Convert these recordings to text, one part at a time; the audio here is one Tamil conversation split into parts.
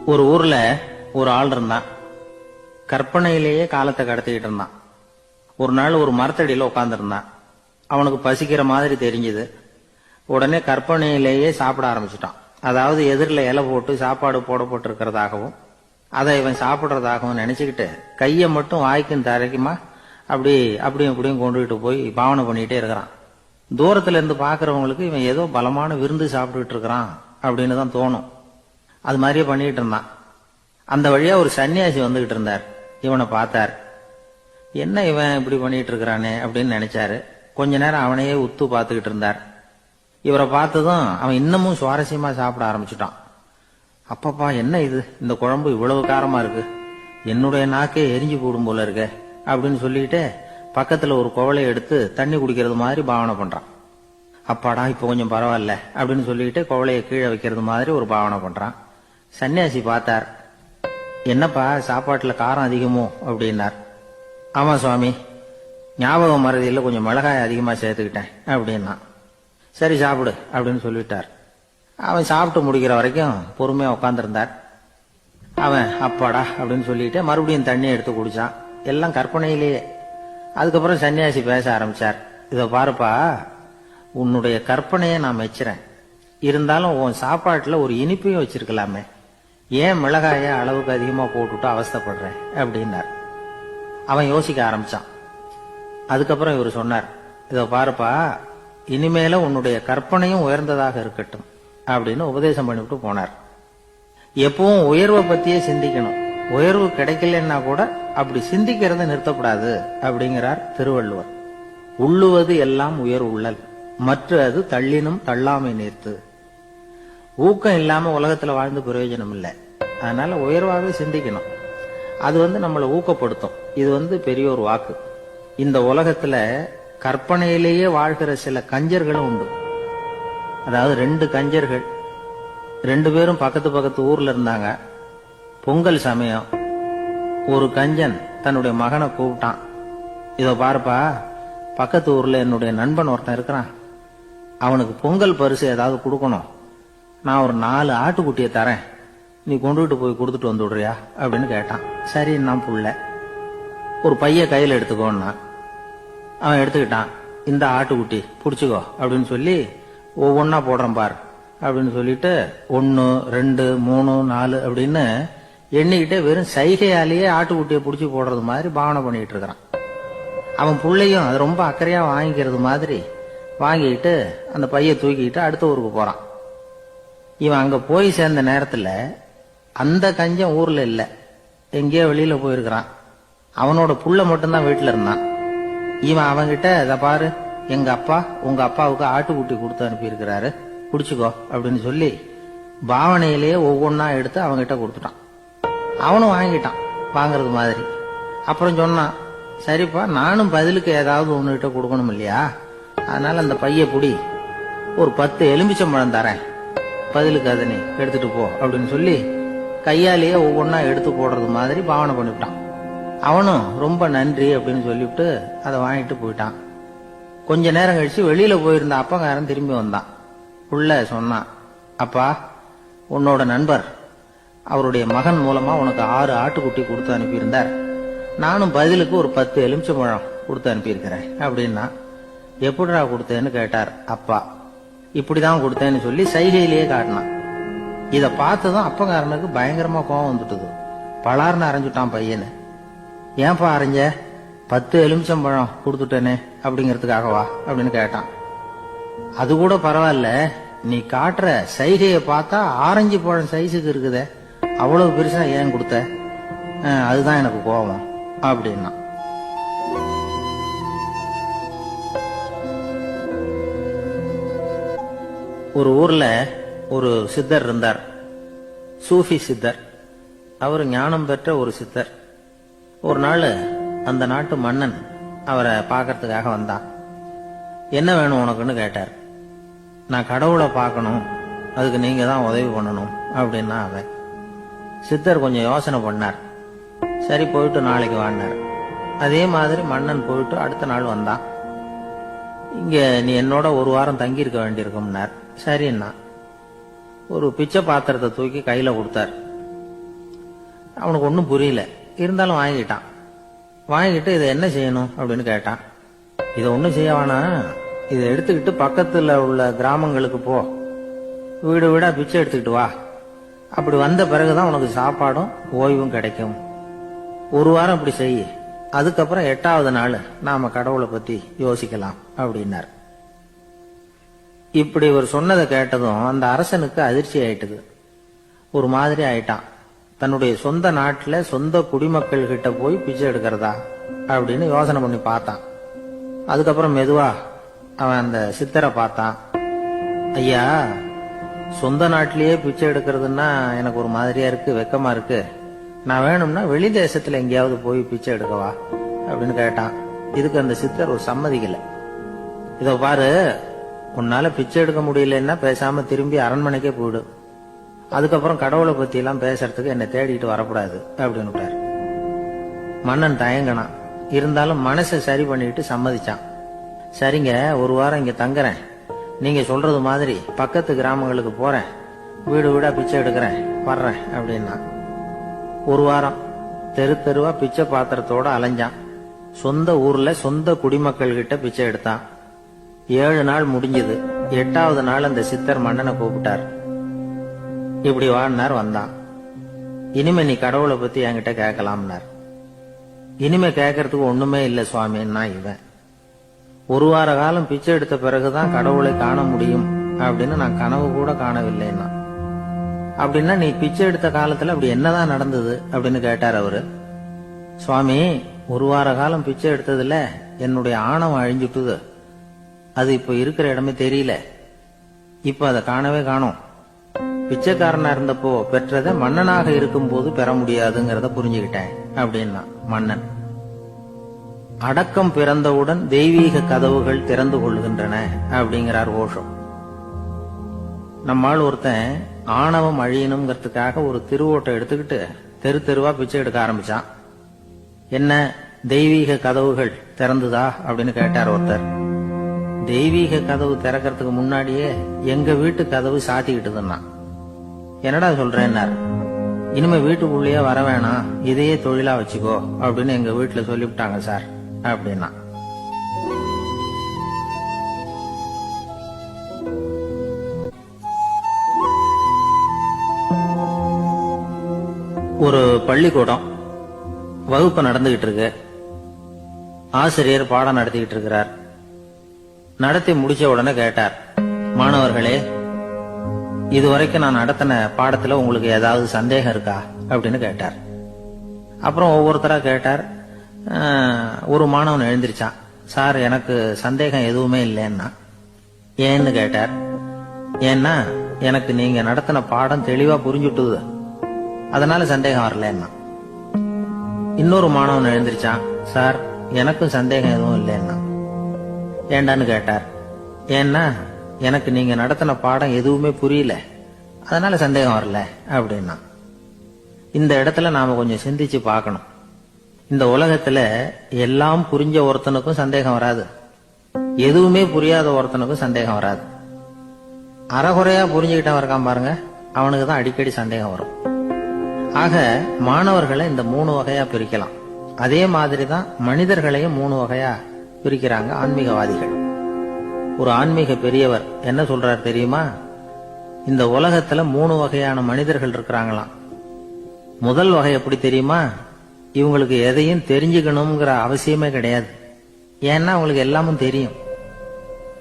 ஒரு ஊர்ல ஒரு ஆள் இருந்தான். கற்பனையிலேயே காலத்தை கடத்திக்கிட்டு இருந்தான். ஒரு நாள் ஒரு மரத்தடியில உட்கார்ந்து இருந்தான். அவனுக்கு பசிக்கிற மாதிரி தெரிஞ்சது. உடனே கற்பனையிலேயே சாப்பிட ஆரம்பிச்சுட்டான். அதாவது எதிரில் இலை போட்டு சாப்பாடு போடப்பட்டிருக்கிறதாகவும் அதை இவன் சாப்பிட்றதாகவும் நினைச்சுக்கிட்டு கையை மட்டும் வாய்க்கும் தரைக்குமா அப்படியும் இப்படியும் கொண்டுகிட்டு போய் பாவனை பண்ணிட்டே இருக்கிறான். தூரத்துல இருந்து பாக்குறவங்களுக்கு இவன் ஏதோ பலமான விருந்து சாப்பிட்டுட்டு இருக்கிறான் அப்படின்னு தான் தோணும். அது மாதிரியே பண்ணிட்டு இருந்தான். அந்த வழியா ஒரு சன்னியாசி வந்துகிட்டு இருந்தார். இவனை பார்த்தார். என்ன இவன் இப்படி பண்ணிட்டு இருக்கிறானே அப்படின்னு நினைச்சாரு. கொஞ்ச நேரம் அவனையே உத்து பார்த்துக்கிட்டு இருந்தார். இவரை பார்த்ததும் அவன் இன்னமும் சுவாரஸ்யமா சாப்பிட ஆரம்பிச்சுட்டான். அப்பப்பா, என்ன இது, இந்த குழம்பு இவ்வளவு காரமா இருக்கு, என்னுடைய நாக்கே எரிஞ்சு போடும் போல இருக்க அப்படின்னு சொல்லிட்டு பக்கத்துல ஒரு குவளையை எடுத்து தண்ணி குடிக்கிறது மாதிரி பாவனை பண்றான். அப்பாடா, இப்ப கொஞ்சம் பரவாயில்ல அப்படின்னு சொல்லிட்டு குவளையை கீழே வைக்கிறது மாதிரி ஒரு பாவனை பண்றான். சன்னியாசி பார்த்தார். என்னப்பா, சாப்பாட்டுல காரம் அதிகமோ அப்படின்னார். ஆமா சுவாமி, ஞாபகம் மறதியில் கொஞ்சம் மிளகாய் அதிகமா சேர்த்துக்கிட்டேன் அப்படின்னா. சரி சாப்பிடு அப்படின்னு சொல்லிட்டார். அவன் சாப்பிட்டு முடிக்கிற வரைக்கும் பொறுமையா உட்காந்துருந்தார். அவன் அப்பாடா அப்படின்னு சொல்லிட்டு மறுபடியும் தண்ணியை எடுத்து குடிச்சான். எல்லாம் கற்பனையிலேயே. அதுக்கப்புறம் சன்னியாசி பேச ஆரம்பிச்சார். இதை பாருப்பா, உன்னுடைய கற்பனையை நான் மெச்சுறேன். இருந்தாலும் உன் சாப்பாட்டுல ஒரு இனிப்பையும் வச்சிருக்கலாமே, ஏன் மிளகாய அளவுக்கு அதிகமா போட்டுட்டு அவஸ்தைப்படுறேன் அப்படின்னார். அவன் யோசிக்க ஆரம்பிச்சான். அதுக்கப்புறம் இவர் சொன்னார், இதை பாருப்பா, இனிமேல உன்னுடைய கற்பனையும் உயர்ந்ததாக இருக்கட்டும் அப்படின்னு உபதேசம் பண்ணிவிட்டு போனார். எப்பவும் உயர்வை பத்தியே சிந்திக்கணும். உயர்வு கிடைக்கலன்னா கூட அப்படி சிந்திக்கிறத நிறுத்தக்கூடாது அப்படிங்கிறார் திருவள்ளுவர். உள்ளுவது எல்லாம் உயர் உள்ளல், மற்ற அது தள்ளினும் தள்ளாமை நேர்த்து. ஊக்கம் இல்லாம உலகத்துல வாழ்ந்து பிரயோஜனம் இல்லை. அதனால உயர்வாகவே சிந்திக்கணும். அது நம்மளை ஊக்கப்படுத்தும். இது பெரிய ஒரு வாக்கு. இந்த உலகத்துல கற்பனையிலேயே வாழ்கிற சில கஞ்சர்களும் உண்டு. அதாவது 2 கஞ்சர்கள், 2 பேரும் பக்கத்து பக்கத்து ஊர்ல இருந்தாங்க. பொங்கல் சமயம் ஒரு கஞ்சன் தன்னுடைய மகனை கூப்பிட்டான். இதோ பாருப்பா, பக்கத்து ஊர்ல என்னுடைய நண்பன் ஒருத்தன் இருக்கிறான். அவனுக்கு பொங்கல் பரிசு ஏதாவது கொடுக்கணும். நான் ஒரு 4 ஆட்டுக்குட்டியை தரேன், நீ கொண்டுகிட்டு போய் கொடுத்துட்டு வந்து விடுறியா அப்படின்னு கேட்டான். சரி, நான் புள்ள ஒரு பைய கையில் எடுத்துக்கோன்னா. அவன் எடுத்துக்கிட்டான். இந்த ஆட்டுக்குட்டி புடிச்சுக்கோ அப்படின்னு சொல்லி ஒவ்வொன்னா போடுறேன் பார் அப்படின்னு சொல்லிட்டு 1 2 3 4 அப்படின்னு எண்ணிக்கிட்டே வெறும் சைகையாலேயே ஆட்டுக்குட்டியை புடிச்சு போடுறது மாதிரி பாவனை பண்ணிட்டு இருக்கிறான். அவன் புள்ளையும் அது ரொம்ப அக்கறையா வாங்கிக்கிறது மாதிரி வாங்கிட்டு அந்த பைய தூக்கிட்டு அடுத்த ஊருக்கு போறான். இவன் அங்க போய் சேர்ந்த நேரத்துல அந்த கஞ்சன் ஊர்ல இல்ல, எங்கேயோ வெளியில போயிருக்கிறான். அவனோட புள்ள மட்டும்தான் வீட்டுல இருந்தான். இவன் அவன்கிட்ட, இதை பாரு, எங்க அப்பா உங்க அப்பாவுக்கு ஆட்டுக்குட்டி கொடுத்து அனுப்பி இருக்கிறாரு, குடிச்சுக்கோ அப்படின்னு சொல்லி பாவனையிலேயே ஒவ்வொன்னா எடுத்து அவன்கிட்ட கொடுத்துட்டான். அவனும் வாங்கிட்டான் வாங்கறது மாதிரி. அப்புறம் சொன்னான், சரிப்பா, நானும் பதிலுக்கு ஏதாவது ஒண்ணுகிட்ட கொடுக்கணும் இல்லையா, அதனால அந்த பைய புடி, ஒரு 10 எலுமிச்சம்பழம் தரேன், பதிலுக்கு அதை நீ எடுத்துட்டு போ அப்படின்னு சொல்லி கையாலேயே ஒவ்வொன்னா எடுத்து போடுறது மாதிரி பாவனை பண்ணிவிட்டான். அவனும் ரொம்ப நன்றி அப்படின்னு சொல்லிவிட்டு அதை வாங்கிட்டு போயிட்டான். கொஞ்ச நேரம் கழிச்சு வெளியில போயிருந்த அப்பங்காரன் திரும்பி வந்தான். புள்ள சொன்னான், அப்பா, உன்னோட நண்பர் அவருடைய மகன் மூலமா உனக்கு 6 ஆட்டுக்குட்டி கொடுத்து அனுப்பியிருந்தார். நானும் பதிலுக்கு ஒரு 10 எலுமிச்சம்பழம் கொடுத்து அனுப்பியிருக்கிறேன் அப்படின்னா. எப்படிடா கொடுத்தேன்னு கேட்டார் அப்பா. இப்படிதான் கொடுத்தேன்னு சொல்லி சைகையிலேயே காட்டினான். இதை பார்த்ததும் அப்பங்காரனுக்கு பயங்கரமா கோவம் வந்துட்டுது. பலார்னு அரைஞ்சுட்டான் பையனு. ஏன்பா அரைஞ்ச? 10 எலுமிச்சம்பழம் கொடுத்துட்டேனே அப்படிங்கிறதுக்காகவா அப்படின்னு கேட்டான். அது கூட பரவாயில்ல, நீ காட்டுற சைகையை பார்த்தா ஆரஞ்சு பழம் சைஸுக்கு இருக்குதே, அவ்வளவு பெருசா ஏன் கொடுத்த? அதுதான் எனக்கு கோபம் அப்படின்னா. ஒரு ஊர்ல ஒரு சித்தர் இருந்தார். சூஃபி சித்தர். அவர் ஞானம் பெற்ற ஒரு சித்தர். ஒரு நாள் அந்த நாட்டு மன்னன் அவரை பார்க்கறதுக்காக வந்தான். என்ன வேணும் உனக்குன்னு கேட்டார். நான் கடவுளை பார்க்கணும், அதுக்கு நீங்க தான் உதவி பண்ணணும் அப்படின்னா அவன். சித்தர் கொஞ்சம் யோசனை பண்ணார். சரி, போயிட்டு நாளைக்கு வாங்கினார். அதே மாதிரி மன்னன் போயிட்டு அடுத்த நாள் வந்தான். இங்க நீ என்னோட 1 வாரம் தங்கி இருக்க வேண்டியிருக்கும்னார். சரின்னா ஒரு பிச்சை பாத்திரத்தை தூக்கி கையில கொடுத்தார். அவனுக்கு ஒன்றும் புரியல. இருந்தாலும் வாங்கிட்டான். வாங்கிட்டு இதை என்ன செய்யணும் அப்படின்னு கேட்டான். இதை ஒன்றும் செய்ய வேணாம், இதை எடுத்துக்கிட்டு பக்கத்தில் உள்ள கிராமங்களுக்கு போ, வீடு வீடா பிச்சை எடுத்துக்கிட்டு வா. அப்படி வந்த பிறகுதான் உனக்கு சாப்பாடும் ஓய்வும் கிடைக்கும். ஒரு வாரம் இப்படி செய், அதுக்கப்புறம் 8வது நாள் நாம கடவுளை பத்தி யோசிக்கலாம் அப்படின்னார். இப்படி இவர் சொன்னதை கேட்டதும் அந்த அரசனுக்கு அதிர்ச்சி ஆயிட்டது. ஒரு மாதிரி ஆயிட்டான். தன்னுடைய சொந்த நாட்டுல சொந்த குடிமக்கள் கிட்ட போய் பிச்சை எடுக்கிறதா அப்படின்னு யோசனை பண்ணி பார்த்தான். அதுக்கப்புறம் மெதுவா அவன் அந்த சித்தரை பார்த்தான். ஐயா, சொந்த நாட்டிலேயே பிச்சை எடுக்கிறதுன்னா எனக்கு ஒரு மாதிரியா இருக்கு, வெக்கமா இருக்கு. நான் வேணும்னா வெளி தேசத்துல எங்கேயாவது போய் பிச்சை எடுக்கவா அப்படின்னு கேட்டான். இதுக்கு அந்த சித்தர் ஒரு சம்மதிக்கல. இதோ பாரு, உன்னால பிச்சை எடுக்க முடியலன்னா பேசாம திரும்பி அரண்மனைக்கே போயிடு. அதுக்கப்புறம் கடவுளை பத்தி எல்லாம் பேசுறதுக்கு என்னை தேடிட்டு வரக்கூடாது அப்படின்னு விட்டாரு. மன்னன் தயங்கினான். இருந்தாலும் மனசை சரி பண்ணிட்டு சம்மதிச்சான். சரிங்க, ஒரு வாரம் இங்க தங்குறேன், நீங்க சொல்றது மாதிரி பக்கத்து கிராமங்களுக்கு போறேன், வீடு வீடா பிச்சை எடுக்கிறேன், வர்றேன் அப்படின்னா. ஒரு வாரம் தெரு தெருவா பிச்சை பாத்திரத்தோட அலைஞ்சான். சொந்த ஊர்ல சொந்த குடிமக்கள் கிட்ட பிச்சை எடுத்தான். 7 நாள் முடிஞ்சது. 8வது நாள் அந்த சித்தர் மன்னனை கூப்பிட்டார். இப்படி வாழ்னார். வந்தான். இனிமே நீ கடவுளை பத்தி என்கிட்ட கேட்கலாம்னார். இனிமே கேட்கறதுக்கு ஒண்ணுமே இல்லை சுவாமின்னா இவன். ஒரு வார காலம் பிச்சை எடுத்த பிறகுதான் கடவுளை காண முடியும் அப்படின்னு நான் கனவு கூட காணவில்லைன்னா. அப்படின்னா நீ பிச்சை எடுத்த காலத்துல அப்படி என்னதான் நடந்தது அப்படின்னு கேட்டார் அவரு. சுவாமி, ஒரு வார காலம் பிச்சை எடுத்ததுல என்னுடைய ஆணவம் அழிஞ்சுட்டுது. அது இப்ப இருக்கிற இடமே தெரியல. இப்ப அதை காணவே காணோம். பிச்சைக்காரனா இருந்தப்போ பெற்றதை மன்னனாக இருக்கும் போது பெற முடியாதுங்கிறத புரிஞ்சுக்கிட்டேன் அப்படின்னா மன்னன். அடக்கம் பிறந்தவுடன் தெய்வீக கதவுகள் திறந்து கொள்கின்றன அப்படிங்கிறார் ஓஷோ. நம்மால் ஒருத்தன் ஆணவம் அழியணுங்கிறதுக்காக ஒரு திருவோட்டை எடுத்துக்கிட்டு தெரு தெருவா பிச்சை எடுக்க ஆரம்பிச்சான். என்ன, தெய்வீக கதவுகள் திறந்துதா அப்படின்னு கேட்டார் ஒருத்தர். தெய்வீக கதவு திறக்கிறதுக்கு முன்னாடியே எங்க வீட்டு கதவு சாத்திக்கிட்டுதுன்னா. என்னடா சொல்றேன்னார். இனிமே வீட்டுக்குள்ளேயே வர வேணாம், இதையே தொழிலா வச்சுக்கோ அப்படின்னு எங்க வீட்டுல சொல்லிவிட்டாங்க சார் அப்படின்னா. ஒரு பள்ளிக்கூடம் வகுப்பு நடந்துகிட்டு இருக்கு. ஆசிரியர் பாடம் நடத்திக்கிட்டு இருக்கிறார். நடத்தி முடிச்ச உடனே கேட்டார், மாணவர்களே, இதுவரைக்கும் நான் நடத்தின பாடத்துல உங்களுக்கு ஏதாவது சந்தேகம் இருக்கா அப்படின்னு கேட்டார். அப்புறம் ஒவ்வொருத்தரா கேட்டார். ஒரு மாணவன் எழுந்திருச்சான். சார், எனக்கு சந்தேகம் எதுவுமே இல்லைன்னா. ஏன்னு கேட்டார். ஏன்னா எனக்கு நீங்க நடத்தின பாடம் தெளிவா புரிஞ்சுட்டுது, அதனால சந்தேகம் வரலன்னா. இன்னொரு மாணவன் எழுந்திருச்சான். சார், எனக்கும் சந்தேகம் எதுவும் இல்லைன்னா. ஏண்டான்னு கேட்டார். ஏன்னா எனக்கு நீங்க நடத்தின பாடம் எதுவுமே புரியல, அதனால சந்தேகம் வரல அப்படின்னா. இந்த இடத்துல நாம கொஞ்சம் சிந்திச்சு பார்க்கணும். இந்த உலகத்துல எல்லாம் புரிஞ்ச ஒருத்தனுக்கும் சந்தேகம் வராது, எதுவுமே புரியாத ஒருத்தனுக்கும் சந்தேகம் வராது. அறகுறையா புரிஞ்சுக்கிட்டவன் இருக்கான் பாருங்க, அவனுக்கு தான் அடிக்கடி சந்தேகம் வரும். ஆக மாணவர்களை இந்த 3 வகையா பிரிக்கலாம். அதே மாதிரிதான் மனிதர்களையும் 3 வகையா பிரிக்கிறாங்க ஆன்மீகவாதிகள். ஒரு ஆன்மீக பெரியவர் என்ன சொல்றார் தெரியுமா? இந்த உலகத்துல 3 வகையான மனிதர்கள் இருக்கிறாங்களாம். முதல் வகை எப்படி தெரியுமா? இவங்களுக்கு எதையும் தெரிஞ்சுக்கணுங்கிற அவசியமே கிடையாது. ஏன்னா அவங்களுக்கு எல்லாமும் தெரியும்.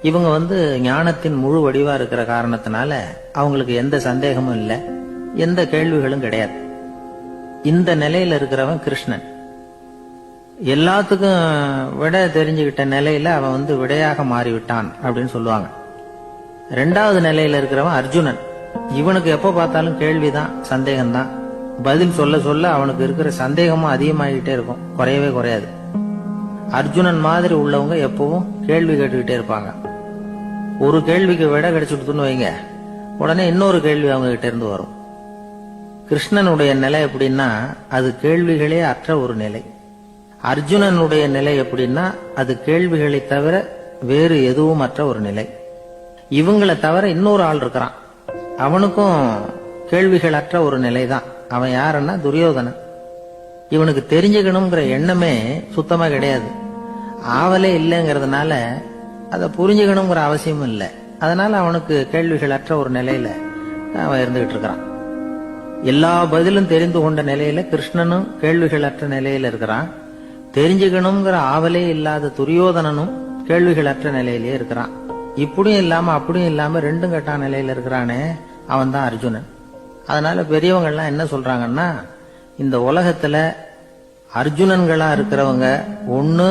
இவங்க ஞானத்தின் முழு வடிவா இருக்கிற காரணத்தினால அவங்களுக்கு எந்த சந்தேகமும் இல்லை, எந்த கேள்விகளும் கிடையாது. இந்த நிலையில இருக்கிறவன் கிருஷ்ணன். எல்லாத்துக்கும் விட தெரிஞ்சுக்கிட்ட நிலையில அவன் விடையாக மாறிவிட்டான் அப்படின்னு சொல்லுவாங்க. 2வது நிலையில இருக்கிறவன் அர்ஜுனன். இவனுக்கு எப்ப பார்த்தாலும் கேள்விதான், சந்தேகம்தான். பதில் சொல்ல சொல்ல அவனுக்கு இருக்கிற சந்தேகமும் அதிகமாகிட்டே இருக்கும், குறையவே குறையாது. அர்ஜுனன் மாதிரி உள்ளவங்க எப்பவும் கேள்வி கேட்டுக்கிட்டே இருப்பாங்க. ஒரு கேள்விக்கு விட கிடைச்சுட்டுன்னு வைங்க, உடனே இன்னொரு கேள்வி அவங்க கிட்ட இருந்து வரும். கிருஷ்ணனுடைய நிலை எப்படின்னா அது கேள்விகளே அற்ற ஒரு நிலை. அர்ஜுனனுடைய நிலை எப்படின்னா அது கேள்விகளை தவிர வேறு எதுவும் அற்ற ஒரு நிலை. இவங்களை தவிர இன்னொரு ஆள் இருக்கிறான், அவனுக்கும் கேள்விகள் அற்ற ஒரு நிலை தான். அவன் யாருன்னா துரியோதனன். இவனுக்கு தெரிஞ்சுக்கணுங்கிற எண்ணமே சுத்தமா கிடையாது. ஆவலே இல்லைங்கிறதுனால அதை புரிஞ்சுக்கணுங்கிற அவசியமும் இல்லை. அதனால அவனுக்கு கேள்விகளற்ற ஒரு நிலையில அவன் இருந்துகிட்டு இருக்கிறான். எல்லா பதிலும் தெரிந்து கொண்ட நிலையில கிருஷ்ணனும் கேள்விகளற்ற நிலையில இருக்கிறான். தெரிஞ்சுக்கணுங்கிற ஆவலே இல்லாத துரியோதனனும் கேள்விகளற்ற நிலையிலே இருக்கிறான். இப்படியும் இல்லாம அப்படியும் இல்லாம ரெண்டும் கெட்டான நிலையில இருக்கிறானே, அவன் தான் அர்ஜுனன். அதனால பெரியவங்க எல்லாம் என்ன சொல்றாங்கன்னா, இந்த உலகத்துல அர்ஜுனன்களா இருக்கிறவங்க ஒண்ணு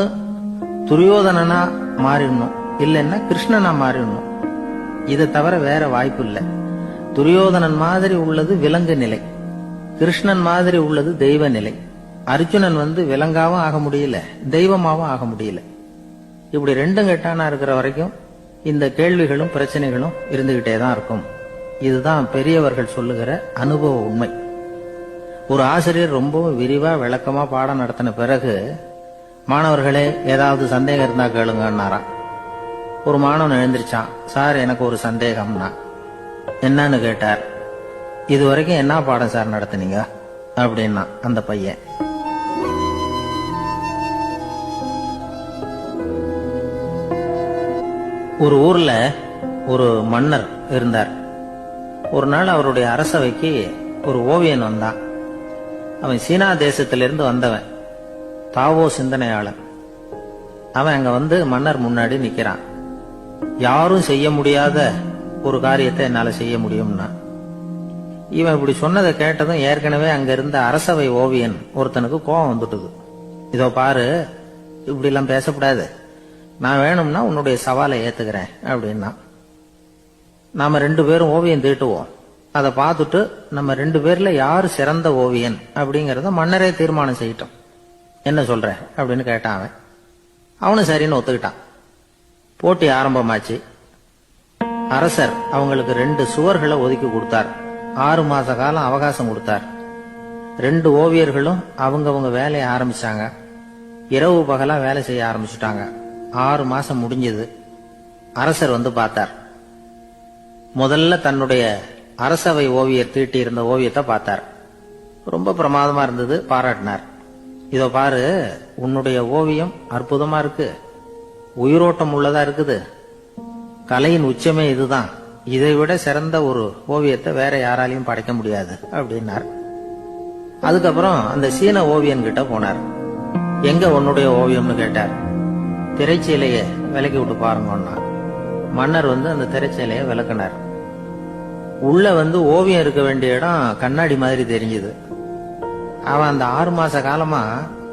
துரியோதனனா மாறிடணும், இல்லைன்னா கிருஷ்ணனா மாறிடணும். இதை தவிர வேற வாய்ப்பு இல்லை. துரியோதனன் மாதிரி உள்ளது விலங்கு நிலை, கிருஷ்ணன் மாதிரி உள்ளது தெய்வ நிலை. அர்ஜுனன் விலங்காவும் ஆக முடியல, தெய்வமாவும் ஆக முடியல. இப்படி ரெண்டும் கெட்டானா இருக்கிற வரைக்கும் இந்த கேள்விகளும் பிரச்சனைகளும் இருந்துகிட்டே தான் இருக்கும். இதுதான் பெரியவர்கள் சொல்லுகிற அனுபவ உண்மை. ஒரு ஆசிரியர் ரொம்பவும் விரிவா விளக்கமா பாடம் நடத்தின பிறகு, மாணவர்களே ஏதாவது சந்தேகம் இருந்தா கேளுங்கன்னாராம். ஒரு மாணவன் எழுந்திருச்சான். சார், எனக்கு ஒரு சந்தேகம்னா. என்னன்னு கேட்டார். இது வரைக்கும் என்ன பாடம் சார் நடத்துனீங்க அப்படின்னா அந்த பையன். ஒரு ஊர்ல ஒரு மன்னர் இருந்தார். ஒரு நாள் அவருடைய அரசவைக்கு ஒரு ஓவியன் வந்தான். அவன் சீனா தேசத்திலிருந்து வந்தவன், தாவோ சிந்தனையாளன். அவன் அங்க மன்னர் முன்னாடி நிக்கிறான். யாரும் செய்ய முடியாத ஒரு காரியத்தை என்னால செய்ய முடியும்னா. இவன் இப்படி சொன்னதை கேட்டதும் ஏற்கனவே அங்க இருந்த அரசவை ஓவியன் ஒருத்தனுக்கு கோபம் வந்துட்டுது. இதோ பாரு, இப்படி எல்லாம் பேசக்கூடாது, நான் வேணும்னா உன்னுடைய சவாலை ஏத்துக்கிறேன் அப்படின்னா. நாம 2 பேரும் ஓவியம் தீட்டுவோம், அதை பார்த்துட்டு நம்ம 2 பேர்ல யாரு சிறந்த ஓவியன் அப்படிங்கறத மன்னரே தீர்மானம் செய்யட்டும், என்ன சொல்ற அப்படின்னு கேட்டான் அவன். அவனும் சரின்னு ஒத்துக்கிட்டான். போட்டி ஆரம்பமாச்சு. அரசர் அவங்களுக்கு 2 சுவர்களை ஒதுக்கி கொடுத்தார். 6 மாச காலம் அவகாசம் கொடுத்தார். 2 ஓவியர்களும் அவங்கவங்க வேலையை ஆரம்பிச்சாங்க. இரவு பகலா வேலை செய்ய ஆரம்பிச்சுட்டாங்க. 6 மாசம் முடிஞ்சது. அரசர் பார்த்தார். முதல்ல தன்னுடைய அரசவை ஓவியர் தீட்டி இருந்த ஓவியத்தை பார்த்தார். ரொம்ப பிரமாதமா இருந்தது, பாராட்டினார். இதோ பாரு, உன்னுடைய ஓவியம் அற்புதமா இருக்கு, உயிரோட்டம் உள்ளதா இருக்குது, கலையின் உச்சமே இதுதான், இதை விட சிறந்த ஒரு ஓவியத்தை வேற யாராலையும் படைக்க முடியாது அப்படின்னார். அதுக்கப்புறம் அந்த சீன ஓவியன் கிட்ட போனார். எங்க உன்னுடைய ஓவியம்னு கேட்டார். திரைச்சீலைய விலக்கி விட்டு பாருங்கன்னா. மன்னர் அந்த திரைச்சீலைய விளக்குனார். உள்ள ஓவியம் இருக்க வேண்டிய இடம் கண்ணாடி மாதிரி தெரிஞ்சது. அவன் அந்த 6 மாச காலமா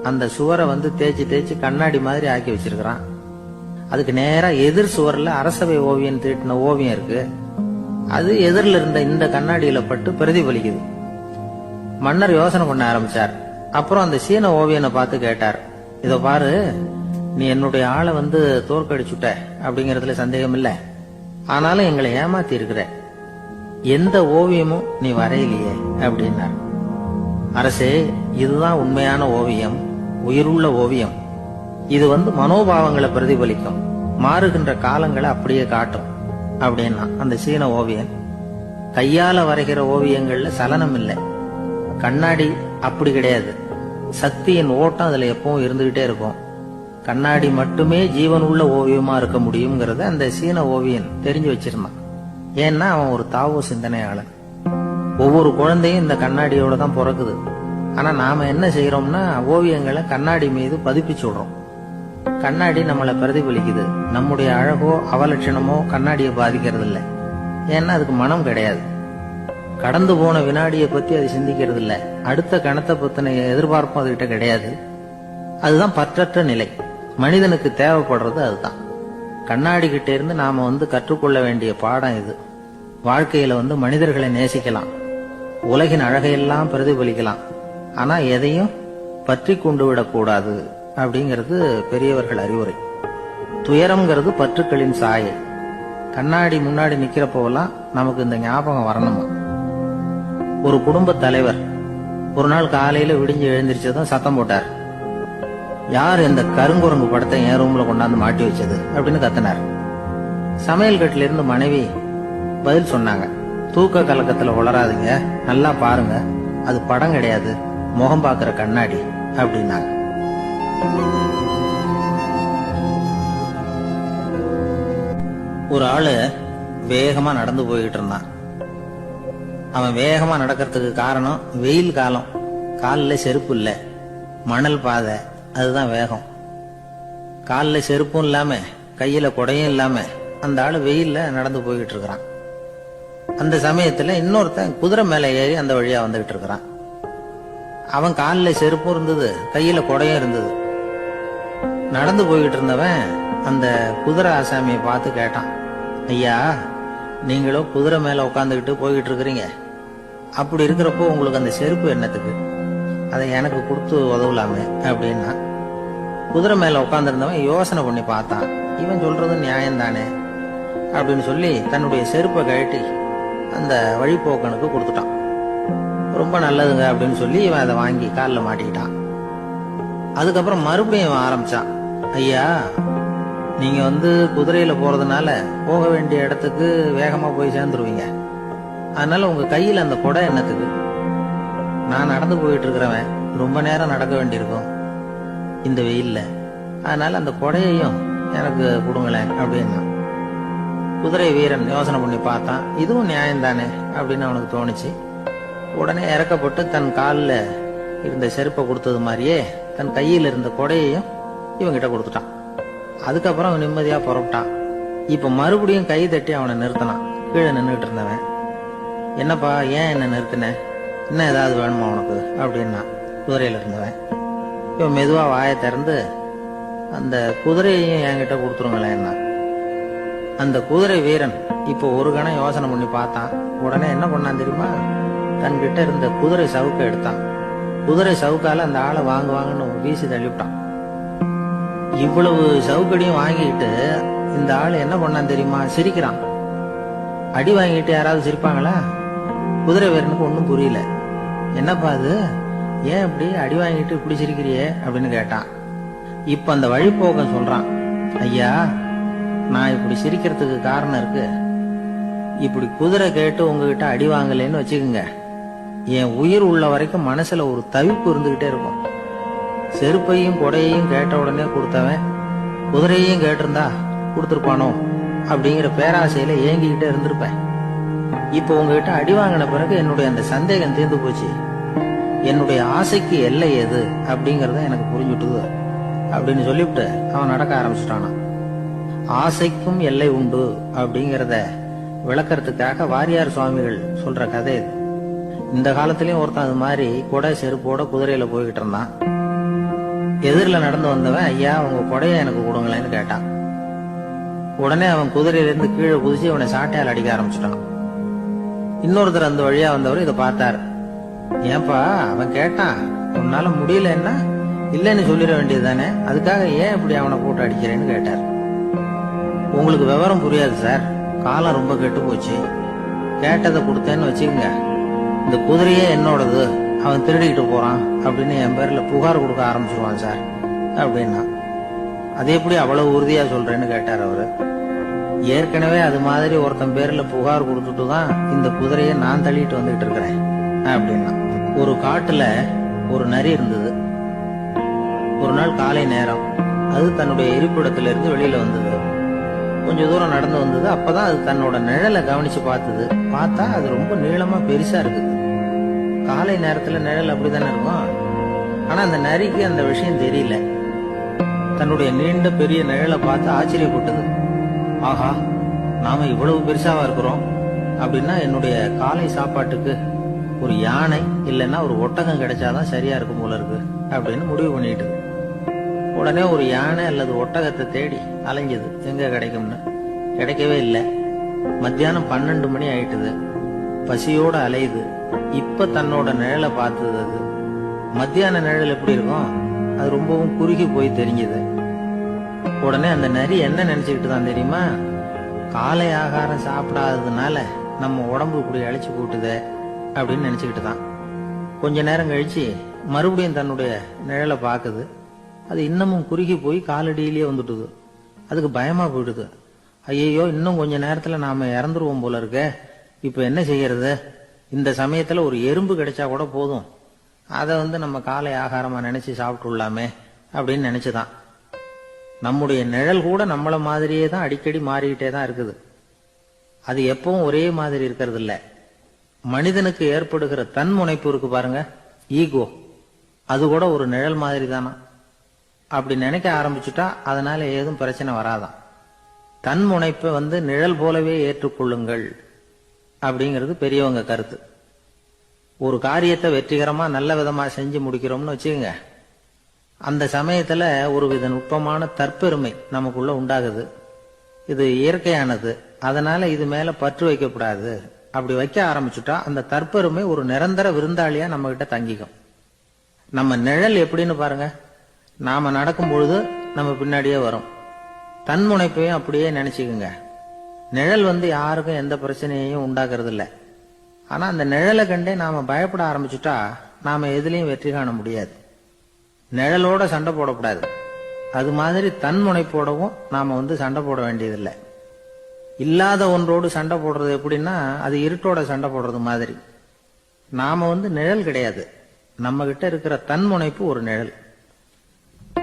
அந்த சுவரை தேய்ச்சி தேய்ச்சி கண்ணாடி மாதிரி ஆக்கி வச்சிருக்கிறான். அதுக்கு நேரா எதிர் சுவர்ல அரசவை ஓவியன் தீட்டின ஓவியம் இருக்கு. அது எதிரில் இருந்த இந்த கண்ணாடியில பட்டு பிரதிபலிக்குது. மன்னர் யோசனை பண்ண ஆரம்பிச்சார். அப்புறம் அந்த சீன ஓவியனை பார்த்து கேட்டார். இதோ பாரு, நீ என்னுடைய ஆளை தோற்கடிச்சுட்ட அப்படிங்கறதுல சந்தேகம் இல்ல, ஆனாலும் எங்களை ஏமாத்தி இருக்கிற, எந்த ஓவியமும் நீ வரையிலையே அப்படின்னார். அரசே, இதுதான் உண்மையான ஓவியம், உயிருள்ள ஓவியம். இது மனோபாவங்களை பிரதிபலிக்கும், மாறுகின்ற காலங்களை அப்படியே காட்டும் அப்படின்னா அந்த சீன ஓவியன். கையால வரைகிற ஓவியங்கள்ல சலனம் இல்லை, கண்ணாடி அப்படி கிடையாது, சக்தியின் ஓட்டம் அதுல எப்பவும் இருந்துகிட்டே இருக்கும். கண்ணாடி மட்டுமே ஜீவன் உள்ள ஓவியமா இருக்க முடியுங்கிறத அந்த சீன ஓவியன் தெரிஞ்சு வச்சிருந்தான். ஏன்னா அவன் ஒரு தாவோ சிந்தனையாளன். ஒவ்வொரு குழந்தையும் இந்த கண்ணாடியோட தான் பிறக்குது. ஆனா நாம என்ன செய்யறோம்னா, ஓவியங்களை கண்ணாடி மீது பதிப்பிச்சு விடுறோம். கண்ணாடி நம்மளை பிரதிபலிக்குது. நம்முடைய அழகோ அவலட்சணமோ கண்ணாடியை பாதிக்கிறது இல்லை. ஏன்னா அதுக்கு மனம் கிடையாது. கடந்து போன வினாடியை பத்தி அது சிந்திக்கிறது இல்லை. அடுத்த கணத்தை பத்தின எதிர்பார்ப்பும் அதுகிட்ட கிடையாது. அதுதான் பற்றற்ற நிலை. மனிதனுக்கு தேவைப்படுறது அதுதான். கண்ணாடி கிட்ட இருந்து நாம கற்றுக்கொள்ள வேண்டிய பாடம் இது. வாழ்க்கையில மனிதர்களை நேசிக்கலாம், உலகின் அழகையெல்லாம் பிரதிபலிக்கலாம், ஆனா எதையும் பற்றி கொண்டு விடக்கூடாது அப்படிங்கிறது பெரியவர்கள் அறிவுரை. துயரம்ங்கிறது பற்றுக்களின் சாயை. கண்ணாடி முன்னாடி நிக்கிறப்போலாம் நமக்கு இந்த ஞாபகம் வரணுமா. ஒரு குடும்ப தலைவர் ஒரு நாள் காலையில விடிஞ்சு எழுந்திரிச்சதும் சத்தம் போட்டார். யார் இந்த கருங்குரங்கு படத்தை என் ரூம்ல கொண்டாந்து மாட்டி வச்சது அப்படின்னு கத்தினார். சமையல் கட்டில இருந்து மனைவி பதில் சொன்னாங்க. தூக்க கலக்கத்துல உளராதீங்க, நல்லா பாருங்க, அது படம் கிடையாது, முகம் பார்க்கிற கண்ணாடி அப்படின்னாங்க. ஒரு ஆளு வேகமா நடந்து போய்கிட்டு இருந்தான். அவன் வேகமா நடக்கிறதுக்கு காரணம் வெயில் காலம், காலில் செருப்பு இல்ல, மணல் பாதை, அதுதான் வேகம். காலில் செருப்பும் இல்லாம கையில குடையும் இல்லாம அந்த ஆளு வெயில்ல நடந்து போய்கிட்டு இருக்கிறான். அந்த சமயத்துல இன்னொருத்தன் குதிரை மேல ஏறி அந்த வழியா வந்துகிட்டு இருக்கிறான். அவன் காலில் செருப்பும் இருந்தது, கையில குடையும் இருந்தது. நடந்து போய்கிட்டு இருந்தவன் அந்த குதிரை ஆசாமியை பார்த்து கேட்டான், ஐயா, நீங்களும் குதிரை மேல உட்காந்துக்கிட்டு போய்கிட்டு இருக்கிறீங்க, அப்படி இருக்கிறப்போ உங்களுக்கு அந்த செருப்பு என்னத்துக்கு? அதை எனக்கு கொடுத்து உதவலாமே அப்படின்னா. குதிரை மேல உட்காந்துருந்தவன் யோசனை பண்ணி பார்த்தான். இவன் சொல்றது நியாயம்தானே அப்படின்னு சொல்லி தன்னுடைய செருப்பை கழட்டி அந்த வழிபோக்கனுக்கு கொடுத்துட்டான். ரொம்ப நல்லதுங்க அப்படின்னு சொல்லி இவன் அதை வாங்கி காலில் மாட்டிக்கிட்டான். அதுக்கப்புறம் மறுபடியும் இவன் ஆரம்பிச்சான், ஐயா, நீங்க குதிரையில போறதுனால போக வேண்டிய இடத்துக்கு வேகமா போய் சேர்ந்துருவீங்க, அதனால உங்க கையில அந்த குடை என்னத்துக்கு? நான் நடந்து போயிட்டு இருக்கிறவன் ரொம்ப நேரம் நடக்க வேண்டியிருக்கும் இந்த வெயில்ல, அதனால அந்த கொடையையும் எனக்கு கொடுங்களேன் அப்படின்னா. குதிரை வீரன் யோசனை பண்ணி பார்த்தான், இதுவும் நியாயம்தானே அப்படின்னு அவனுக்கு தோணுச்சு. உடனே இறக்கப்பட்டு தன் காலில் இருந்த செருப்பை கொடுத்தது மாதிரியே தன் கையில் இருந்த கொடையையும் இவங்கிட்ட கொடுத்துட்டான். அதுக்கப்புறம் அவன் நிம்மதியா புறப்பட்டான். இப்ப மறுபடியும் கை தட்டி அவனை நிறுத்தினான். கீழே நின்றுட்டு இருந்தவன், என்னப்பா, ஏன் என்ன நிறுத்தின? இன்னும் ஏதாவது வேணுமா உனக்கு அப்படின்னா குதிரையில இருந்தவன். இவன் மெதுவா வாயை திறந்து, அந்த குதிரையையும் என்கிட்ட கொடுத்துருங்களேன். அந்த குதிரை வீரன் இப்போ ஒரு கணம் யோசனை பண்ணி பார்த்தான். உடனே என்ன பண்ணான் தெரியுமா? தன்கிட்ட இருந்த குதிரை சவுக்கை எடுத்தான். குதிரை சவுக்கால அந்த ஆளை வாங்குவாங்கன்னு வீசி தள்ளிவிட்டான். இவ்வளவு சவுக்கடியும் வாங்கிட்டு இந்த ஆளு என்ன பண்ணான் தெரியுமா? சிரிக்கிறான். அடி வாங்கிட்டு யாராவது சிரிப்பாங்களா? குதிரை வீரனுக்கு ஒன்றும் புரியல. என்னப்பா அது, ஏன் இப்படி அடி வாங்கிட்டு இப்படி சிரிக்கிறியே அப்படின்னு கேட்டான். இப்ப அந்த வழிபோக்கன் சொல்றான், ஐயா, நான் இப்படி சிரிக்கிறதுக்கு காரணம் இருக்கு. இப்படி குதிரை கேட்டு உங்ககிட்ட அடி வாங்கலன்னு வச்சுக்கோங்க, என் உயிர் உள்ள வரைக்கும் மனசுல ஒரு தவிப்பு இருந்துகிட்டே இருக்கும். செருப்பையும் கொடையையும் கேட்ட உடனே கொடுத்தவன் குதிரையையும் கேட்டிருந்தா கொடுத்துருப்பானோ அப்படிங்கிற பேராசையில ஏங்கிக்கிட்டே இருந்திருப்பேன். இப்ப உங்ககிட்ட அடி வாங்கின பிறகு என்னுடைய அந்த சந்தேகம் தீர்ந்து போச்சு. என்னுடைய ஆசைக்கு எல்லை எது அப்படிங்கறத எனக்கு புரிஞ்சுட்டுது அப்படின்னு சொல்லிவிட்டு அவன் நடக்க ஆரம்பிச்சுட்டானா. ஆசைக்கும் எல்லை உண்டு அப்படிங்கறத விளக்கறதுக்காக வாரியார் சுவாமிகள் சொல்ற கதை இது. இந்த காலத்திலயும் ஒருத்தன் அது மாதிரி கொடை செருப்போட குதிரையில போய்கிட்டு இருந்தான். எதிரில் நடந்து வந்தவன், ஐயா, உங்க கொடையை எனக்கு கொடுங்களேன்னு கேட்டான். உடனே அவன் குதிரையிலிருந்து கீழே குதிச்சு அவனை சாட்டையால் அடிக்க ஆரம்பிச்சுட்டான். இன்னொருத்தர் அந்த வழியா வந்தவர் இதை பார்த்தார். ஏன்பா, அவன் கேட்டான், உன்னால முடியலன்னா இல்லைன்னு சொல்லிட வேண்டியது தானே, அதுக்காக ஏன் இப்படி அவனை போட்டு அடிக்கிறேன்னு கேட்டார். உங்களுக்கு விவரம் புரியாது சார், காலம் ரொம்ப கெட்டு போச்சு. கேட்டதை கொடுத்தேன்னு வச்சுக்கோங்க, இந்த குதிரையே என்னோடது, அவன் திருடிக்கிட்டு போறான் அப்படின்னு என் பேர்ல புகார் கொடுக்க ஆரம்பிச்சிருவான் சார் அப்படின்னா. அது எப்படி அவ்வளவு உறுதியா சொல்றேன்னு கேட்டார் அவரு. ஏற்கனவே அது மாதிரி ஒருத்தன் பேர்ல புகார் கொடுத்துட்டு தான் இந்த குதிரையை நான் தள்ளிட்டு வந்துகிட்டு இருக்கிறேன் அப்படின்னா. ஒரு காட்டுல ஒரு நரி இருந்தது. ஒரு நாள் காலை நேரம் அது தன்னுடைய இருப்பிடத்துல இருந்து வெளியில வந்தது. கொஞ்ச தூரம் நடந்து வந்தது. அப்பதான் அது தன்னோட நிழலை கவனிச்சு பார்த்தது. பார்த்தா அது ரொம்ப நீளமா பெருசா இருக்குது. காலை நேரத்துல நிழல் அப்படித்தானே இருக்கும். ஆனா அந்த நரிக்கு அந்த விஷயம் தெரியல. தன்னுடைய நீண்ட பெரிய நிழலை பார்த்து ஆச்சரியப்பட்டது. ஆஹா, நாம இவ்வளவு பெருசாவா இருக்கிறோம் அப்படின்னா என்னுடைய காலை சாப்பாட்டுக்கு ஒரு யானை இல்லைன்னா ஒரு ஒட்டகம் கிடைச்சாதான் சரியா இருக்கும் போல இருக்கு அப்படின்னு முடிவு பண்ணிட்டு உடனே ஒரு யானை அல்லது ஒட்டகத்தை தேடி அலைஞ்சது. எங்க கிடைக்கும்னு கிடைக்கவே இல்லை. மத்தியானம் 12 மணி ஆயிட்டுது. பசியோட அலையுது. இப்ப தன்னோட நிழலை பார்த்தது. அது மத்தியான நிழல் எப்படி இருக்கும், அது ரொம்பவும் குறுகி போய் தெரிஞ்சது. உடனே அந்த நரி என்ன நினைச்சுக்கிட்டு தான் தெரியுமா? காலை ஆகாரம் சாப்பிடாததுனால நம்ம உடம்பு இப்படி அழைச்சு போட்டுதே அப்படின்னு நினைச்சுக்கிட்டு தான். கொஞ்ச நேரம் கழிச்சு மறுபடியும் தன்னுடைய நிழலை பாக்குது. அது இன்னமும் குறுகி போய் காலடியிலேயே வந்துட்டுது. அதுக்கு பயமா போயிடுது. ஐயோ, இன்னும் கொஞ்ச நேரத்துல நாம இறந்துருவோம் போல இருக்க. இப்ப என்ன செய்யறது? இந்த சமயத்துல ஒரு எறும்பு கிடைச்சா கூட போதும், அதை நம்ம காலை ஆகாரமா நினைச்சு சாப்பிட்டுள்ளாமே அப்படின்னு நினைச்சுதான். நம்முடைய நிழல் கூட நம்மள மாதிரியே தான் அடிக்கடி மாறிக்கிட்டே தான் இருக்குது. அது எப்பவும் ஒரே மாதிரி இருக்கிறது இல்ல. மனிதனுக்கு ஏற்படுகிற தன்முனைப்பு இருக்கு பாருங்க, ஈகோ, அது கூட ஒரு நிழல் மாதிரி தானா. அப்படி நினைக்க ஆரம்பிச்சுட்டா அதனால ஏதும் பிரச்சனை வராதான். தன்முனைப்பை நிழல் போலவே ஏற்றுக்கொள்ளுங்கள் அப்படிங்கிறது பெரியவங்க கருத்து. ஒரு காரியத்தை வெற்றிகரமா நல்ல விதமா செஞ்சு முடிக்கிறோம்னு வச்சுக்கோங்க, அந்த சமயத்துல ஒரு வித நுட்பமான தற்பெருமை நமக்குள்ள உண்டாகுது. இது இயற்கையானது, அதனால இது மேல பற்று வைக்கக்கூடாது. அப்படி வைக்க ஆரம்பிச்சுட்டா அந்த தற்பெருமை ஒரு நிரந்தர விருந்தாளியா நம்ம கிட்ட தங்கிக்கும். நம்ம நிழல் எப்படின்னு பாருங்க, நாம நடக்கும் பொழுது நம்ம பின்னாடியே வரும். தன்முனைப்பையும் அப்படியே நினைச்சுக்குங்க. நிழல் யாருக்கும் எந்த பிரச்சனையையும் உண்டாக்குறது இல்ல. ஆனா அந்த நிழலை கண்டே நாம பயப்பட ஆரம்பிச்சுட்டா நாம எதுலயும் வெற்றி காண முடியாது. நிழலோட சண்டை போடக்கூடாது. அது மாதிரி தன்முனைப்போடவும் நாம சண்டை போட வேண்டியதில்லை. இல்லாத ஒன்றோடு சண்டை போடுறது எப்படின்னா, அது இருட்டோட சண்டை போடுறது மாதிரி. நாம நிழல் கிடையாது, நம்ம கிட்ட இருக்கிற தன்முனைப்பு ஒரு நிழல்.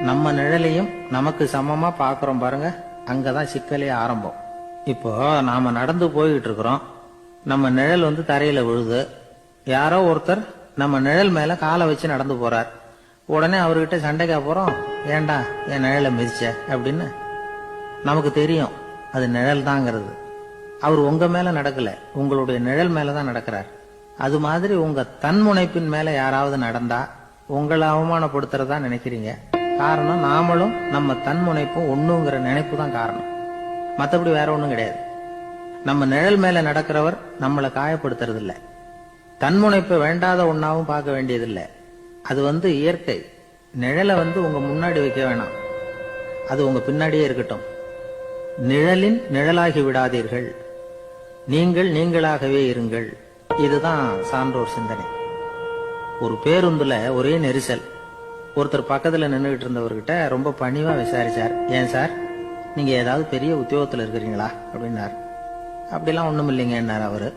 நம்ம நிழலையும் நமக்கு சமமா பாக்குறோம் பாருங்க, அங்கதான் சிக்கலே ஆரம்பம். இப்போ நாம நடந்து போய்கிட்டு இருக்கிறோம், நம்ம நிழல் தரையில விழுது. யாரோ ஒருத்தர் நம்ம நிழல் மேல காலை வச்சு நடந்து போறார். உடனே அவர்கிட்ட சண்டைக்கா போறோம், ஏண்டா என் நிழலை மிதிச்ச அப்படின்னு. நமக்கு தெரியும் அது நிழல் தாங்கிறது. அவர் உங்க மேல நடக்கல, உங்களுடைய நிழல் மேலதான் நடக்கிறார். அது மாதிரி உங்க தன்முனைப்பின் மேல யாராவது நடந்தா உங்களை அவமானப்படுத்துறதா நினைக்கிறீங்க. காரணம், நாமளும் நம்ம தன்முனைப்பும் ஒண்ணுங்கிற நினைப்பு தான் காரணம். மற்றபடி வேற ஒண்ணும் கிடையாது. நம்ம நிழல் மேல நடக்கிறவர் நம்மளை காயப்படுத்துறது இல்ல. தன்முனைப்பை வேண்டாத ஒன்னாவும் பார்க்க வேண்டியதில்லை. அது இயற்கை. நிழலை உங்க முன்னாடி வைக்க வேணாம், அது உங்க பின்னாடியே இருக்கட்டும். நிழலின் நிழலாகி விடாதீர்கள், நீங்கள் நீங்களாகவே இருங்கள். இதுதான் சான்றோர் சிந்தனை. ஒரு பேருந்துல ஒரே நெரிசல். ஒருத்தர் பக்கத்துல நின்றுகிட்டு இருந்தவர்கிட்ட ரொம்ப பணிவா விசாரிச்சார், ஏன் சார் நீங்க ஏதாவது பெரிய உத்தியோகத்துல இருக்கிறீங்களா அப்படின்னார். அப்படிலாம் ஒண்ணும் இல்லைங்கன்னார் அவரு.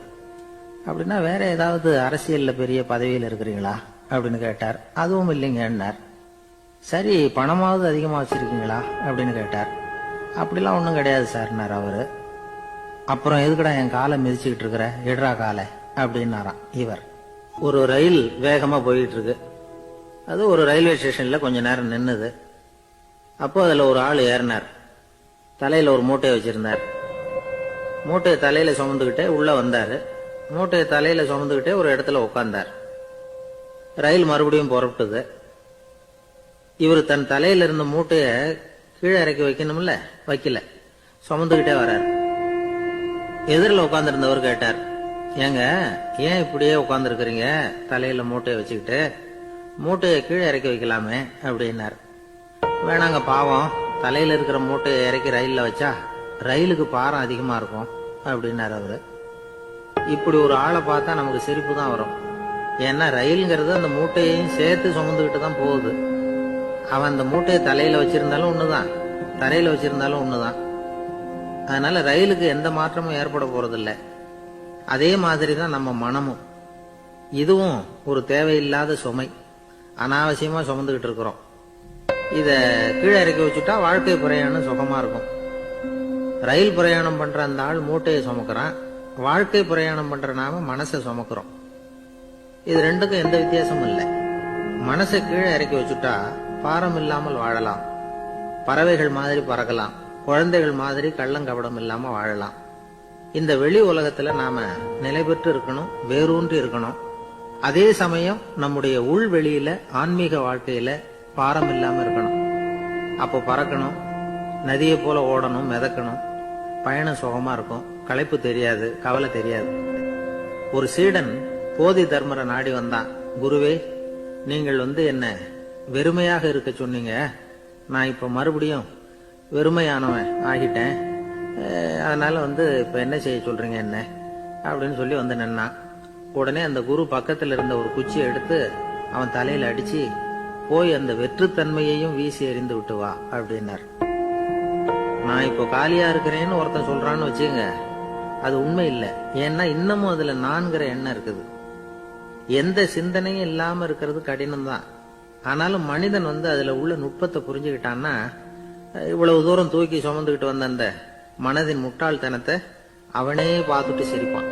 அப்படின்னா வேற ஏதாவது அரசியல்ல பெரிய பதவியில் இருக்கிறீங்களா அப்படின்னு கேட்டார். அதுவும் இல்லைங்கன்னார். சரி, பணமாவது அதிகமா வச்சிருக்கீங்களா அப்படின்னு கேட்டார். அப்படிலாம் ஒண்ணும் கிடையாது சார்னார் அவரு. அப்புறம் எதுக்குடா என் காலை மிதிச்சுக்கிட்டு இருக்கிற, எடுறா காலை அப்படின்னாராம் இவர். ஒரு ரயில் வேகமா போயிட்டு இருக்கு. அது ஒரு ரயில்வே ஸ்டேஷன்ல கொஞ்ச நேரம் நின்னுது. அப்போ அதுல ஒரு ஆள் ஏறினார். தலையில ஒரு மூட்டையை வச்சிருந்தார். மூட்டையை தலையில சுமந்துகிட்டே உள்ள வந்தாரு. மூட்டையை தலையில சுமந்துகிட்டே ஒரு இடத்துல உட்கார்ந்தார். ரயில் மறுபடியும் புறப்பட்டது. இவர் தன் தலையில இருந்த மூட்டைய கீழே இறக்கி வைக்கணும்ல, வைக்கல, சுமந்துகிட்டே வர்றார். எதிரில் உட்கார்ந்துருந்தவர் கேட்டார், ஏங்க ஏன் இப்படியே உட்கார்ந்து இருக்கிறீங்க, தலையில மூட்டையை வச்சுக்கிட்டு, மூட்டையை கீழே இறக்கி வைக்கலாமே அப்படின்னார். வேணாங்க, பாவம், தலையில இருக்கிற மூட்டையை இறக்கி ரயில்ல வச்சா ரயிலுக்கு பாரம் அதிகமா இருக்கும் அப்படின்னாரு அவரு. இப்படி ஒரு ஆளை பார்த்தா நமக்கு சிரிப்பு தான் வரும். ஏன்னா ரயில்ங்கிறது அந்த மூட்டையையும் சேர்த்து சுமந்துகிட்டு தான் போகுது. அவன் அந்த மூட்டையை தலையில வச்சிருந்தாலும் ஒண்ணுதான், தரையில வச்சிருந்தாலும் ஒண்ணுதான். அதனால ரயிலுக்கு எந்த மாற்றமும் ஏற்பட போறதில்ல. அதே மாதிரிதான் நம்ம மனமும். இதுவும் ஒரு தேவையில்லாத சுமை, அனாவசியமா சுமந்துகிட்டு இருக்கிறோம். இத கீழே இறக்கி வச்சுட்டா வாழ்க்கை பிரயாணம் சுகமா இருக்கும். ரயில் பிரயாணம் பண்ற அந்த ஆள் மூட்டையை சுமக்கிறான், வாழ்க்கை பிரயாணம் பண்ற நாம மனசை சுமக்கிறோம். இது ரெண்டுக்கும் எந்த வித்தியாசமும் இல்லை. மனசை கீழே இறக்கி வச்சுட்டா பாரம் இல்லாமல் வாழலாம், பறவைகள் மாதிரி பறக்கலாம், குழந்தைகள் மாதிரி கள்ளங்கபடம் இல்லாம வாழலாம். இந்த வெளி உலகத்துல நாம நிலை பெற்று இருக்கணும், வேரூன்றி இருக்கணும். அதே சமயம் நம்முடைய உள் வெளியில ஆன்மீக வாழ்க்கையில பாரம் இல்லாம இருக்கணும். அப்போ பறக்கணும், நதியை போல ஓடணும், மிதக்கணும். பயணம் சுகமா இருக்கும், களைப்பு தெரியாது, கவலை தெரியாது. ஒரு சீடன் போதி தர்மரை நாடி வந்தான். குருவே, நீங்கள் என்ன வெறுமையாக இருக்க சொன்னீங்க, நான் இப்ப மறுபடியும் வெறுமையானவன் ஆகிட்டேன், அதனால இப்ப என்ன செய்ய சொல்றீங்க என்ன அப்படின்னு சொல்லி நின்னான். உடனே அந்த குரு பக்கத்துல இருந்த ஒரு குச்சியை எடுத்து அவன் தலையில அடிச்சு, போய் அந்த வெற்றுத்தன்மையையும் வீசி எறிந்து விட்டு வா அப்படின்னார். நான் இப்போ காலியா இருக்கிறேன்னு ஒருத்தன் சொல்றான்னு வச்சுங்க, அது உண்மை இல்லை. ஏன்னா இன்னமும் அதுல நான்கிற எண்ணம் இருக்குது. எந்த சிந்தனையும் இல்லாம இருக்கிறது கடினம்தான். ஆனாலும் மனிதன் அதுல உள்ள நுட்பத்தை புரிஞ்சுக்கிட்டான்னா இவ்வளவு தூரம் தூக்கி சுமந்துகிட்டு வந்த அந்த மனதின் முட்டாள்தனத்தை அவனே பார்த்துட்டு சிரிப்பான்.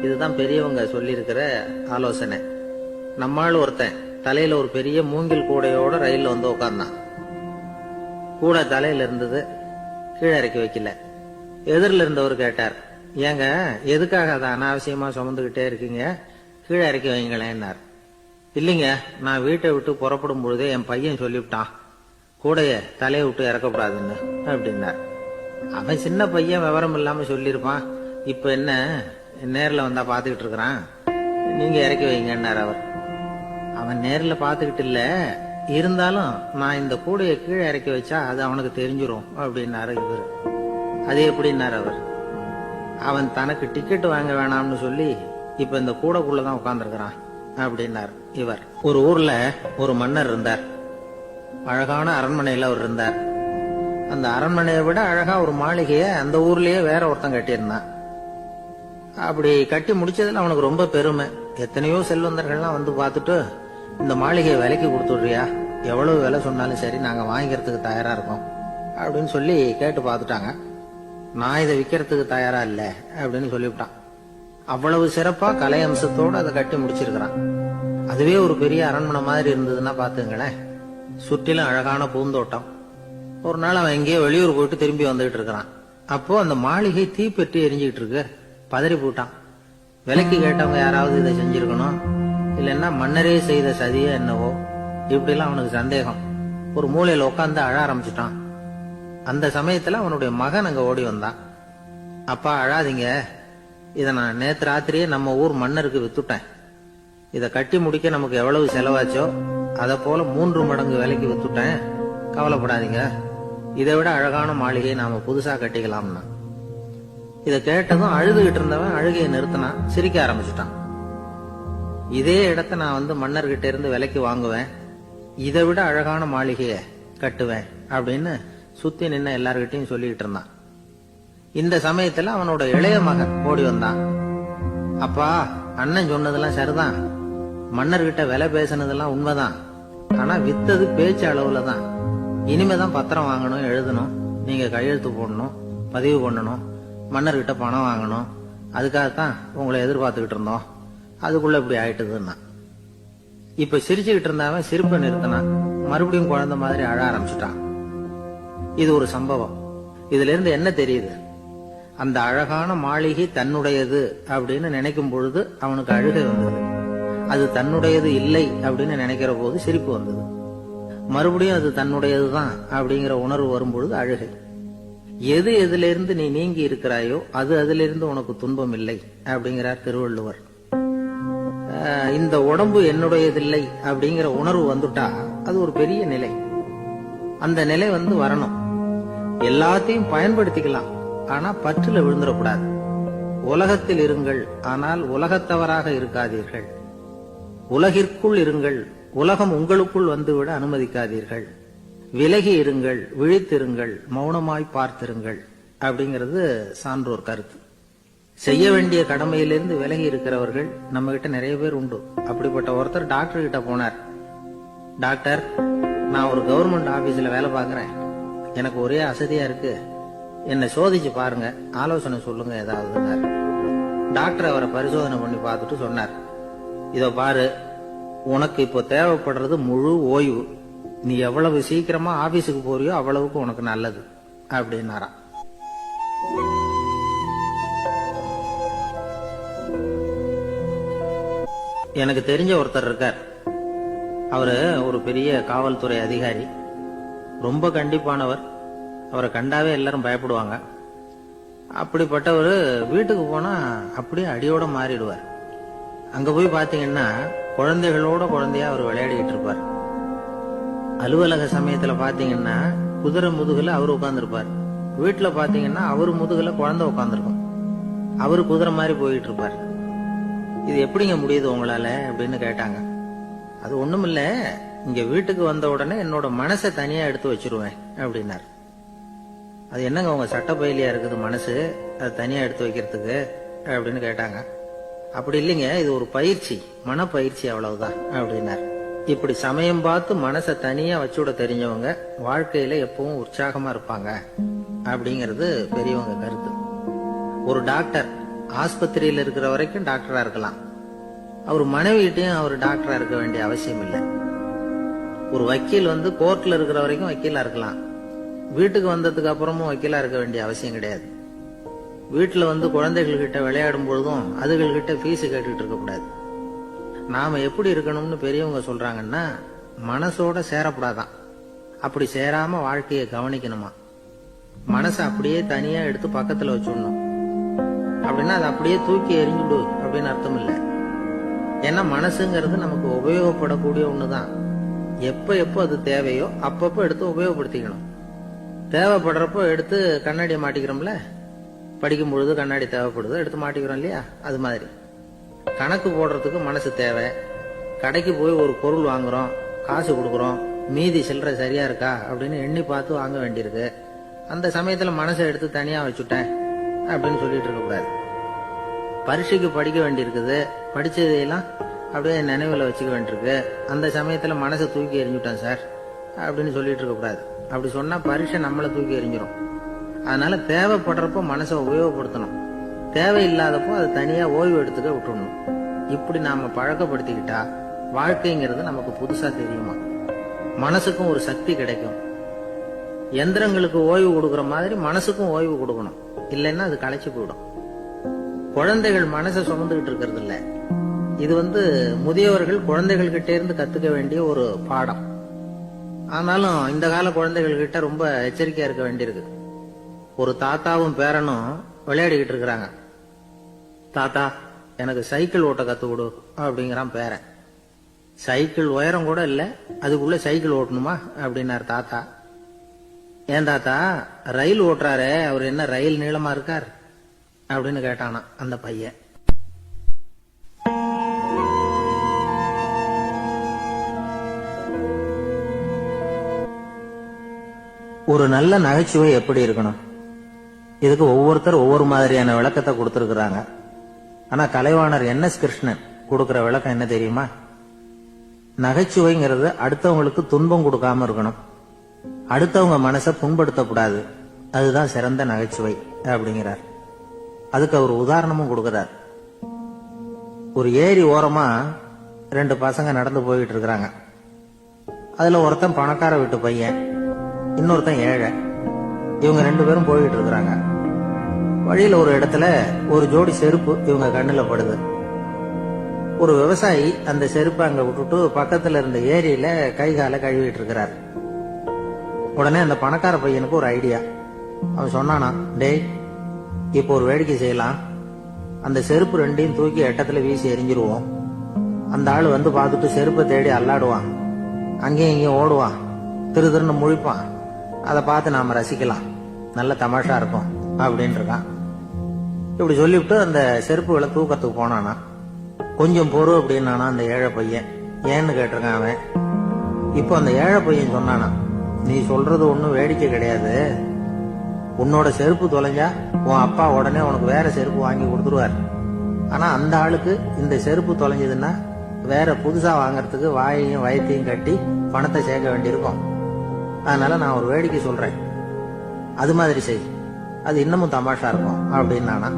இதுதான் பெரியவங்க சொல்லி இருக்கிற ஆலோசனை. நம்மால் ஒருத்தன் தலையில ஒரு பெரிய மூங்கில் கூடையோட ரயில்ல உட்கார்ந்தான். கூடை தலையில இருந்தது, கீழே இறக்கி வைக்கல. எதிரில் இருந்தவர் கேட்டார், ஏங்க எதுக்காக அதை அனாவசியமா சுமந்துகிட்டே இருக்கீங்க, கீழே இறக்கி வைங்களேன்னார். இல்லைங்க, நான் வீட்டை விட்டு புறப்படும் பொழுதே என் பையன் சொல்லிவிட்டான் கூடைய தலையை விட்டு இறக்கக்கூடாதுன்னு அப்படின்னார். அவன் சின்ன பையன், விவரம் இல்லாம சொல்லியிருப்பான். இப்ப என்ன நேர்ல வந்தா பாத்துக்கிட்டு இருக்கிறான், நீங்க இறக்கி வைங்கன்னார் அவர். அவன் நேர்ல பாத்துக்கிட்டு இல்ல, இருந்தாலும் நான் இந்த கூடையை கீழே இறக்கி வச்சா அது அவனுக்கு தெரிஞ்சிரும் அப்படின்னாரு இவர். அது எப்படின்னாரு அவர். அவன் தனக்கு டிக்கெட் வாங்க வேணாம்னு சொல்லி இப்ப இந்த கூடைக்குள்ளதான் உட்கார்ந்துருக்கிறான் அப்படின்னார் இவர். ஒரு ஊர்ல ஒரு மன்னர் இருந்தார். அழகான அரண்மனையில அவர் இருந்தார். அந்த அரண்மனையை விட அழகா ஒரு மாளிகைய அந்த ஊர்லயே வேற ஒருத்தன் கட்டியிருந்தான். அப்படி கட்டி முடிச்சதுல அவனுக்கு ரொம்ப பெருமை. எத்தனையோ செல்வந்தர்கள்லாம் பார்த்துட்டு, இந்த மாளிகையை விலைக்கு கொடுத்துடுறியா, எவ்வளவு விலை சொன்னாலும் சரி நாங்க வாங்கிக்கிறதுக்கு தயாரா இருக்கோம் அப்படின்னு சொல்லி கேட்டு பார்த்துட்டாங்க. நான் இதை விற்கிறதுக்கு தயாரா இல்ல அப்படின்னு சொல்லிவிட்டான். அவ்வளவு சிறப்பா கலை அம்சத்தோடு அதை கட்டி முடிச்சிருக்கிறான். அதுவே ஒரு பெரிய அரண்மனை மாதிரி இருந்ததுன்னா பாத்துங்களேன். சுற்றிலும் அழகான பூந்தோட்டம். ஒரு நாள் அவன் எங்கேயோ வெளியூர் போயிட்டு திரும்பி வந்துகிட்டு இருக்கிறான். அப்போ அந்த மாளிகை தீப்பெட்டி எரிஞ்சுக்கிட்டு இருக்கு. பதறி போட்டான். விலைக்கு கேட்டவங்க யாராவது இதை செஞ்சிருக்கணும், இல்லைன்னா மன்னரே செய்த சதியோ என்னவோ, இப்படிலாம் அவனுக்கு சந்தேகம். ஒரு மூலையில உட்காந்து அழ ஆரம்பிச்சுட்டான். அந்த சமயத்துல அவனுடைய மகன் அங்க ஓடி வந்தான். அப்பா அழாதீங்க, இதை நான் நேத்து ராத்திரியே நம்ம ஊர் மன்னருக்கு வித்துட்டேன். இதை கட்டி முடிக்க நமக்கு எவ்வளவு செலவாச்சோ அதை போல 3 மடங்கு விலைக்கு வித்துட்டேன், கவலைப்படாதீங்க. இதை விட அழகான மாளிகையை நாம புதுசா கட்டிக்கலாம்னா. இதை கேட்டதும் அழுதுகிட்டு இருந்தவன் அழுகையை நிறுத்தினான், சிரிக்க ஆரம்பிச்சுட்டான். இதே இடத்த நான் மன்னர்கிட்ட இருந்து விலைக்கு வாங்குவேன், இதை விட அழகான மாளிகைய கட்டுவேன் அப்படின்னு சுத்தி நின்ன எல்லார்கிட்டையும் சொல்லிக்கிட்டு இருந்தான். இந்த சமயத்துல அவனோட இளைய மகன் ஓடி வந்தான். அப்பா, அண்ணன் சொன்னதெல்லாம் சரிதான், மன்னர்கிட்ட விலை பேசினதெல்லாம் உண்மைதான். ஆனா வித்தது பேச்சு அளவுல தான். இனிமேதான் பத்திரம் வாங்கணும், எழுதணும், நீங்க கையெழுத்து போடணும், பதிவு பண்ணணும், மன்னர்கிட்ட பணம் வாங்கணும். அதுக்காகத்தான் உங்களை எதிர்பார்த்துக்கிட்டு இருந்தோம். அதுக்குள்ள இப்படி ஆயிட்டுதுன்னா. இப்ப சிரிச்சுக்கிட்டு இருந்தாவன் சிரிப்பை நிறுத்தினான். மறுபடியும் குழந்தை மாதிரி அழ ஆரம்பிச்சுட்டான். இது ஒரு சம்பவம். இதுல இருந்து என்ன தெரியுது? அந்த அழகான மாளிகை தன்னுடையது அப்படின்னு நினைக்கும் பொழுது அவனுக்கு அழுகை வந்தது. அது தன்னுடையது இல்லை அப்படின்னு நினைக்கிற போது சிரிப்பு வந்தது. மறுபடியும் அது தன்னுடையதுதான் அப்படிங்கிற உணர்வு வரும்பொழுது அழுகை. எது எதிலிருந்து நீ நீங்கி இருக்கிறாயோ அது அதிலிருந்து உனக்கு துன்பம் இல்லை அப்படிங்கிறார் திருவள்ளுவர். இந்த உடம்பு என்னுடையதில்லை அப்படிங்கிற உணர்வு வந்துட்டா அது ஒரு பெரிய நிலை. அந்த நிலை வரணும். எல்லாத்தையும் பயன்படுத்திக்கலாம், ஆனா பற்றுல விழுந்துடக்கூடாது. உலகத்தில் இருங்கள், ஆனால் உலகத்தவராக இருக்காதீர்கள். உலகிற்குள் இருங்கள், உலகம் உங்களுக்குள் வந்துவிட அனுமதிக்காதீர்கள். விலகி இருங்கள், விழித்திருங்கள், மௌனமாய் பார்த்திருங்கள் அப்படிங்கிறது சான்றோர் கருத்து. செய்ய வேண்டிய கடமையிலிருந்து விலகி இருக்கிறவர்கள் நம்ம கிட்ட நிறைய பேர் உண்டு. அப்படிப்பட்ட ஒருத்தர் டாக்டர் கிட்ட போனார். டாக்டர், நான் ஒரு கவர்மெண்ட் ஆபீஸ்ல வேலை பார்க்கறேன், எனக்கு ஒரே அசதியா இருக்கு, என்னை சோதிச்சு பாருங்க, ஆலோசனை சொல்லுங்க ஏதாவது. டாக்டர் அவரை பரிசோதனை பண்ணி பார்த்துட்டு சொன்னார், இதோ பாரு, உனக்கு இப்போ தேவைப்படுறது முழு ஓய்வு. நீ எவ்வளவு சீக்கிரமா ஆபீஸுக்கு போறியோ அவ்வளவுக்கு உனக்கு நல்லது அப்படின்னாராம். எனக்கு தெரிஞ்ச ஒருத்தர் இருக்கார். அவரு ஒரு பெரிய காவல்துறை அதிகாரி, ரொம்ப கண்டிப்பானவர். அவரை கண்டாவே எல்லாரும் பயப்படுவாங்க. அப்படிப்பட்டவர் வீட்டுக்கு போனா அப்படியே அடியோட மாறிடுவார். அங்க போய் பாத்தீங்கன்னா குழந்தைகளோட குழந்தையா அவர் விளையாடிக்கிட்டு இருப்பார். அலுவலக சமயத்துல பாத்தீங்கன்னா குதிரை முதுகுல அவர் உட்கார்ந்துருப்பார். வீட்டுல பாத்தீங்கன்னா அவரு முதுகுல குழந்தை உட்கார்ந்துருக்கும். அவரு குதிரை மாதிரி போயிட்டு இருப்பார். இது எப்படிங்க முடியுது உங்களால அப்படின்னு கேட்டாங்க. அது ஒண்ணுமில்ல, இங்க வீட்டுக்கு வந்த உடனே என்னோட மனசை தனியா எடுத்து வச்சிருவேன் அப்படின்னார். அது என்னங்க உங்க சட்ட பயிலியா இருக்குது மனசு, அது தனியா எடுத்து வைக்கிறதுக்கு அப்படின்னு கேட்டாங்க. அப்படி இல்லைங்க, இது ஒரு பயிற்சி, மனப்பயிற்சி, அவ்வளவுதான் அப்படின்னார். இப்படி சமயம் பார்த்து மனசை தனியா வச்சுட தெரிஞ்சவங்க வாழ்க்கையில எப்பவும் உற்சாகமா இருப்பாங்க அப்படிங்கிறது பெரியவங்க கருத்து. ஒரு டாக்டர் ஆஸ்பத்திரியில இருக்கிற வரைக்கும் டாக்டரா இருக்கலாம், அவர் மனைவிட்டையும் அவர் டாக்டரா இருக்க வேண்டிய அவசியம் இல்லை. ஒரு வக்கீல் கோர்ட்ல இருக்கிற வரைக்கும் வக்கீலா இருக்கலாம், வீட்டுக்கு வந்ததுக்கு அப்புறமும் வக்கீலா இருக்க வேண்டிய அவசியம் கிடையாது. வீட்டுல குழந்தைகள் கிட்ட விளையாடும் பொழுதும் அதுகள் கிட்ட ஃபீஸ் கேட்டுட்டு இருக்க கூடாது. நாம எப்படி இருக்கணும்னு பெரியவங்க சொல்றாங்கன்னா, மனசோட சேரக்கூடாதான், அப்படி சேராம வாழ்க்கையை கவனிக்கணுமா. மனசை அப்படியே தனியா எடுத்து பக்கத்துல வச்சுடணும். அப்படின்னா அதை அப்படியே தூக்கி எறிஞ்சுடு அப்படின்னு அர்த்தம் இல்லை. ஏன்னா மனசுங்கிறது நமக்கு உபயோகப்படக்கூடிய ஒண்ணுதான். எப்ப அது தேவையோ அப்பப்போ எடுத்து உபயோகப்படுத்திக்கணும். தேவைப்படுறப்போ எடுத்து கண்ணாடியை மாட்டிக்கிறோம்ல, படிக்கும் பொழுது கண்ணாடி தேவைப்படுது, எடுத்து மாட்டிக்கிறோம் இல்லையா, அது மாதிரி கணக்கு போடுறதுக்கு மனசு தேவை. கடைக்கு போய் ஒரு பொருள் வாங்குறோம், காசு கொடுக்குறோம், மீதி சில்லறை சரியா இருக்கா அப்படின்னு எண்ணி பார்த்து வாங்க வேண்டியிருக்கு. அந்த சமயத்துல மனசை எடுத்து தனியா வச்சுட்டேன் அப்படின்னு சொல்லிட்டு இருக்க கூடாது. பரீட்சைக்கு படிக்க வேண்டியிருக்குது, படிச்சதையெல்லாம் அப்படியே நினைவுல வச்சுக்க வேண்டியிருக்கு, அந்த சமயத்துல மனசை தூக்கி எறிஞ்சுட்டேன் சார் அப்படின்னு சொல்லிட்டு இருக்க கூடாது. அப்படி சொன்னா பரீட்சை நம்மளை தூக்கி எறிஞ்சிடும். அதனால தேவைப்படுறப்போ மனசை உபயோகப்படுத்தணும், தேவையில்லாதப்போ அது தனியா ஓய்வு எடுத்துக்க விட்டுடணும். இப்படி நாம பழக்கப்படுத்திக்கிட்டா வாழ்க்கைங்கிறது நமக்கு புதுசா தெரியுமா. மனசுக்கும் ஒரு சக்தி கிடைக்கும். எந்திரங்களுக்கு ஓய்வு கொடுக்கற மாதிரி மனசுக்கும் ஓய்வு கொடுக்கணும், இல்லைன்னா அது களைச்சு போயிடும். குழந்தைகள் மனசை சுமந்துகிட்டு இருக்கிறது இல்ல, இது முதியவர்கள் குழந்தைகள் கிட்டே இருந்து கத்துக்க வேண்டிய ஒரு பாடம். ஆனாலும் இந்த கால குழந்தைகள் கிட்ட ரொம்ப எச்சரிக்கையா இருக்க வேண்டியிருக்கு. ஒரு தாத்தாவும் பேரனும் விளையாடிக்கிட்டு இருக்கிறாங்க. தாத்தா, எனக்கு சைக்கிள் ஓட்ட கத்து கொடு அப்படிங்கிறான் பேரன். சைக்கிள் உயரம் கூட இல்ல, அதுக்குள்ள சைக்கிள் ஓட்டணுமா அப்படின்னாரு தாத்தா. ஏன் தாத்தா, ரயில் ஓட்டுறாரு, அவர் என்ன ரயில் நீளமா இருக்கார் அப்படின்னு கேட்டானா அந்த பையன். ஒரு நல்ல நகைச்சுவை எப்படி இருக்கணும், இதுக்கு ஒவ்வொருத்தர் ஒவ்வொரு மாதிரியான விளக்கத்தை கொடுத்திருக்கிறாங்க. ஆனா கலைவாணர் NS கிருஷ்ணன் கொடுக்கிற விளக்கம் என்ன தெரியுமா? நகைச்சுவைங்கிறது அடுத்தவங்களுக்கு துன்பம் கொடுக்காம இருக்கணும், அடுத்தவங்க மனசை புண்படுத்தக்கூடாது, அதுதான் சிறந்த நகைச்சுவை அப்படிங்கிறார். அதுக்கு அவர் உதாரணமும் கொடுக்கிறார். ஒரு ஏரி ஓரமா 2 பசங்க நடந்து போயிட்டு இருக்கிறாங்க. அதுல ஒருத்தன் பணக்கார வீட்டு பையன், இன்னொருத்தன் ஏழை. இவங்க 2 பேரும் போயிட்டு இருக்கிறாங்க. வழியில ஒரு இடத்துல ஒரு ஜோடி செருப்பு இவங்க கண்ணுல படுது. ஒரு விவசாயி அந்த செருப்பை அங்க விட்டுட்டு பக்கத்துல இருந்த ஏரியில கை காலை கழுவிட்டு இருக்கிறார். உடனே அந்த பணக்கார பையனுக்கு ஒரு ஐடியா. அவன் சொன்னானா, டேய், இப்போ ஒரு வேடிக்கை செய்யலாம், அந்த செருப்பு 2ஐயும் தூக்கி எட்டத்துல வீசி எரிஞ்சிருவோம். அந்த ஆள் பார்த்துட்டு செருப்பை தேடி அல்லாடுவான், அங்கேயும் இங்கேயும் ஓடுவான், திரு திருன்னு முழிப்பான். அதை பார்த்து நாம ரசிக்கலாம், நல்ல தமாஷா இருக்கும் அப்படின்னு இருக்கான். இப்படி சொல்லிவிட்டு அந்த செருப்புகளை தூக்கத்துக்கு போனானா. கொஞ்சம் பொறு அப்படின்னானா அந்த ஏழை பையன். ஏன்னு கேட்டிருக்கான் அவன். இப்போ அந்த ஏழை பையன் சொன்னானா, நீ சொல்றது ஒன்னும் வேடிக்கை கிடையாது, உன்னோட செருப்பு தொலைஞ்சா உன் அப்பா உடனே உனக்கு வேற செருப்பு வாங்கி கொடுத்துருவார். ஆனா அந்த ஆளுக்கு இந்த செருப்பு தொலைஞ்சதுன்னா வேற புதுசா வாங்கறதுக்கு வாயையும் வயத்தையும் கட்டி பணத்தை சேர்க்க வேண்டியிருக்கும். அதனால நான் ஒரு வேடிக்கை சொல்றேன், அது மாதிரி செய், அது இன்னமும் தமாஷா இருக்கும் அப்படின்னானா.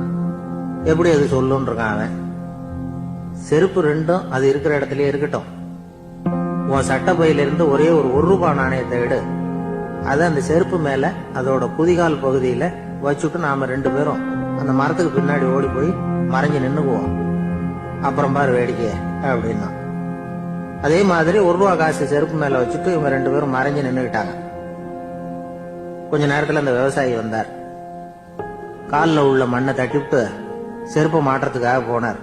எப்படி அது சொல்லுன்னு இருக்கான் அவன். செருப்பு 2ம் அது இருக்கிற இடத்துலயே இருக்கட்டும், உன் சட்ட பையிலிருந்து ஒரே ஒரு ₹1 நாணயத்தை எடு, அதை அந்த செருப்பு மேல அதோட குதிகால் பகுதியில வச்சுட்டு நாம 2 பேரும் அந்த மரத்துக்கு பின்னாடி ஓடி போய் மறைஞ்சு நின்னுக்குவோம், அப்புறம் பாரு வேடிக்கை அப்படின்னா. அதே மாதிரி ₹1 காசு செருப்பு மேல வச்சுட்டு இவங்க 2 பேரும் மறைஞ்சு நின்னுக்கிட்டாங்க. கொஞ்ச நேரத்துல அந்த விவசாயி வந்தார். காலில் உள்ள மண்ணை தட்டிவிட்டு செருப்பை மாட்டுறதுக்காக போனார்.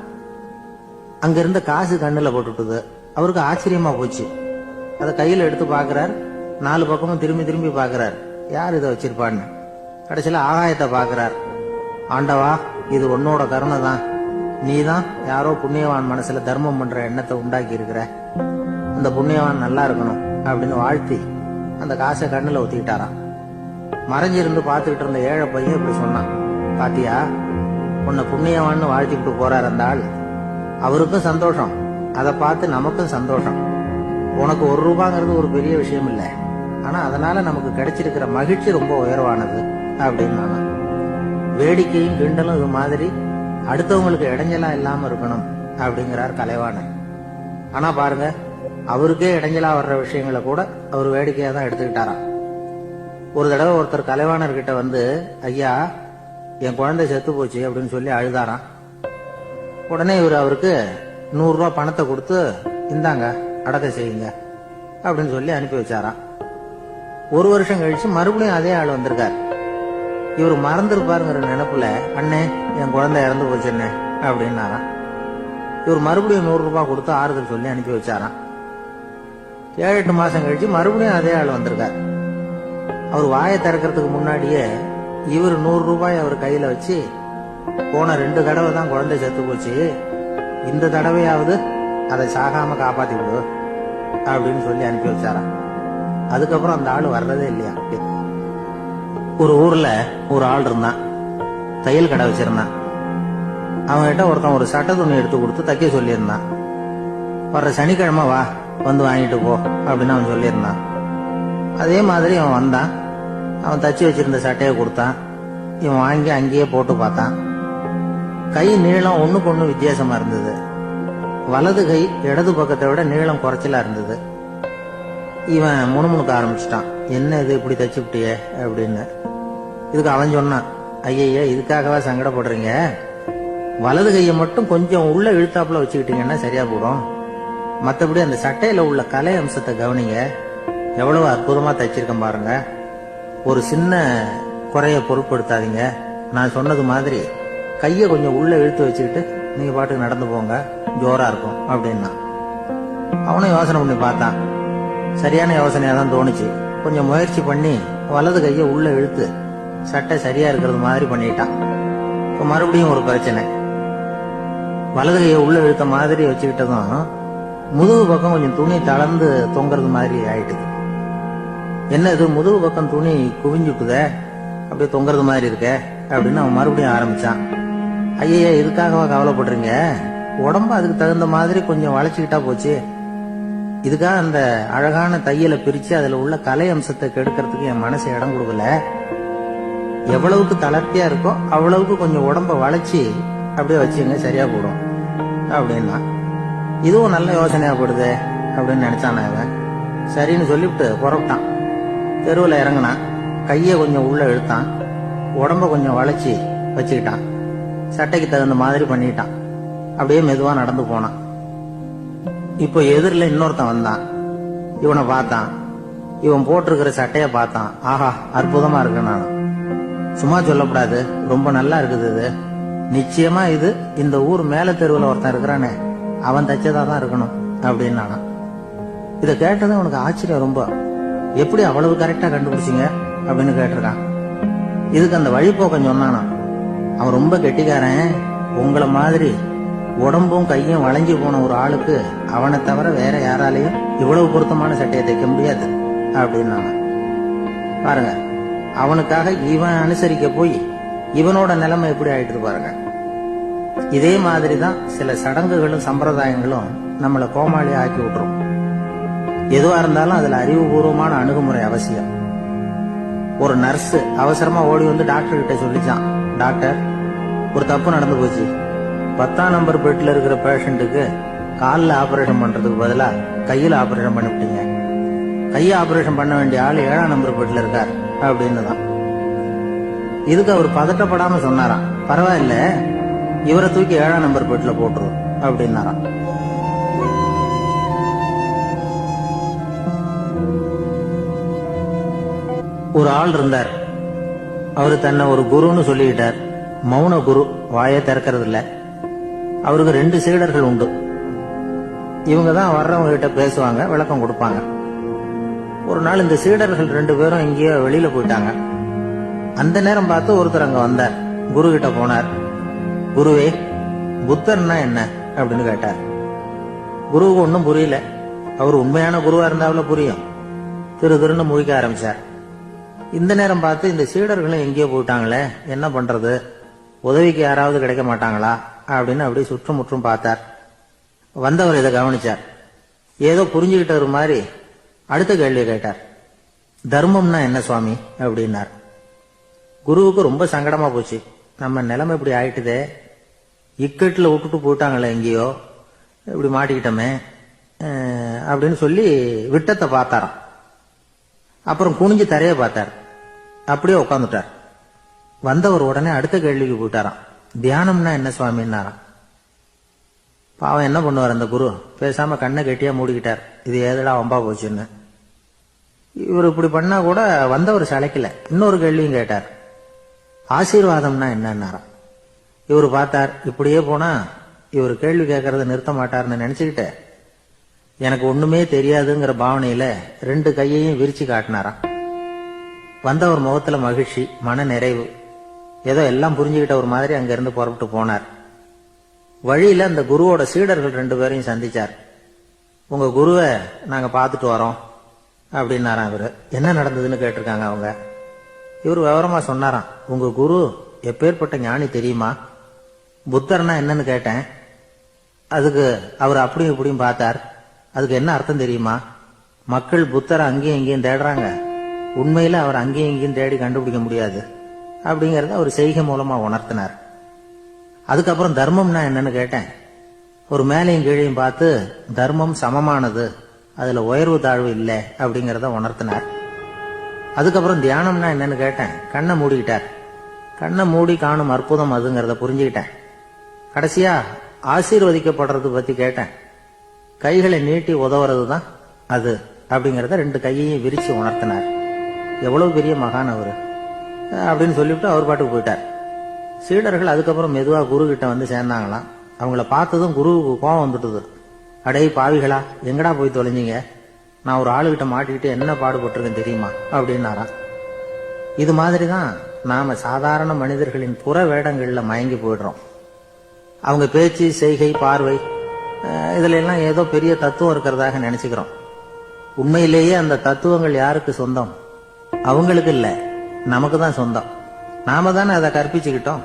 அங்க இருந்த காசு கண்ணுல போட்டுட்டுது. அவருக்கு ஆச்சரியமா போச்சு. அதை கையில எடுத்து பாக்குறார், 4 பக்கமும் திரும்பி திரும்பி பாக்குறார், யார் இதை வச்சிருப்பான்னு. கடைசியில ஆகாயத்தை பாக்குறார். ஆண்டவா, இது உன்னோட கருணை தான், நீதான் யாரோ புண்ணியவான் மனசுல தர்மம் பண்ற எண்ணத்தை உண்டாக்கி இருக்கிற, அந்த புண்ணியவான் நல்லா இருக்கணும் அப்படின்னு வாழ்த்தி அந்த காசை கண்ணுல ஊத்திக்கிட்டாராம். மறைஞ்சிருந்து பாத்துக்கிட்டு இருந்த ஏழை பையன் இப்படி சொன்னான், பாத்தியா, உன்னை புண்ணியவான்னு வாழ்த்திக்கிட்டு போறார் அந்த ஆள், அவருக்கும் சந்தோஷம், அதை பார்த்து நமக்கும் சந்தோஷம். உனக்கு 1 ரூபாங்கிறது ஒரு பெரிய விஷயம் இல்லை, ஆனா அதனால நமக்கு கிடைச்சிருக்கிற மகிழ்ச்சி ரொம்ப உயர்வானது அப்படின்னு நானா. வேடிக்கையும் கிண்டலும் இது மாதிரி அடுத்தவங்களுக்கு இடைஞ்சலா இல்லாம இருக்கணும் அப்படிங்கிறார் கலைவாணன். ஆனா பாருங்க, அவருக்கே இடைஞ்சலா வர்ற விஷயங்களை கூட அவர் வேடிக்கையா தான் எடுத்துக்கிட்டாராம். ஒரு தடவை ஒருத்தர் கலைவாணர்கிட்ட வந்து, ஐயா என் குழந்தை செத்து போச்சு அப்படின்னு சொல்லி அழுதாராம். உடனே இவர் அவருக்கு 100 ரூபாய் பணத்தை கொடுத்து, இந்தாங்க அடக்க செய்யுங்க அப்படின்னு சொல்லி அனுப்பி வச்சாராம். 1 வருஷம் கழிச்சு மறுபடியும் அதே ஆள் வந்திருக்கார். இவர் மறந்துருப்பாருங்கிற நினைப்புல, அண்ணே என் குழந்தை இறந்து போச்சுண்ணே அப்படின்னாராம். இவர் மறுபடியும் 100 ரூபாய் கொடுத்து ஆறுதல் சொல்லி அனுப்பி வச்சாராம். 7-8 மாசம் கழிச்சு மறுபடியும் அதே ஆள் வந்திருக்கார். அவர் வாயை திறக்கிறதுக்கு முன்னாடியே இவர் 100 ரூபாய் அவர் கையில வச்சு, போன 2 தடவை தான் குழந்தை செத்து போச்சு, இந்த தடவையாவது அதை சாகாம காப்பாத்தி விடு அப்படின்னு சொல்லி அனுப்பி வச்சாராம். அதுக்கப்புறம் அந்த ஆள் வர்றதே இல்லையா. ஒரு ஊர்ல ஒரு ஆள் இருந்தான், தையல் கடை வச்சிருந்தான். அவன்கிட்ட ஒருத்தன் ஒரு சட்டை துணி எடுத்து கொடுத்து தைக்க சொல்லியிருந்தான். வர்ற சனிக்கிழமை வா, வந்து வாங்கிட்டு போ அப்படின்னு அவன் சொல்லியிருந்தான். அதே மாதிரி அவன் வந்தான். அவன் தச்சு வச்சிருந்த சட்டையை கொடுத்தான். இவன் வாங்கி அங்கேயே போட்டு பார்த்தான். கை நீளம் ஒண்ணுக்கு ஒண்ணு வித்தியாசமா இருந்தது. வலது கை இடது பக்கத்தை விட நீளம் குறைச்சலா இருந்தது. இவன் முணுமுணுக்க ஆரம்பிச்சிட்டான், என்ன இது இப்படி தச்சு விட்டிய அப்படின்னு. இதுக்கு அவன் சொன்னான், ஐயா இதுக்காகவா சங்கடப்படுறீங்க, வலது கையை மட்டும் கொஞ்சம் உள்ள இழுத்தாப்புல வச்சுக்கிட்டீங்கன்னா சரியா போடும், மற்றபடி அந்த சட்டையில உள்ள கலை அம்சத்தை கவனிங்க, எவ்வளவு அற்புதமா தச்சிருக்கேன் பாருங்க, ஒரு சின்ன குறைய பொருட்படுத்தாதீங்க, நான் சொன்னது மாதிரி கையை கொஞ்சம் உள்ள இழுத்து வச்சுக்கிட்டு நீங்க பாட்டுக்கு நடந்து போங்க, ஜோரா இருக்கும் அப்படின்னா. அவனும் யோசனை பண்ணி பார்த்தான். சரியான யோசனையா தான் தோணுச்சு. கொஞ்சம் முயற்சி பண்ணி வலது கையை உள்ள இழுத்து சட்டை சரியா இருக்கிறது மாதிரி பண்ணிட்டான். இப்ப மறுபடியும் ஒரு பிரச்சனை. வலது கையை உள்ள இழுத்த மாதிரி வச்சுக்கிட்டதும் முதுகு பக்கம் கொஞ்சம் துணி தளர்ந்து தொங்குறது மாதிரி ஆயிட்டுது. என்ன இது முதுகு பக்கம் துணி குவிஞ்சுட்டுத, அப்படியே தொங்குறது மாதிரி இருக்க அப்படின்னு அவன் மறுபடியும் ஆரம்பிச்சான். ஐயா இதுக்காகவா கவலைப்படுறீங்க, உடம்பு அதுக்கு தகுந்த மாதிரி கொஞ்சம் வளைச்சுக்கிட்டா போச்சு, இதுக்காக அந்த அழகான தையலை பிரிச்சு அதுல உள்ள கலை அம்சத்தை கெடுக்கிறதுக்கு என் மனசு இடம் கொடுக்கல, எவ்வளவுக்கு தளர்த்தியா இருக்கோ அவ்வளவுக்கு கொஞ்சம் உடம்ப வளைச்சு அப்படியே வச்சுங்க சரியா போடும் அப்படின்னா. இதுவும் நல்ல யோசனையா போடுது அப்படின்னு நினைச்சான் அவன். சரின்னு சொல்லிவிட்டு புறப்பட்டான். தெருவில் இறங்கினான். கையை கொஞ்சம் உள்ள இழுத்தான், உடம்ப கொஞ்சம் வளைச்சி வச்சுக்கிட்டான், சட்டைக்கு தகுந்த மாதிரி பண்ணிட்டான். அப்படியே மெதுவா நடந்து போனான். இப்போ எதிரில் இன்னொருத்தன் வந்தான். இவனை பார்த்தான். இவன் போட்டிருக்கிற சட்டைய பார்த்தான். ஆஹா அற்புதமா இருக்கு. நான் சும்மா சொல்லக்கூடாது, ரொம்ப நல்லா இருக்குது இது, நிச்சயமா இது இந்த ஊர் மேல தெருவில் ஒருத்தன் இருக்கிறானே அவன் தச்சதா தான் இருக்கணும் அப்படின்னு நானா. இதை கேட்டதும் அவனுக்கு ஆச்சரியம் ரொம்ப. எப்படி அவ்வளவு கரெக்டா கண்டுபிடிச்சிங்க அப்படின்னு கேட்டிருக்கான். இதுக்கு அந்த வழிபோக்கம் சொன்னானா. அவன் ரொம்ப கெட்டிக்காரன், உங்களை மாதிரி உடம்பும் கையும் வளைஞ்சு போன ஒரு ஆளுக்கு அவனை தவிர வேற யாராலையும் இவ்வளவு பொருத்தமான சட்டையை தைக்க முடியாது அப்படின்னு பாருங்க. அவனுக்காக இவன் அனுசரிக்க போய் இவனோட நிலைமை எப்படி ஆயிட்டு பாருங்க. இதே மாதிரிதான் சில சடங்குகளும் சம்பிரதாயங்களும் நம்மளை கோமாளி ஆக்கி விட்டுரும். எதுவா இருந்தாலும் அதுல அறிவுபூர்வமான அணுகுமுறை அவசியம். ஒரு நர்ஸ் அவசரமா ஓடி வந்து டாக்டர் கிட்ட சொல்லிச்சான், டாக்டர் ஒரு தப்பு நடந்து போச்சு, 10ஆம் நம்பர் பெட்ல இருக்கிற பேஷண்ட்டுக்கு காலில் ஆபரேஷன் பண்றதுக்கு பதிலா கையில ஆபரேஷன் பண்ணிவிட்டீங்க, கையை ஆபரேஷன் பண்ண வேண்டிய ஆள் 7ஆம் நம்பர் பெட்ல இருக்கார் அப்படின்னு தான். இதுக்கு அவர் பதட்டப்படாம சொன்னாராம், பரவாயில்ல இவரை தூக்கி 7ஆம் நம்பர் பெட்ல போட்டுரும் அப்படின்னாராம். ஒரு ஆள் இருந்தார். அவரு தன்னை ஒரு குருன்னு சொல்லிக்கிட்டார். மௌன குரு, வாயை திறக்கிறது இல்ல. அவருக்கு 2 சீடர்கள் உண்டு. இவங்க தான் வர்றவங்க கிட்ட பேசுவாங்க, விளக்கம் கொடுப்பாங்க. ஒரு நாள் இந்த சீடர்கள் 2 பேரும் எங்கேயோ வெளியில போயிட்டாங்க. அந்த நேரம் பார்த்து ஒருத்தர் அங்க வந்தார். குரு கிட்ட போனார். குருவே, புத்தர்னா என்ன அப்படின்னு கேட்டார். குருவுக்கு ஒன்னும் புரியல. அவர் உண்மையான குருவா இருந்தாவில புரியும். திருன்னு முழிக்க ஆரம்பிச்சார். இந்த நேரம் பார்த்து இந்த சீடர்களும் எங்கேயோ போயிட்டாங்களே, என்ன பண்றது, உதவிக்கு யாராவது கிடைக்க மாட்டாங்களா அப்படின்னு அப்படியே சுற்றுமுற்றும் பார்த்தார். வந்தவர் இதை கவனிச்சார். ஏதோ புரிஞ்சுக்கிட்டவர் மாதிரி அடுத்த கேள்வியை கேட்டார். தர்மம்னா என்ன சுவாமி அப்படின்னார். குருவுக்கு ரொம்ப சங்கடமா போச்சு. நம்ம நிலைமை இப்படி ஆயிட்டுதே, இக்கட்டில் விட்டுட்டு போயிட்டாங்களே, எங்கேயோ இப்படி மாட்டிக்கிட்டோமே அப்படின்னு சொல்லி விட்டத்தை பார்த்தாராம். அப்புறம் குனிஞ்சு தரைய பார்த்தார். அப்படியே உட்காந்துட்டார். வந்தவர் உடனே அடுத்த கேள்விக்கு போயிட்டாராம். தியானம்னா என்ன சுவாமின்னாராம். பாவம் என்ன பண்ணுவார் அந்த குரு, பேசாம கண்ணை கெட்டியா மூடிக்கிட்டார். இது ஏதடா வம்பா போச்சுன்னு. இவர் இப்படி பண்ணா கூட வந்தவர் சளைக்கல. இன்னொரு கேள்வியும் கேட்டார். ஆசீர்வாதம்னா என்னன்னாராம். இவர் பார்த்தார். இப்படியே போனா இவர் கேள்வி கேட்கறத நிறுத்த மாட்டார்னு நினைச்சுக்கிட்டு எனக்கு ஒண்ணுமே தெரியாதுங்கிற பாவனையில 2 கையையும் விரிச்சு காட்டினாராம். வந்தவர் முகத்துல மகிழ்ச்சி, மன நிறைவு, ஏதோ எல்லாம் புரிஞ்சுக்கிட்ட ஒரு மாதிரி அங்க இருந்து புறப்பட்டு போனார். வழியில அந்த குருவோட சீடர்கள் 2 பேரையும் சந்திச்சார். உங்க குருவை நாங்க பார்த்துட்டு வரோம் அப்படின்னாராம். இவரு என்ன நடந்ததுன்னு கேட்டிருக்காங்க அவங்க. இவர் விவரமா சொன்னாராம். உங்க குரு எப்பேற்பட்ட ஞானி தெரியுமா? புத்தர்னா என்னன்னு கேட்டேன். அதுக்கு அவர் அப்படியும் இப்படியும் பார்த்தார். அதுக்கு என்ன அர்த்தம் தெரியுமா? மக்கள் புத்தரை அங்கேயும் இங்கேயும் தேடுறாங்க, உண்மையில அவர் அங்கேயும் இங்கேயும் தேடி கண்டுபிடிக்க முடியாது அப்படிங்கறத அவர் செய்கை மூலமா உணர்த்தினார். அதுக்கப்புறம் தர்மம்னா என்னன்னு கேட்டேன். ஒரு மேலையும் கீழையும் பார்த்து தர்மம் சமமானது, அதுல உயர்வு தாழ்வு இல்லை அப்படிங்கறத உணர்த்தினார். அதுக்கப்புறம் தியானம்னா என்னன்னு கேட்டேன். கண்ணை மூடிக்கிட்டார். கண்ணை மூடி காணும் அற்புதம் அதுங்கிறத புரிஞ்சுக்கிட்டேன். கடைசியா ஆசீர்வதிக்கப்படுறது பத்தி கேட்டேன். கைகளை நீட்டி உதவுறது தான் அது அப்படிங்கறத 2 கையையும் விரிச்சு உணர்த்தினார். எவ்வளவு பெரிய மகான் அவரு அப்படின்னு சொல்லிவிட்டு அவர் பாட்டுக்கு போயிட்டார். சீடர்கள் அதுக்கப்புறம் மெதுவா குரு கிட்ட வந்து சேர்ந்தாங்களாம். அவங்கள பார்த்ததும் குருவுக்கு கோபம் வந்துட்டுது. அடே பாவிகளா, எங்கடா போய் தொலைஞ்சிங்க? நான் ஒரு ஆளுகிட்ட மாட்டிக்கிட்டு என்ன பாடுபட்டிருக்கேன் தெரியுமா அப்படின்னாராம். இது மாதிரிதான் நாம சாதாரண மனிதர்களின் புற வேடங்கள்ல மயங்கி போயிடுறோம். அவங்க பேச்சு, செய்கை, பார்வை இதுல எல்லாம் ஏதோ பெரிய தத்துவம் இருக்கிறதாக நினைச்சுக்கிறோம். உண்மையிலேயே அந்த தத்துவங்கள் யாருக்கு சொந்தம்? அவங்களுக்கு இல்ல, நமக்கு தான் சொந்தம். நாம தானே அதை கற்பிச்சுக்கிட்டோம்.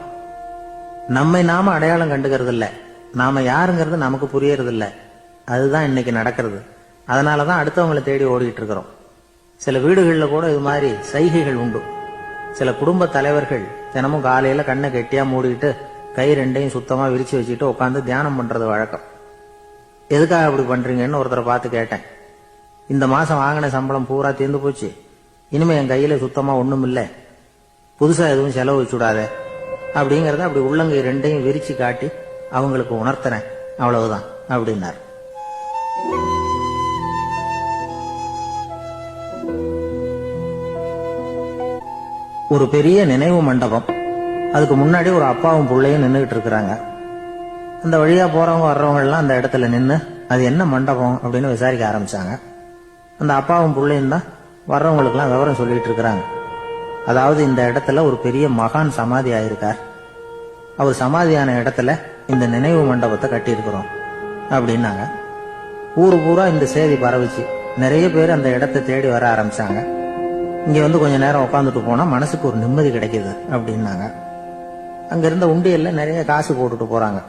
நம்மை நாம அடையாளம் கண்டுக்கிறது இல்ல, நாம யாருங்கிறது நமக்கு புரியறது இல்ல. அதுதான் இன்னைக்கு நடக்கிறது. அதனாலதான் அடுத்தவங்களை தேடி ஓடிட்டு இருக்கிறோம். சில வீடுகளில் கூட இது மாதிரி சைகைகள் உண்டு. சில குடும்ப தலைவர்கள் தினமும் காலையில கண்ணை கெட்டியா மூடிட்டு கை 2யும் சுத்தமா விரிச்சு வச்சுட்டு உட்காந்து தியானம் பண்றது வழக்கம். எதுக்காக அப்படி பண்றீங்கன்னு ஒருத்தரை பார்த்து கேட்டேன். இந்த மாசம் வாங்கின சம்பளம் பூரா தீர்ந்து போச்சு, இனிமே என் கையில சுத்தமா ஒண்ணும் இல்லை, புதுசா எதுவும் செலவு வச்சுடாத அப்படிங்கறத அப்படி உள்ளங்கை 2யும் விரிச்சு காட்டி அவங்களுக்கு உணர்த்தினேன், அவ்வளவுதான் அப்படின்னார். ஒரு பெரிய நினைவு மண்டபம். அதுக்கு முன்னாடி ஒரு அப்பாவும் பிள்ளையும் நின்றுகிட்டு இருக்கிறாங்க. அந்த வழியா போறவங்க வர்றவங்க எல்லாம் அந்த இடத்துல நின்று அது என்ன மண்டபம் அப்படின்னு விசாரிக்க ஆரம்பிச்சாங்க. அந்த அப்பாவும் பிள்ளையும் தான் வர்றவங்களுக்கு எல்லாம் விவரம் சொல்லிட்டு இருக்கிறாங்க. அதாவது இந்த இடத்துல ஒரு பெரிய மகான் சமாதி ஆயிருக்கார், அவர் சமாதியான இடத்துல இந்த நினைவு மண்டபத்தை கட்டி இருக்கிறோம் அப்படின்னாங்க. ஊரு பூரா இந்த செய்தி பரவிச்சு. நிறைய பேர் அந்த இடத்தை தேடி வர ஆரம்பிச்சாங்க. இங்க வந்து கொஞ்ச நேரம் உட்காந்துட்டு போனா மனசுக்கு ஒரு நிம்மதி கிடைக்குது அப்படின்னாங்க. அங்க இருந்த உண்டியல்ல நிறைய காசு போட்டுட்டு போறாங்க.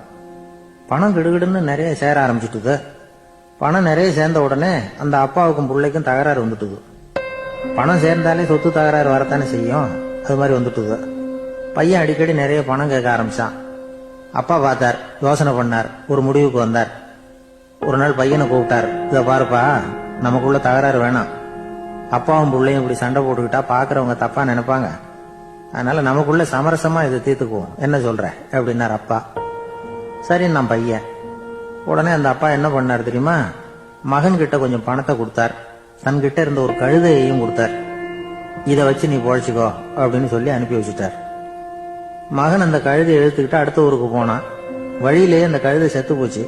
பணம் கிடுகிடுன்னு நிறைய சேர ஆரம்பிச்சுட்டுது. பணம் நிறைய சேர்ந்த உடனே அந்த அப்பாவுக்கும் பிள்ளைக்கும் தகராறு வந்துட்டுது. பணம் சேர்ந்தாலே சொத்து தகராறு வரத்தானே செய்யும், அது மாதிரி வந்துட்டுது. பையன் அடிக்கடி நிறைய பணம் கேட்க ஆரம்பிச்சான். அப்பா பார்த்தார், யோசனை பண்ணார், ஒரு முடிவுக்கு வந்தார். ஒரு நாள் பையனை கூப்பிட்டார். இதை பாருப்பா, நமக்குள்ள தகராறு வேணாம். அப்பாவும் பிள்ளையும் இப்படி சண்டை போட்டுக்கிட்டா பாக்குறவங்க தப்பா நினைப்பாங்க. அதனால நமக்குள்ள சமரசமா இதை தீர்த்துக்குவோம், என்ன சொல்ற அப்படின்னார் அப்பா. சரின்னு நான் பையன். உடனே அந்த அப்பா என்ன பண்ணார் தெரியுமா? மகன் கிட்ட கொஞ்சம் பணத்தை கொடுத்தார். தன்கிட்ட இருந்த ஒரு கழுதையையும் கொடுத்தார். இதை வச்சு நீ பொழைச்சிக்கோ அப்படின்னு சொல்லி அனுப்பி வச்சுட்டார். மகன் அந்த கழுதையை இழுத்துக்கிட்டு அடுத்த ஊருக்கு போனான். வழியிலேயே அந்த கழுதை செத்து போச்சு.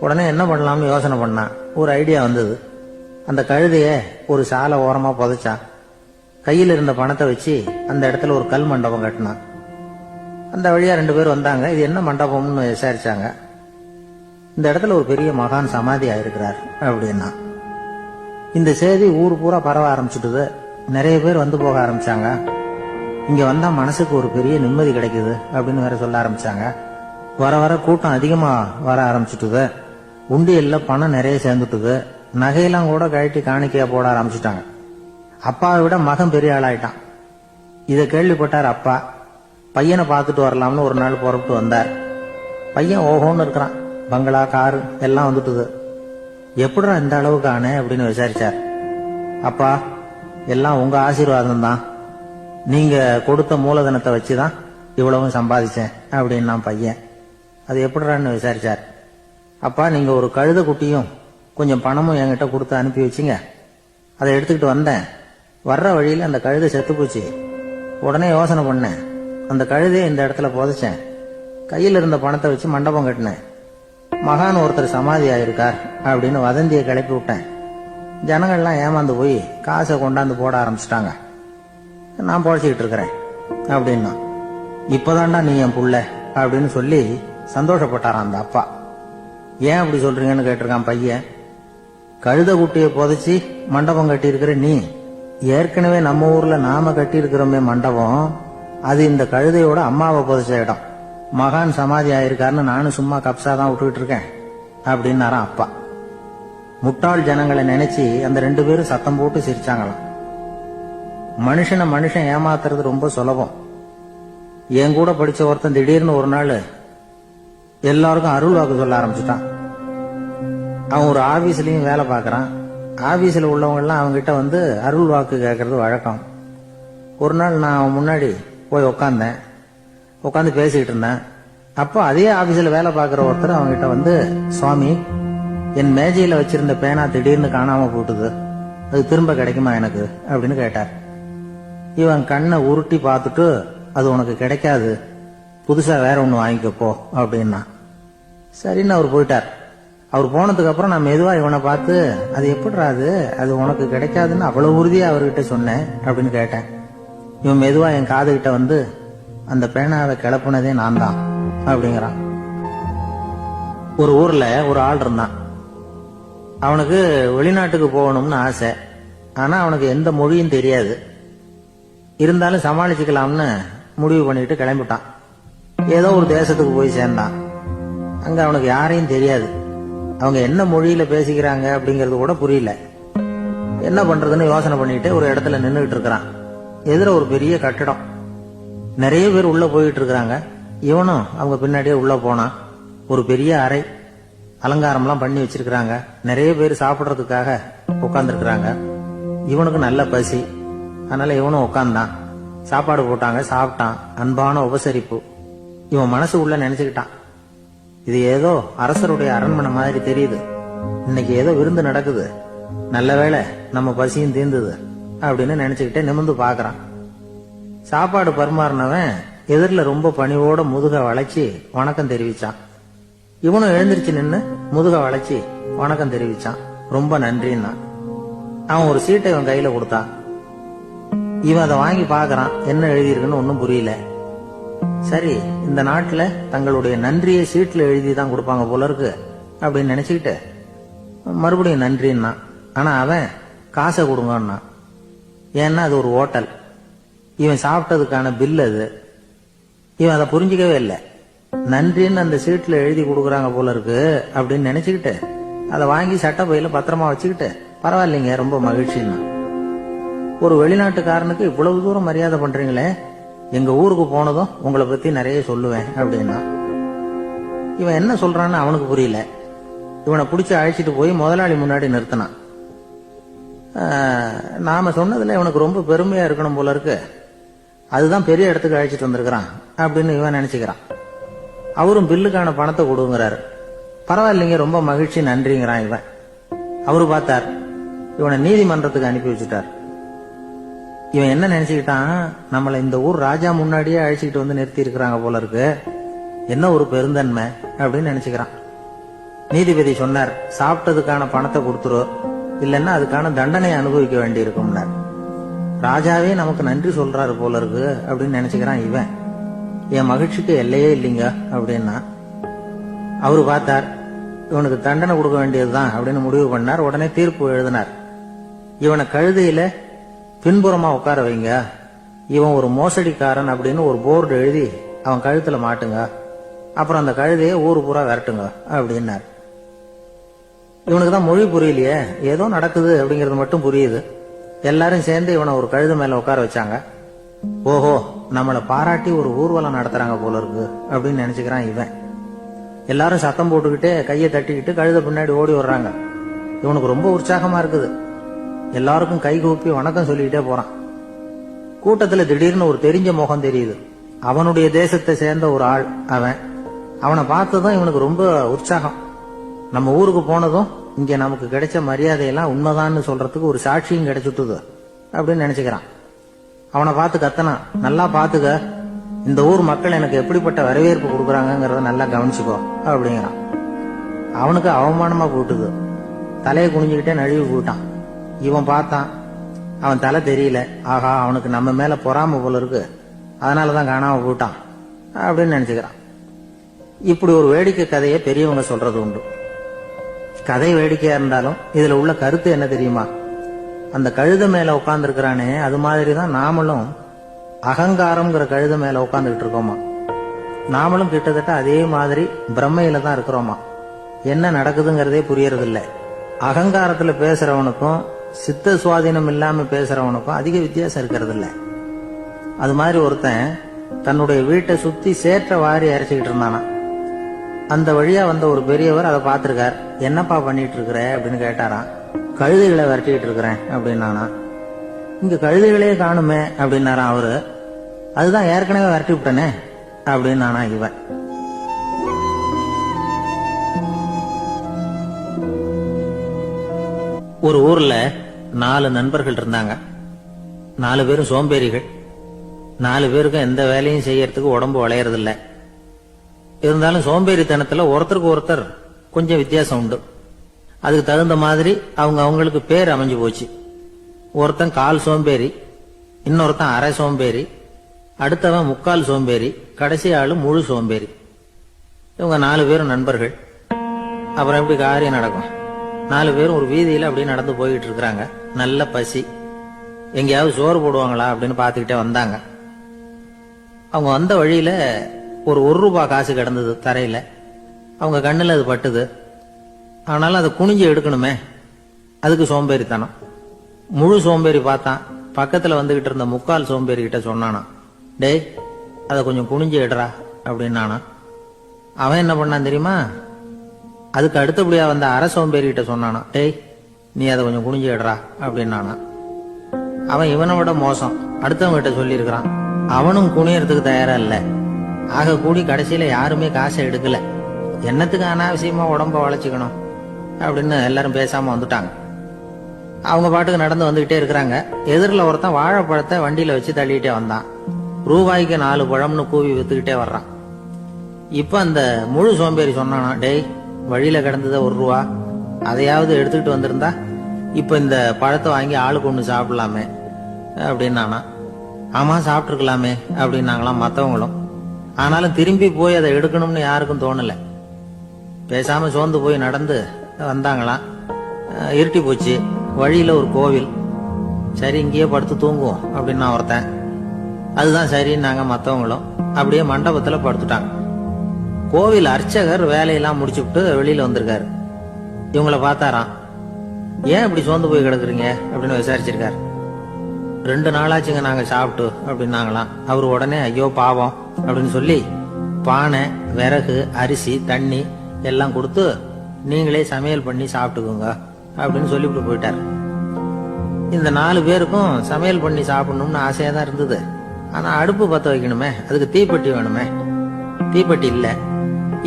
உடனே என்ன பண்ணலாம்னு யோசனை பண்ணான். ஒரு ஐடியா வந்தது. அந்த கழுதைய ஒரு சாலை ஓரமா புதைச்சான். கையில் இருந்த பணத்தை வச்சு அந்த இடத்துல ஒரு கல் மண்டபம் கட்டினான். அந்த வழியா 2 பேர் வந்தாங்க. இது என்ன மண்டபம்னு விசாரிச்சாங்க. இந்த இடத்துல ஒரு பெரிய மகான் சமாதி ஆயிருக்கிறார் அப்படின்னா. இந்த செய்தி ஊர் பூரா பரவ ஆரம்பிச்சுட்டுது. நிறைய பேர் வந்து போக ஆரம்பிச்சாங்க. இங்க வந்தா மனசுக்கு ஒரு பெரிய நிம்மதி கிடைக்குது அப்படின்னு வேற சொல்ல ஆரம்பிச்சாங்க. வர வர கூட்டம் அதிகமா வர ஆரம்பிச்சுட்டுது. உண்டியல்ல பணம் நிறைய சேர்ந்துட்டுது. நகையெல்லாம் கூட கழட்டி காணிக்கையா போட ஆரம்பிச்சுட்டாங்க. அப்பாவை விட மகன் பெரிய ஆளாயிட்டான். இதை கேள்விப்பட்டார் அப்பா. பையனை பார்த்துட்டு வரலாம்னு ஒரு நாள் புறப்பட்டு வந்தார். பையன் ஓஹோன்னு இருக்கிறான். பங்களா, காரு எல்லாம் வந்துட்டுது. எப்படிடா இந்த அளவுக்கு ஆனே அப்படின்னு விசாரிச்சார். அப்பா, எல்லாம் உங்க ஆசீர்வாதம் தான். நீங்க கொடுத்த மூலதனத்தை வச்சுதான் இவ்வளவும் சம்பாதிச்சேன் அப்படின்னு பையன். அது எப்படிடான்னு விசாரிச்சார். அப்பா, நீங்க ஒரு கழுத குட்டியும் கொஞ்சம் பணமும் என்கிட்ட கொடுத்து அனுப்பி வச்சிங்க. அதை எடுத்துக்கிட்டு வந்தேன். வர்ற வழியில அந்த கழுதை செத்து போச்சு. உடனே யோசனை பண்ணேன். அந்த கழுதையை இந்த இடத்துல புதைச்சேன். கையில் இருந்த பணத்தை வச்சு மண்டபம் கட்டினேன். மகான் ஒருத்தர் சமாதி ஆயிருக்கார் அப்படின்னு வதந்தியை கிளப்பி விட்டேன். ஜனங்கள்லாம் ஏமாந்து போய் காசை கொண்டாந்து போட ஆரம்பிச்சிட்டாங்க. நான் பொழைச்சிக்கிட்டு இருக்கிறேன் அப்படின்னா. இப்பதான்டா நீ என் புள்ள அப்படின்னு சொல்லி சந்தோஷப்பட்டாரான் அந்த அப்பா. ஏன் அப்படி சொல்றீங்கன்னு கேட்டிருக்கான் பையன். கழுத குட்டியை புதைச்சி மண்டபம் கட்டி இருக்கிற நீ, ஏற்கனவே நம்ம ஊர்ல நாம கட்டி இருக்கிறோமே மண்டபம், அது இந்த கழுதையோட அம்மாவை புதைச்ச இடம். மகான் சமாதி ஆயிருக்காருன்னு நானும் சும்மா கப்சா தான் விட்டுக்கிட்டு இருக்கேன் அப்படின்னாராம் அப்பா. முட்டாள் ஜனங்களை நினைச்சு அந்த 2 பேரும் சத்தம் போட்டு சிரிச்சாங்களாம். மனுஷன் ஏமாத்துறது ரொம்ப சுலபம். என் கூட படிச்ச ஒருத்தன் திடீர்னு ஒரு நாள் எல்லாருக்கும் அருள் வாக்கு சொல்ல ஆரம்பிச்சுட்டான். அவன் ஒரு ஆபீஸ்லயும் வேலை பார்க்கறான். ஆபீஸ்ல உள்ளவங்க எல்லாம் அவங்கிட்ட வந்து அருள் வாக்கு கேட்கறது வழக்கம். ஒரு நாள் நான் அவன் முன்னாடி போய் உட்காந்து பேசிக்கிட்டு இருந்தேன். அப்போ அதே ஆபீஸ்ல வேலை பார்க்கிற ஒருத்தர் அவங்கிட்ட வந்து, சுவாமி, என் மேஜையில வச்சிருந்த பேனா திடீர்னு காணாம போட்டுது, அது திரும்ப கிடைக்குமா எனக்கு அப்படின்னு கேட்டார். இவன் கண்ணை உருட்டி பார்த்துட்டு, அது உனக்கு கிடைக்காது, புதுசா வேற ஒண்ணு வாங்கிக்கப்போ அப்படின்னா. சரின்னு அவர் போயிட்டார். அவர் போனதுக்கு அப்புறம் நான் மெதுவா இவனை பார்த்து, அது எப்படிடா அது உனக்கு கிடைக்காதுன்னு அவ்வளவு உறுதியா அவர்கிட்ட சொன்னேன் அப்படின்னு கேட்டேன். இவன் மெதுவா என் காதுகிட்ட வந்து, அந்த பேனாவை கிளப்புனதே நான் தான் அப்படிங்கிறான். ஒரு ஊர்ல ஒரு ஆள் இருந்தான். அவனுக்கு வெளிநாட்டுக்கு போகணும்னு ஆசை. ஆனா அவனுக்கு எந்த மொழியும் தெரியாது. இருந்தாலும் சமாளிச்சுக்கலாம்னு முடிவு பண்ணிட்டு கிளம்பிட்டான். ஏதோ ஒரு தேசத்துக்கு போய் சேர்ந்தான். அங்க அவனுக்கு யாரையும் தெரியாது. அவங்க என்ன மொழியில பேசிக்கிறாங்க அப்படிங்கறது கூட புரியல. என்ன பண்றதுன்னு யோசனை பண்ணிட்டு ஒரு இடத்துல நின்றுட்டு இருக்கிறான். எதிர ஒரு பெரிய கட்டடம். நிறைய பேர் உள்ள போயிட்டு இருக்கிறாங்க. இவனும் அவங்க பின்னாடியே உள்ள போனான். ஒரு பெரிய அறை, அலங்காரம்லாம் பண்ணி வச்சிருக்கிறாங்க. நிறைய பேர் சாப்பிடறதுக்காக உட்கார்ந்துருக்கிறாங்க. இவனுக்கு நல்ல பசி, அதனால இவனும் உட்கார்ந்தான். சாப்பாடு போட்டாங்க, சாப்பிட்டான். அன்பான உபசரிப்பு. இவன் மனசு உள்ள நினைச்சுக்கிட்டான், இது ஏதோ அரசருடைய அரண்மனை மாதிரி தெரியுது, இன்னைக்கு ஏதோ விருந்து நடக்குது, நல்ல வேளை நம்ம பசியும் தீர்ந்தது அப்படின்னு நினைச்சுக்கிட்டே நிமிர்ந்து பாக்குறான். சாப்பாடு பரிமாறினவன் எதிரில் ரொம்ப பணிவோட முதுக வளைச்சி வணக்கம் தெரிவிச்சான். இவனும் எழுந்திருச்சு நின்னு முதுக வளைச்சி வணக்கம் தெரிவிச்சான். ரொம்ப நன்றின்னா. அவன் ஒரு சீட்டை இவன் கையில கொடுத்தான். இவன் அதை வாங்கி பாக்குறான். என்ன எழுதியிருக்குன்னு ஒன்னும் புரியல. சரி, இந்த நாட்டுல தங்களுடைய நன்றியை சீட்ல எழுதிதான் கொடுப்பாங்க போல இருக்கு அப்படின்னு நினைச்சுக்கிட்டு மறுபடியும் நன்றின்னா. ஆனா அவன் காசை கொடுங்கன்னா. ஏன்னா அது ஒரு ஹோட்டல், இவன் சாப்பிட்டதுக்கான பில் அது. இவன் அதை புரிஞ்சிக்கவே இல்லை. நன்றின்னு அந்த சீட்ல எழுதி கொடுக்குறாங்க போல இருக்கு அப்படின்னு நினைச்சுக்கிட்டு அதை வாங்கி சட்டை பையில பத்திரமா வச்சுக்கிட்டு, பரவாயில்லைங்க, ரொம்ப மகிழ்ச்சின்னா. ஒரு வெளிநாட்டுக்காரனுக்கு இவ்வளவு தூரம் மரியாதை பண்றீங்களே, எங்க ஊருக்கு போனதும் உங்களை பத்தி நிறைய சொல்லுவேன் அப்படின்னா. இவன் என்ன சொல்றான்னு அவனுக்கு புரியல. இவனை பிடிச்சி அழைச்சிட்டு போய் முதலாளி முன்னாடி நிறுத்தினான். நாம சொன்னதுல இவனுக்கு ரொம்ப பெருமையா இருக்கணும் போல இருக்கு, அதுதான் பெரிய இடத்துக்கு அழைச்சிட்டு வந்திருக்கிறான் அப்படின்னு இவன் நினைச்சுக்கிறான். அவரும் பில்லுக்கான பணத்தை கொடுங்கிறாரு. பரவாயில்லைங்க, ரொம்ப மகிழ்ச்சி, நன்றிங்கிறான் இவன். அவரு பார்த்தார், இவனை நீதிமன்றத்துக்கு அனுப்பி வச்சுட்டார். இவன் என்ன நினைச்சுக்கிட்டான், நம்மள இந்த ஊர் ராஜா முன்னாடியே அழைச்சிக்கிட்டு வந்து நிறுத்தி இருக்கிறாங்க போல இருக்கு, என்ன ஒரு பெருந்தன்மை அப்படின்னு நினைச்சுக்கிறான். நீதிபதி சொன்னார், சாப்பிட்டதுக்கான பணத்தை கொடுத்துரு, இல்லைன்னா அதுக்கான தண்டனையை அனுபவிக்க வேண்டி இருக்கும்னார். ராஜாவே நமக்கு நன்றி சொல்றாரு போல இருக்கு அப்படின்னு நினைச்சுக்கிறான் இவன். என் மகிழ்ச்சிக்கு எல்லையே இல்லைங்க அப்படின்னா. அவரு பார்த்தார், இவனுக்கு தண்டனை கொடுக்க வேண்டியதுதான் அப்படின்னு முடிவு பண்ணார். உடனே தீர்ப்பு எழுதினார். இவனை கழுதையில பின்புறமா உட்கார வைங்க, இவன் ஒரு மோசடிக்காரன் அப்படின்னு ஒரு போர்டு எழுதி அவன் கழுத்துல மாட்டுங்க, அப்புறம் அந்த கழுதையை ஊரு பூரா விரட்டுங்க அப்படின்னார். இவனுக்கு தான் மொழி புரியலையே, ஏதோ நடக்குது அப்படிங்கிறது மட்டும் புரியுது. எல்லாரும் சேர்ந்து இவனை ஒரு கழுதை மேல உட்கார வச்சாங்க. ஓஹோ, நம்மளை பாராட்டி ஒரு ஊர்வலம் நடத்துறாங்க போல இருக்கு அப்படின்னு நினைச்சுக்கிறான் இவன். எல்லாரும் சத்தம் போட்டுக்கிட்டே கையை தட்டிக்கிட்டு கழுதை பின்னாடி ஓடி வர்றாங்க. இவனுக்கு ரொம்ப உற்சாகமா இருக்குது. எல்லாருக்கும் கை கூப்பி வணக்கம் சொல்லிக்கிட்டே போறான். கூட்டத்துல திடீர்னு ஒரு தெரிஞ்ச முகம் தெரியுது. அவனுடைய தேசத்தை சேர்ந்த ஒரு ஆள் அவன். அவனை பார்த்ததும் இவனுக்கு ரொம்ப உற்சாகம். நம்ம ஊருக்கு போனதும் இங்க நமக்கு கிடைச்ச மரியாதையெல்லாம் உண்மைதான்னு சொல்றதுக்கு ஒரு சாட்சியும் கிடைச்சுட்டுது அப்படின்னு நினைச்சுக்கிறான். அவனை பார்த்து கத்தனான், நல்லா பாத்துக்க, இந்த ஊர் மக்கள் எனக்கு எப்படிப்பட்ட வரவேற்பு கொடுக்குறாங்கிறத நல்லா கவனிச்சுக்கோ அப்படிங்கிறான். அவனுக்கு அவமானமா போட்டுது. தலையை குனிஞ்சுக்கிட்டே நழுவி போயிட்டான். இவன் பார்த்தான், அவன் தலை தெரியல. ஆகா, அவனுக்கு நம்ம மேல பொறாம போல இருக்கு, அதனாலதான் காணாம போயிட்டான் அப்படின்னு நினைச்சுக்கிறான். இப்படி ஒரு வேடிக்கை கதையை பெரியவங்க சொல்றது உண்டு. கதை வேடிக்கையா இருந்தாலும் இதுல உள்ள கருத்து என்ன தெரியுமா? அந்த கழுதை மேல உட்கார்ந்து இருக்கிறானே, அது மாதிரிதான் நாமளும் அகங்காரம்ங்கிற கழுதை மேல உட்கார்ந்துட்டு இருக்கோமா. நாமளும் கிட்டத்தட்ட அதே மாதிரி பிரம்மையில தான் இருக்கிறோமா. என்ன நடக்குதுங்கிறதே புரியறது இல்ல. அகங்காரத்துல பேசுறவனுக்கும் சித்த சுவாதீனம் இல்லாம பேசுறவனுக்கும் அதிக வித்தியாசம் இருக்கிறது இல்ல. அது மாதிரி ஒருத்தன் தன்னுடைய வீட்டை சுத்தி சேற்ற வாரி அரைச்சுக்கிட்டு இருந்தானா. அந்த வழியா வந்த ஒரு பெரியவர் அதை பார்த்திருக்கார். என்னப்பா பண்ணிட்டு இருக்கிற அப்படின்னு கேட்டாராம். கழுதைகளை விரட்டிட்டு இருக்கிறேன் அப்படின்னானா. இங்க கழுதைகளே காணுமே அப்படின்னாராம் அவரு. அதுதான் ஏற்கனவே விரட்டி விட்டனே அப்படின்னானா இவன். ஒரு ஊர்ல 4 நண்பர்கள் இருந்தாங்க. 4 பேரும் சோம்பேறிகள். 4 பேருக்கும் எந்த வேலையும் செய்யறதுக்கு உடம்பு வளையறது இல்ல. இருந்தாலும் சோம்பேறித்தனத்துல ஒருத்தருக்கு ஒருத்தர் கொஞ்சம் வித்தியாசம் உண்டு. அதுக்கு தகுந்த மாதிரி அவங்களுக்கு பேர் அமைஞ்சு போச்சு. ஒருத்தன் கால் சோம்பேறி, இன்னொருத்தன் அரை சோம்பேறி, அடுத்தவன் முக்கால் சோம்பேறி, கடைசி ஆளு முழு சோம்பேறி. இவங்க 4 பேரும் நண்பர்கள். அப்புறம் எப்படி காரியம் நடக்கும்? 4 பேரும் ஒரு வீதியில அப்படியே நடந்து போயிட்டு இருக்கிறாங்க. நல்ல பசி. எங்கேயாவது சோறு போடுவாங்களா அப்படின்னு பாத்துக்கிட்டே வந்தாங்க. அவங்க வந்த வழியில ஒரு 1 ரூபாய் காசு கிடந்தது தரையில. அவங்க கண்ணுல அது பட்டுது. ஆனாலும் அதை குனிஞ்சு எடுக்கணுமே, அதுக்கு சோம்பேறித்தனம். முழு சோம்பேறி பார்த்தான். பக்கத்துல வந்துகிட்டு இருந்த முக்கால் சோம்பேறி கிட்ட சொன்னானா, டேய் அதை கொஞ்சம் குனிஞ்சு எடுறா அப்படின்னானா. அவன் என்ன பண்ணான் தெரியுமா? அதுக்கு அடுத்தபடியா வந்த அரை சோம்பேறி கிட்ட சொன்னானா, டேய் நீ அதை கொஞ்சம் குனிஞ்சு எடுறா அப்படின்னானா. அவன் இவனை விட மோசம். அடுத்தவங்க கிட்ட சொல்லி இருக்கிறான். அவனும் குனியறதுக்கு தயாரா இல்ல. ஆக கூடி கடைசியில யாருமே காசை எடுக்கல. என்னத்துக்கு அனாவசியமா உடம்ப வளைச்சுக்கணும் அப்படின்னு எல்லாரும் பேசாம வந்துட்டாங்க. அவங்க பாட்டுக்கு நடந்து வந்துகிட்டே இருக்கிறாங்க. எதிரில் ஒருத்தன் வாழைப்பழத்தை வண்டியில வச்சு தள்ளிட்டே வந்தான். ரூபாய்க்கு 4 பழம்னு கூவி வித்துக்கிட்டே வர்றான். இப்ப அந்த முழு சோம்பேறி சொன்னானா, டேய் வழியில கிடந்தத 1 ரூபா, அதையாவது எடுத்துக்கிட்டு வந்திருந்தா இப்ப இந்த பழத்தை வாங்கி ஆளுக்கு ஒண்ணு சாப்பிடலாமே அப்படின்னானா. ஆமா சாப்பிட்டுருக்கலாமே அப்படின்னாங்களாம் மத்தவங்களும். ஆனாலும் திரும்பி போய் அதை எடுக்கணும்னு யாருக்கும் தோணல. பேசாம சோர்ந்து போய் நடந்து வந்தாங்களாம். இருட்டி போச்சு. வழியில ஒரு கோவில். சரி இங்கேயே படுத்து தூங்குவோம் அப்படின்னா ஒருத்தன். அதுதான் சரின்னாங்க மத்தவங்களும். அப்படியே மண்டபத்துல படுத்துட்டாங்க. கோவில் அர்ச்சகர் வேலையெல்லாம் முடிச்சுட்டு வெளியில வந்திருக்காரு. இவங்கள பார்த்தாராம். ஏன் இப்படி சோர்ந்து போய் கிடக்குறீங்க அப்படின்னு விசாரிச்சிருக்காரு. 2 நாளாச்சுங்க நாங்க சாப்பிட்டு அப்படின்னாங்களாம். அவரு உடனே ஐயோ பாவம் அப்படின்னு சொல்லி பானை, விறகு, அரிசி, தண்ணி எல்லாம் கொடுத்து நீங்களே சமையல் பண்ணி சாப்பிட்டுக்கோங்க அப்படின்னு சொல்லிவிட்டு போயிட்டாரு. இந்த 4 பேருக்கும் சமையல் பண்ணி சாப்பிடணும்னு ஆசையா தான் இருந்தது. ஆனா அடுப்பு பத்த வைக்கணுமே, அதுக்கு தீப்பெட்டி வேணுமே. தீப்பெட்டி இல்ல.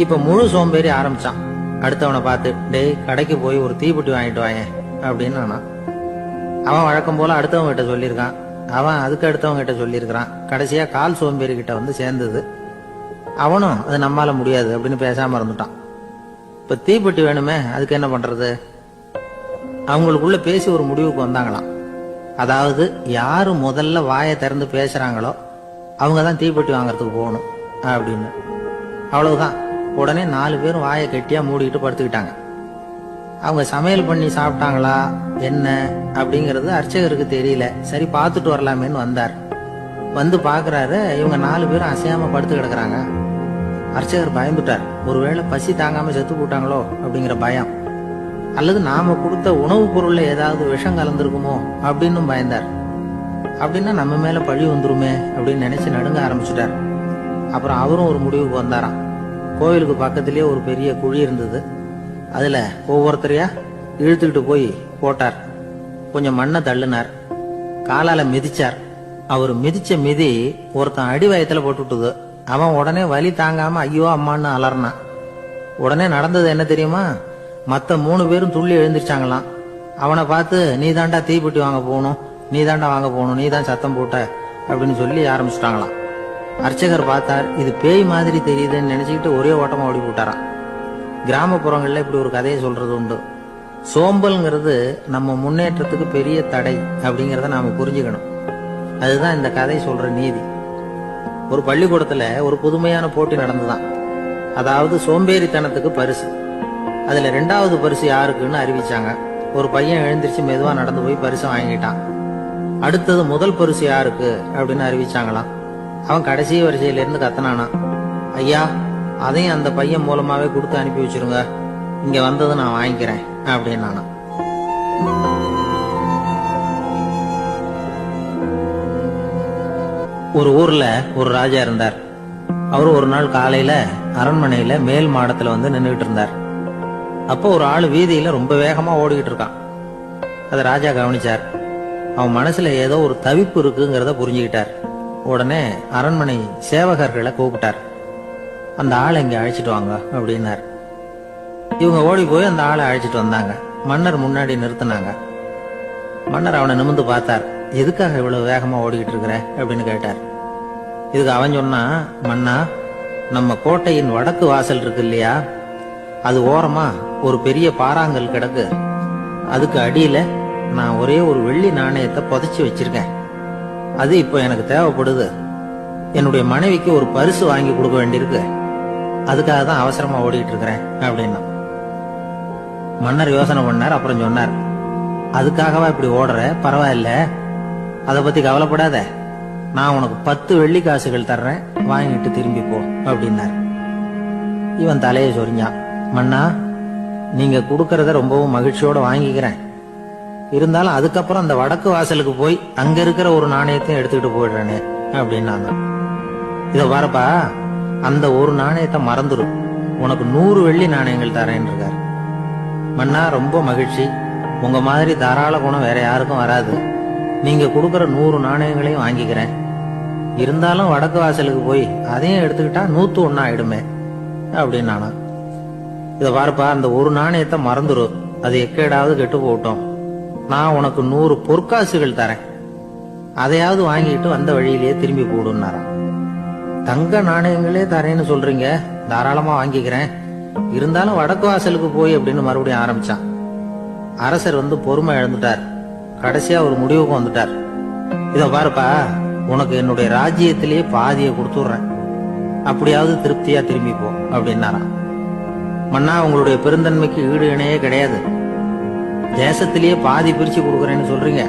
இப்ப முழு சோம்பேறி ஆரம்பிச்சான். அடுத்தவனை பார்த்து, டேய் கடைக்கு போய் ஒரு தீப்பெட்டி வாங்கிட்டு வாயேன் அப்படின்னு. அவன் வழக்கம் போல அடுத்தவங்க கிட்ட சொல்லியிருக்கான். அவன் அதுக்கு அடுத்தவங்க கிட்ட சொல்லியிருக்கிறான். கடைசியா கால் சோம்பேறி கிட்ட வந்து சேர்ந்தது. அவனும் அது நம்மால முடியாது அப்படின்னு பேசாம இருந்துட்டான். இப்ப தீப்பெட்டி வேணுமே, அதுக்கு என்ன பண்றது? அவங்களுக்குள்ள பேசி ஒரு முடிவுக்கு வந்தாங்களாம். அதாவது யாரு முதல்ல வாயை திறந்து பேசுறாங்களோ அவங்கதான் தீப்பெட்டி வாங்கறதுக்கு போகணும் அப்படின்னு. அவ்வளவுதான். உடனே 4 பேரும் வாயை கெட்டியா மூடிக்கிட்டு படுத்துக்கிட்டாங்க. அவங்க சமையல் பண்ணி சாப்பிட்டாங்களா என்ன அப்படிங்கறது அர்ச்சகருக்கு தெரியல. சரி பார்த்துட்டு வரலாமேன்னு வந்தார். வந்து பாக்குறாரு, இவங்க 4 பேரும் அசையாம படுத்து கிடக்குறாங்க. அர்ச்சகர் பயந்துட்டார். ஒருவேளை பசி தாங்காம செத்து போட்டாங்களோ அப்படிங்கிற பயம். அல்லது நாம கொடுத்த உணவுப் பொருள்ல ஏதாவது விஷம் கலந்துருக்குமோ அப்படின்னு பயந்தார். அப்படின்னா நம்ம மேல பழி வந்துருமே அப்படின்னு நினைச்சு நடுங்க ஆரம்பிச்சுட்டார். அப்புறம் அவரும் ஒரு முடிவுக்கு வந்தாராம். கோவிலுக்கு பக்கத்திலேயே ஒரு பெரிய குழி இருந்தது. அதுல ஒவ்வொருத்தரையா இழுத்துக்கிட்டு போய் போட்டார். கொஞ்சம் மண்ணை தள்ளினார். காலால மிதிச்சார். அவர் மிதிச்ச மிதி ஒருத்தன் அடி வயத்துல போட்டுட்டுது. அவன் உடனே வலி தாங்காம ஐயோ அம்மான்னு அலறினான். உடனே நடந்தது என்ன தெரியுமா? மத்த 3 பேரும் துள்ளி எழுந்திருச்சாங்களாம். அவனை பார்த்து நீ தாண்டா தீப்பெட்டி வாங்க போகணும், நீ தாண்டா வாங்க போகணும், நீ தான் சத்தம் போட்ட அப்படின்னு சொல்லி ஆரம்பிச்சுட்டாங்களாம். அர்ச்சகர் பார்த்தார். இது பேய் மாதிரி தெரியுதுன்னு நினைச்சுக்கிட்டு ஒரே ஓட்டமா ஓடி போட்டாராம். கிராமப்புறங்கள்ல இப்படி ஒரு கதையை சொல்றது உண்டு. சோம்பல்ங்கிறது நம்ம முன்னேற்றத்துக்கு பெரிய தடை அப்படிங்கறத நாம புரிஞ்சுக்கணும். அதுதான் இந்த கதை சொல்ற நீதி. ஒரு பள்ளிக்கூடத்துல ஒரு புதுமையான போட்டி நடந்துதான். அதாவது சோம்பேறித்தனத்துக்கு பரிசு. அதுல 2வது பரிசு யாருக்குன்னு அறிவிச்சாங்க. ஒரு பையன் எழுந்திருச்சு மெதுவா நடந்து போய் பரிசு வாங்கிட்டான். அடுத்தது முதல் பரிசு யாருக்கு அப்படின்னு அறிவிச்சாங்களாம். அவன் கடைசி வரிசையில இருந்து கத்தனானா, ஐயா அதையும் அந்த பையன் மூலமாவே கொடுத்து அனுப்பி வச்சிருங்க, இங்க வந்தது நான் வாங்கிக்கிறேன் அப்படின்னு. ஒரு ஊர்ல ஒரு ராஜா இருந்தார். அவரு ஒரு நாள் காலையில அரண்மனையில மேல் மாடத்துல வந்து நின்றுகிட்டு இருந்தார். அப்போ ஒரு ஆளு வீதியில ரொம்ப வேகமா ஓடிக்கிட்டு இருக்கான். அத ராஜா கவனிச்சார். அவன் மனசுல ஏதோ ஒரு தவிப்பு இருக்குங்கிறத புரிஞ்சுக்கிட்டார். உடனே அரண்மனை சேவகர்களை கூப்பிட்டார். அந்த ஆளை இங்க அழைச்சிட்டு வாங்க அப்படின்னார். இவங்க ஓடி போய் அந்த ஆளை அழைச்சிட்டு வந்தாங்க. மன்னர் முன்னாடி நிறுத்தினாங்க. மன்னர் அவனை நிமிர்ந்து பார்த்தார். எதுக்காக இவ்வளவு வேகமா ஓடிக்கிட்டு இருக்கிற அப்படின்னு கேட்டார். இதுக்கு அவன் சொன்னா, மன்னா, நம்ம கோட்டையின் வடக்கு வாசல் இருக்கு இல்லையா, அது ஓரமா ஒரு பெரிய பாறாங்கல் கிடக்கு. அதுக்கு அடியில நான் ஒரே ஒரு வெள்ளி நாணயத்தை புதைச்சு வச்சிருக்கேன். அது இப்போ எனக்கு தேவைப்படுது. என்னுடைய மனைவிக்கு ஒரு பரிசு வாங்கி கொடுக்க வேண்டியிருக்கு. அதுக்காக தான் அவசரமா ஓடிட்டு இருக்கிறேன் அப்படின்னா. மன்னர் யோசனை பண்ணார். அப்புறம் சொன்னார், அதுக்காகவா இப்படி ஓடுற? பரவாயில்ல, அதை பத்தி கவலைப்படாத. நான் உனக்கு 10 வெள்ளி காசுகள் தர்றேன், வாங்கிட்டு திரும்பி போ அப்படின்னார். இவன் தலையை சொரிஞ்சான். மன்னா, நீங்க கொடுக்கறத ரொம்பவும் மகிழ்ச்சியோட வாங்கிக்கிறேன். இருந்தாலும் அதுக்கப்புறம் அந்த வடக்கு வாசலுக்கு போய் அங்க இருக்கிற ஒரு நாணயத்தையும் எடுத்துக்கிட்டு போயிடுறேனே அப்படின்னாங்க. இத பாருப்பா, அந்த ஒரு நாணயத்தை மறந்துடும், உனக்கு 100 வெள்ளி நாணயங்கள் தரேன் இருக்கார். மன்னா, ரொம்ப மகிழ்ச்சி. உங்க மாதிரி தாராள குணம் வேற யாருக்கும் வராது. நீங்க கொடுக்கற 100 நாணயங்களையும் வாங்கிக்கிறேன். இருந்தாலும் வடக்கு வாசலுக்கு போய் அதையும் எடுத்துக்கிட்டா 101 ஆயிடுமே அப்படின்னு நானா. இத பாருப்பா, அந்த ஒரு நாணயத்தை மறந்துடும், அது எக்கேடாவது கெட்டு போட்டோம். நான் உனக்கு 100 பொற்காசுகள் தரேன், அதையாவது வாங்கிட்டு வந்த வழியிலேயே திரும்பி போடுன்னாராம். தங்க நாணயங்களே தரேன்னு சொல்றீங்க, தாராளமா வாங்கிக்கிறேன். இருந்தாலும் வடக்கு வாசலுக்கு போய் அப்படின்னு மறுபடியும் ஆரம்பிச்சான். அரசர் வந்து பொறுமை இழந்துட்டார். கடைசியா ஒரு முடிவுக்கு வந்துட்டார். இத பாருப்பா, உனக்கு என்னுடைய ராஜ்யத்திலேயே பாதியை கொடுத்துடுறேன், அப்படியாவது திருப்தியா திரும்பி போ அப்படின்னாராம். மன்னா, உங்களுடைய பெருந்தன்மைக்கு ஈடு இணையே கிடையாது. தேசத்திலேயே பாதி பிரிச்சு கொடுக்கறேன்னு சொல்றீங்க,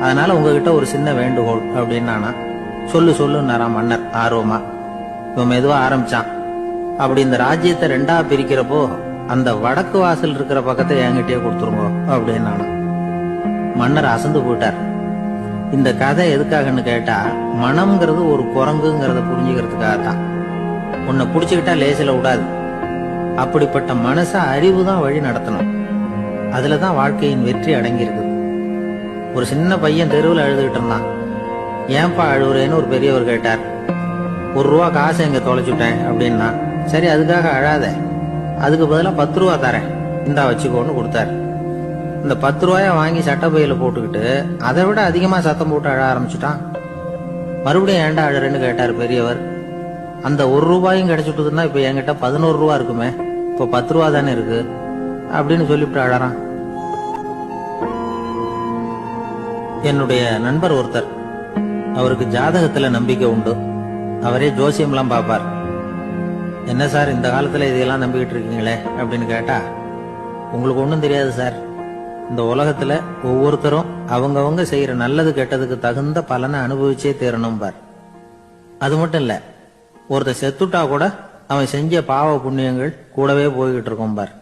அதனால உங்ககிட்ட ஒரு சின்ன வேண்டுகோள் அப்படின்னானா. சொல்லுன்னாராம் மன்னர் ஆர்வமா. இவன் மெதுவா ஆரம்பிச்சான். அப்படி இந்த ராஜ்யத்தை 2ஆ பிரிக்கிறப்போ அந்த வடக்கு வாசல் இருக்கிற பக்கத்தை என்கிட்டயே கொடுத்துருங்க அப்படின்னு. மன்னர் அசந்து போயிட்டார். இந்த கதை எதுக்காகன்னு கேட்டா, மனம்ங்கிறது ஒரு குரங்குங்கிறத புரிஞ்சுக்கிறதுக்காகத்தான். உன்னை புடிச்சுக்கிட்டா லேசில விடாது. அப்படிப்பட்ட மனச அறிவு தான் வழி நடத்தணும். அதுலதான் வாழ்க்கையின் வெற்றி அடங்கி இருக்குது. ஒரு சின்ன பையன் தெருவில் அழுதுகிட்டு இருந்தான். ஏன்பா அழுவுறேன்னு ஒரு பெரியவர் கேட்டார். 1 ரூபா காசை எங்க தொலைச்சுட்டேன் அப்படின்னா. சரி, அதுக்காக அழாத, அதுக்கு பதிலா 10 ரூபா தரேன், இந்தா வச்சுக்கோன்னு கொடுத்தாரு. இந்த 10 ரூபாய வாங்கி சட்டப்பையில போட்டுக்கிட்டு அதை விட அதிகமா சத்தம் போட்டு அழ ஆரம்பிச்சுட்டான். மறுபடியும் ஏன்டா அழறேன்னு கேட்டார் பெரியவர். அந்த 1 ரூபாயும் கிடைச்சிட்டுதுன்னா இப்ப என்கிட்ட 11 ரூபா இருக்குமே, இப்ப 10 ரூபா தானே இருக்கு அப்படின்னு சொல்லிவிட்டு அழறான். என்னுடைய நண்பர் ஒருத்தர், அவருக்கு ஜாதகத்துல நம்பிக்கை உண்டு. அவரே ஜோசியம்லாம் பாப்பார். என்ன சார் இந்த காலத்துல இதையெல்லாம் நம்பிக்கிட்டு இருக்கீங்களே அப்படின்னு கேட்டா, உங்களுக்கு ஒன்றும் தெரியாது சார். இந்த உலகத்துல ஒவ்வொருத்தரும் அவங்கவங்க செய்யற நல்லது கெட்டதுக்கு தகுந்த பலனை அனுபவிச்சே தீரணும் பார். அது மட்டும் இல்ல, ஒருத்தர் செத்துட்டா கூட அவன் செஞ்ச பாவ புண்ணியங்கள் கூடவே போய்கிட்டு இருக்கும் பார்.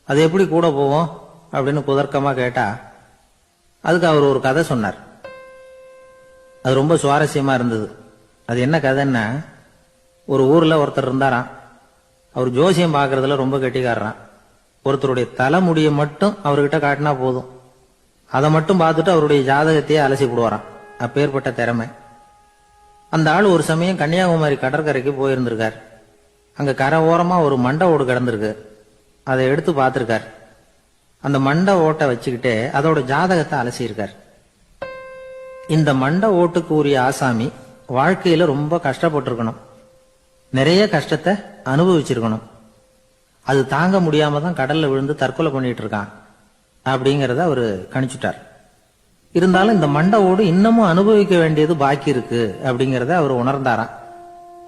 அது எப்படி கூட போவோம் அப்படின்னு குதர்க்கமா கேட்டா அதுக்கு அவர் ஒரு கதை சொன்னார். அது ரொம்ப சுவாரஸ்யமா இருந்தது. அது என்ன கதைன்னா, ஒரு ஊர்ல ஒருத்தர் இருந்தாராம். அவர் ஜோசியம் பார்க்கறதுல ரொம்ப கெட்டிக்காரரான். ஒருத்தருடைய தலைமுடியை மட்டும் அவர்கிட்ட காட்டினா போதும், அதை மட்டும் பார்த்துட்டு அவருடைய ஜாதகத்தையே அலசி போடுவாராம். அப்பேற்பட்ட திறமை. அந்த ஆள் ஒரு சமயம் கன்னியாகுமரி கடற்கரைக்கு போயிருந்திருக்கார். அங்க கரை ஓரமா ஒரு மண்டை ஓடு கிடந்திருக்கு. அதை எடுத்து பார்த்திருக்கார். அந்த மண்டை ஓட்டை வச்சுக்கிட்டே அதோட ஜாதகத்தை அலசியிருக்கார். இந்த மண்டை ஓட்டுக்கு உரிய ஆசாமி வாழ்க்கையில ரொம்ப கஷ்டப்பட்டிருக்கணும், நிறைய கஷ்டத்தை அனுபவிச்சிருக்கணும். அது தாங்க முடியாம தான் கடல்ல விழுந்து தற்கொலை பண்ணிட்டு இருக்கான் அப்படிங்கறத அவரு கணிச்சுட்டார். இருந்தாலும் இந்த மண்டை ஓடு இன்னமும் அனுபவிக்க வேண்டியது பாக்கி இருக்கு அப்படிங்கறத அவர் உணர்ந்தாராம்.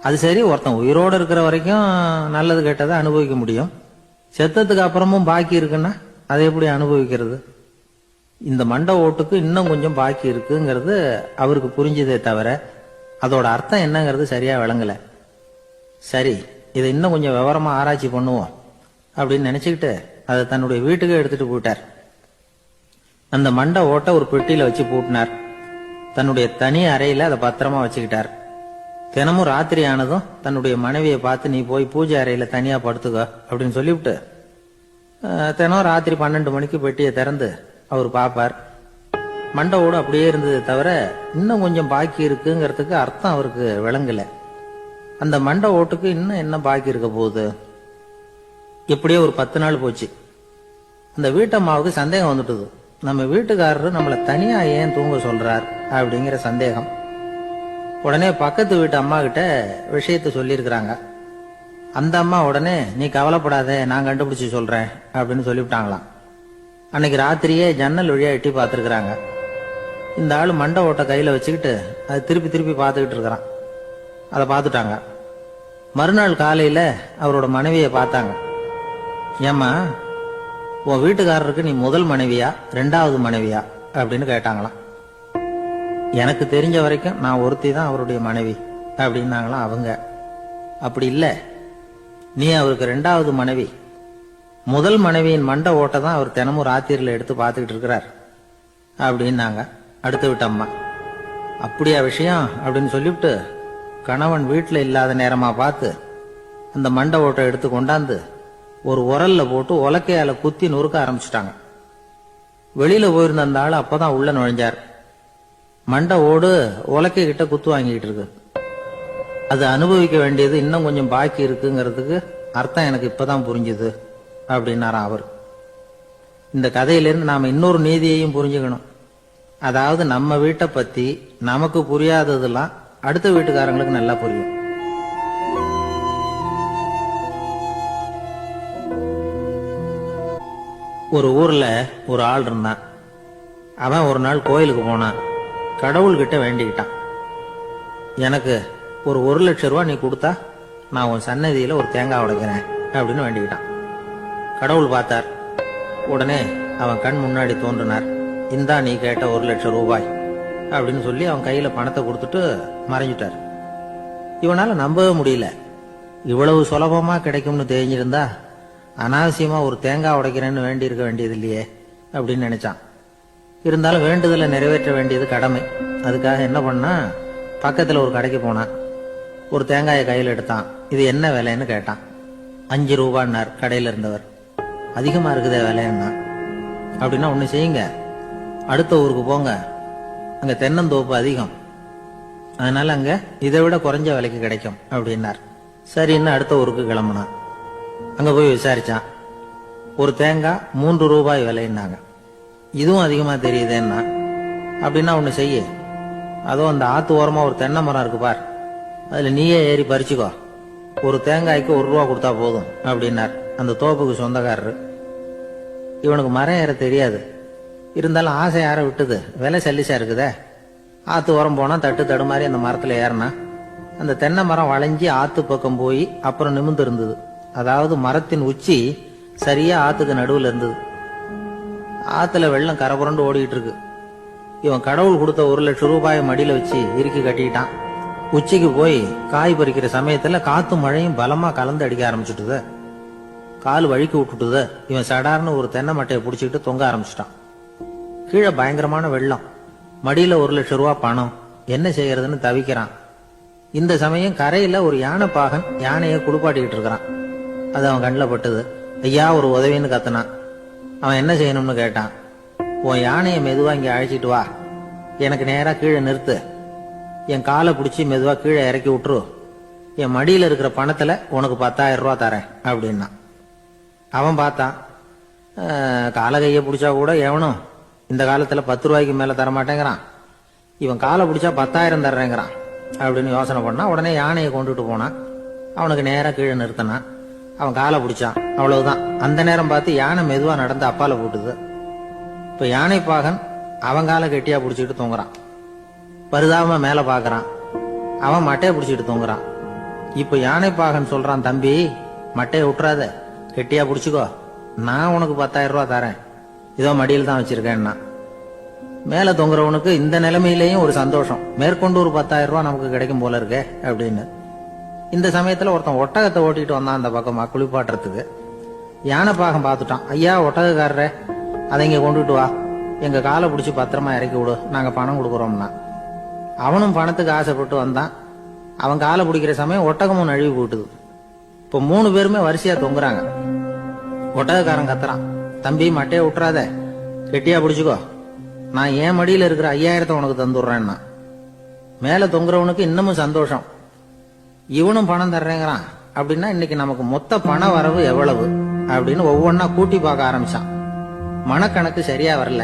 அது சரி, ஒருத்தன் உயிரோடு இருக்கிற வரைக்கும் நல்லது கெட்டதை அனுபவிக்க முடியும், செத்ததுக்கு அப்புறமும் பாக்கி இருக்குன்னா அதை எப்படி அனுபவிக்கிறது? இந்த மண்டை ஓட்டுக்கு இன்னும் கொஞ்சம் பாக்கி இருக்குங்கிறது அவருக்கு புரிஞ்சதே தவிர அதோட அர்த்தம் என்னங்கிறது சரியா விளங்கல. சரி, இதை இன்னும் கொஞ்சம் விவரமா ஆராய்ச்சி பண்ணுவோம் அப்படின்னு நினைச்சுக்கிட்டு அதை தன்னுடைய வீட்டுக்கு எடுத்துட்டு போயிட்டார். அந்த மண்டை ஓட்டை ஒரு பெட்டியில வச்சு பூட்டினார். தன்னுடைய தனி அறையில அதை பத்திரமா வச்சுக்கிட்டார். தினமும் ராத்திரி ஆனதும் தன்னுடைய மனைவியை பார்த்து, நீ போய் பூஜை அறையில தனியா படுத்துக்க அப்படின்னு சொல்லிவிட்டு தினம் ராத்திரி 12 மணிக்கு பெட்டியை திறந்து அவர் பார்ப்பார். மண்டை ஓடு அப்படியே இருந்தது தவிர இன்னும் கொஞ்சம் பாக்கி இருக்குங்கிறதுக்கு அர்த்தம் அவருக்கு விளங்கல. அந்த மண்டை ஓட்டுக்கு இன்னும் என்ன பாக்கி இருக்க போகுது? எப்படியோ ஒரு 10 நாள் போச்சு. அந்த வீட்டம்மாவுக்கு சந்தேகம் வந்துட்டுது. நம்ம வீட்டுக்காரரு நம்மளை தனியா ஏன் தூங்க சொல்றார் அப்படிங்கிற சந்தேகம். உடனே பக்கத்து வீட்டு அம்மா கிட்ட விஷயத்த சொல்லியிருக்கிறாங்க. அந்த அம்மா உடனே, நீ கவலைப்படாத, நான் கண்டுபிடிச்சு சொல்றேன் அப்படின்னு சொல்லிவிட்டாங்களாம். அன்னைக்கு ராத்திரியே ஜன்னல் வழியா எட்டி பார்த்துருக்குறாங்க. இந்த ஆளு மண்டை ஓட்டை கையில வச்சுக்கிட்டு அது திருப்பி திருப்பி பார்த்துக்கிட்டு இருக்கிறான். அதை பார்த்துட்டாங்க. மறுநாள் காலையில அவரோட மனைவியை பார்த்தாங்க. ஏம்மா, உன் வீட்டுக்காரருக்கு நீ முதல் மனைவியா 2வது மனைவியா அப்படின்னு கேட்டாங்களாம். எனக்கு தெரிஞ்ச வரைக்கும் நான் ஒருத்தி தான் அவருடைய மனைவி அப்படின்னாங்களாம் அவங்க. அப்படி இல்ல, நீ அவருக்கு 2வது மனைவி. முதல் மனைவியின் மண்டை ஓட்டை தான் அவர் தினமும் ராத்திரியில எடுத்து பார்த்துக்கிட்டு இருக்கிறார் அப்படின்னாங்க அடுத்து விட்ட அம்மா. அப்படியா விஷயம் அப்படின்னு சொல்லிவிட்டு கணவன் வீட்டுல இல்லாத நேரமா பார்த்து அந்த மண்டை ஓட்டை எடுத்து கொண்டாந்து ஒரு உரல்ல போட்டு உலக்கையால குத்தி நொறுக்க ஆரம்பிச்சுட்டாங்க. வெளியில போயிருந்த அந்த ஆள் அப்பதான் உள்ள நுழைஞ்சார். மண்டை ஓடு உலக்கை கிட்ட குத்து வாங்கிட்டு இருக்கு. அது அனுபவிக்க வேண்டியது இன்னும் கொஞ்சம் பாக்கி இருக்குங்கிறதுக்கு அர்த்தம் எனக்கு இப்பதான் புரிஞ்சுது அப்படின்னாராம் அவர். இந்த கதையிலிருந்து நாம இன்னொரு நீதியையும் புரிஞ்சுக்கணும். அதாவது நம்ம வீட்டை பத்தி நமக்கு புரியாததெல்லாம் அடுத்த வீட்டுக்காரங்களுக்கு நல்லா புரியும். ஒரு ஊர்ல ஒரு ஆள் இருந்தான். அவன் ஒரு நாள் கோயிலுக்கு போனான். கடவுள்கிட்ட வேண்டிக்கிட்டான், எனக்கு ஒரு 1 லட்சம் ரூபாய் நீ கொடுத்தா நான் உன் சன்னதியில ஒரு தேங்காய் உடைக்கிறேன் அப்படின்னு வேண்டிக்கிட்டான். கடவுள் பார்த்தார். உடனே அவன் கண் முன்னாடி தோன்றினார். இந்தா நீ கேட்ட 1 லட்சம் ரூபாய் அப்படின்னு சொல்லி அவன் கையில பணத்தை கொடுத்துட்டு மறைஞ்சிட்டார். இவனால நம்பவே முடியல. இவ்வளவு சுலபமா கிடைக்கும்னு தெரிஞ்சிருந்தா அனாவசியமா ஒரு தேங்காய் உடைக்கிறேன்னு வேண்டி இருக்க வேண்டியது இல்லையே அப்படின்னு நினைச்சான். இருந்தாலும் வேண்டுதலை நிறைவேற்ற வேண்டியது கடமை. அதுக்காக என்ன பண்ணா, பக்கத்துல ஒரு கடைக்கு போனான். ஒரு தேங்காயை கையில் எடுத்தான். இது என்ன விலைன்னு கேட்டான். 5 ரூபான்னார் கடையில இருந்தவர். அதிகமா இருக்குதே விலைன்னா. அப்படின்னா ஒண்ணு செய்யுங்க, அடுத்த ஊருக்கு போங்க, அங்க தென்னந்தோப்பு அதிகம், அதனால அங்க இதை விட குறைஞ்ச விலைக்கு கிடைக்கும் அப்படின்னார். சரின்னு அடுத்த ஊருக்கு கிளம்புனான். அங்க போய் விசாரிச்சான். ஒரு தேங்காய் 3 ரூபாய் விலைன்னாங்க. இதுவும் அதிகமா தெரியுதுன்னா. அப்படின்னா ஒண்ணு செய்ய, அதோ அந்த ஆத்து ஓரமா ஒரு தென்னை மரம் இருக்கு பார், அதுல நீயே ஏறி பறிச்சுக்கோ, ஒரு தேங்காய்க்கு 1 ரூபா கொடுத்தா போதும் அப்படின்னார் அந்த தோப்புக்கு சொந்தக்காரரு. இவனுக்கு மரம் ஏற தெரியாது. இருந்தாலும் ஆசை யார விட்டுது, விலை சல்லிசா இருக்குதே. ஆத்து ஓரம் போனா தட்டு தடுமாறி அந்த மரத்துல ஏறினா அந்த தென்னை மரம் வளைஞ்சி ஆத்து பக்கம் போய் அப்புறம் நிமிர்ந்து இருந்தது. அதாவது மரத்தின் உச்சி சரியா ஆத்துக்கு நடுவுல இருந்தது. ஆத்துல வெள்ளம் கரபுரண்டு ஓடிட்டு இருக்கு. இவன் கடவுள் கொடுத்த 1 லட்சம் ரூபாயை மடியில வச்சு இறுக்கி கட்டிக்கிட்டான். உச்சிக்கு போய் காய் பறிக்கிற சமயத்துல காத்து மழையும் பலமா கலந்து அடிக்க ஆரம்பிச்சுட்டுது. கால் வழுக்கி விட்டுட்டுது. இவன் சடார்னு ஒரு தென்னை மட்டையை பிடிச்சிக்கிட்டு தொங்க ஆரம்பிச்சிட்டான். கீழே பயங்கரமான வெள்ளம், மடியில 1,00,000 ரூபா பணம், என்ன செய்யறதுன்னு தவிக்கிறான். இந்த சமயம் கரையில ஒரு யானை பாகன் யானையை குளிப்பாட்டிக்கிட்டு இருக்கிறான். அது அவன் கண்ணில் பட்டுது. ஐயா ஒரு உதவின்னு கத்துனான். அவன் என்ன செய்யணும்னு கேட்டான். உன் யானையை மெதுவா இங்க அழைச்சிட்டு வா, எனக்கு நேரா கீழே நிறுத்து, என் காலை பிடிச்சி மெதுவா கீழே இறக்கி விட்டுரு, என் மடியில இருக்கிற பணத்துல உனக்கு 10,000 ரூபா தரேன் அப்படின்னா. அவன் பார்த்தான், காலை கையை பிடிச்சா கூட எவனும் இந்த காலத்துல 10 ரூபாய்க்கு மேல தரமாட்டேங்கிறான், இவன் காலை பிடிச்சா 10,000 தர்றேங்கிறான் அப்படின்னு யோசனை பண்ணா. உடனே யானையை கொண்டுட்டு போனான். அவனுக்கு நேரா கீழே நிறுத்தினான். அவன் காலை பிடிச்சான். அவ்வளவுதான். அந்த நேரம் பார்த்து யானை மெதுவா நடந்து அப்பால போட்டுது. இப்ப யானை பாகன் அவன் காலை கெட்டியா பிடிச்சிட்டு தூங்குறான். பரிதாபமா மேல பாக்குறான். அவன் மட்டையை பிடிச்சிட்டு தூங்குறான். இப்ப யானை பாகன் சொல்றான், தம்பி மட்டையை விட்டுறாத, கெட்டியா பிடிச்சுக்கோ, நான் உனக்கு 10,000 ரூபா தரேன், இதோ மடியில் தான் வச்சிருக்கேன்னா. மேல தொங்குறவனுக்கு இந்த நிலைமையிலேயும் ஒரு சந்தோஷம், மேற்கொண்டு ஒரு 10,000 ரூபா நமக்கு கிடைக்கும் போல இருக்கே அப்படின்னு. இந்த சமயத்துல ஒருத்தன் ஒட்டகத்தை ஓட்டிட்டு வந்தான் அந்த பக்கமா குளிப்பாட்டுறதுக்கு. யானை பாகம் பார்த்துட்டான். ஐயா ஒட்டகக்காரரே, அதை இங்க கொண்டுட்டு வா, எங்க காலை பிடிச்சி பத்திரமா இறக்கி விடு, நாங்க பணம் கொடுக்குறோம்னா. அவனும் பணத்துக்கு ஆசைப்பட்டு வந்தான். அவன் காலை பிடிக்கிற சமயம் ஒட்டகமும் நழுவி போட்டுது. இப்ப 3 பேருமே வரிசையா தொங்குறாங்க. ஒட்டகக்காரன் கத்துறான், தம்பி மட்டையை விட்டுறாத, கெட்டியா பிடிச்சுக்கோ, நான் என் மடியில இருக்கிற 5,000 உனக்கு தந்துடுறேன்னா. மேல தொங்குறவனுக்கு இன்னமும் சந்தோஷம், இவனும் பணம் தர்றேங்கிறான் அப்படின்னா இன்னைக்கு நமக்கு மொத்த பண வரவு எவ்வளவு அப்படின்னு ஒவ்வொன்னா கூட்டி பார்க்க ஆரம்பிச்சான். மனக்கணக்கு சரியா வரல.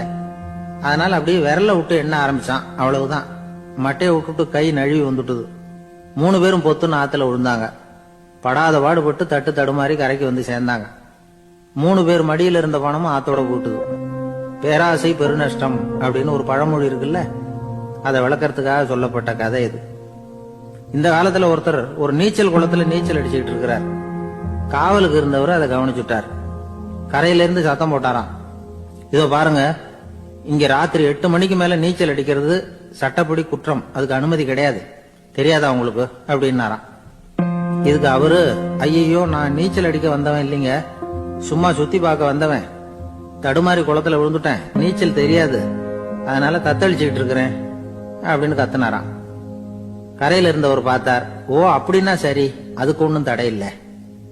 அதனால அப்படியே விரல விட்டு எண்ண ஆரம்பிச்சான். அவ்வளவுதான், மட்டையை விட்டுட்டு கை நழுவி வந்துட்டுது. 3 பேரும் பொத்துன்னு ஆத்துல விழுந்தாங்க. படாத பாடுபட்டு தட்டு தடுமாறி கரைக்கு வந்து சேர்ந்தாங்க. 3 பேர் மடியில இருந்த பணமும் ஆத்தோட போட்டுது. பேராசை பெருநஷ்டம் அப்படின்னு ஒரு பழமொழி இருக்குல்ல, அதை விளக்கறதுக்காக சொல்லப்பட்ட கதை இது. இந்த காலத்துல ஒருத்தர் ஒரு நீச்சல் குளத்துல நீச்சல் அடிச்சுக்கிட்டு இருக்கிறார். காவலுக்கு இருந்தவர் அதை கவனிச்சுட்டார். கரையில இருந்து சத்தம் போட்டாராம், இதோ பாருங்க, இங்க ராத்திரி 8 மணிக்கு மேல நீச்சல் அடிக்கிறது சட்டப்படி குற்றம், அதுக்கு அனுமதி கிடையாது, தெரியாதா உங்களுக்கு அப்படின்னாராம். இதுக்கு அவரு, ஐயோ நான் நீச்சல் அடிக்க வந்தவன் இல்லைங்க, சும்மா சுத்தி பார்க்க வந்தவன், தடுமாறி குளத்துல விழுந்துட்டேன், நீச்சல் தெரியாது, அதனால தத்தளிச்சுக்கிட்டு இருக்கிறேன் அப்படின்னு கத்துனாராம். கரையில இருந்தவர் பார்த்தார். ஓ அப்படின்னா சரி, அதுக்கு ஒன்றும் தடை இல்லை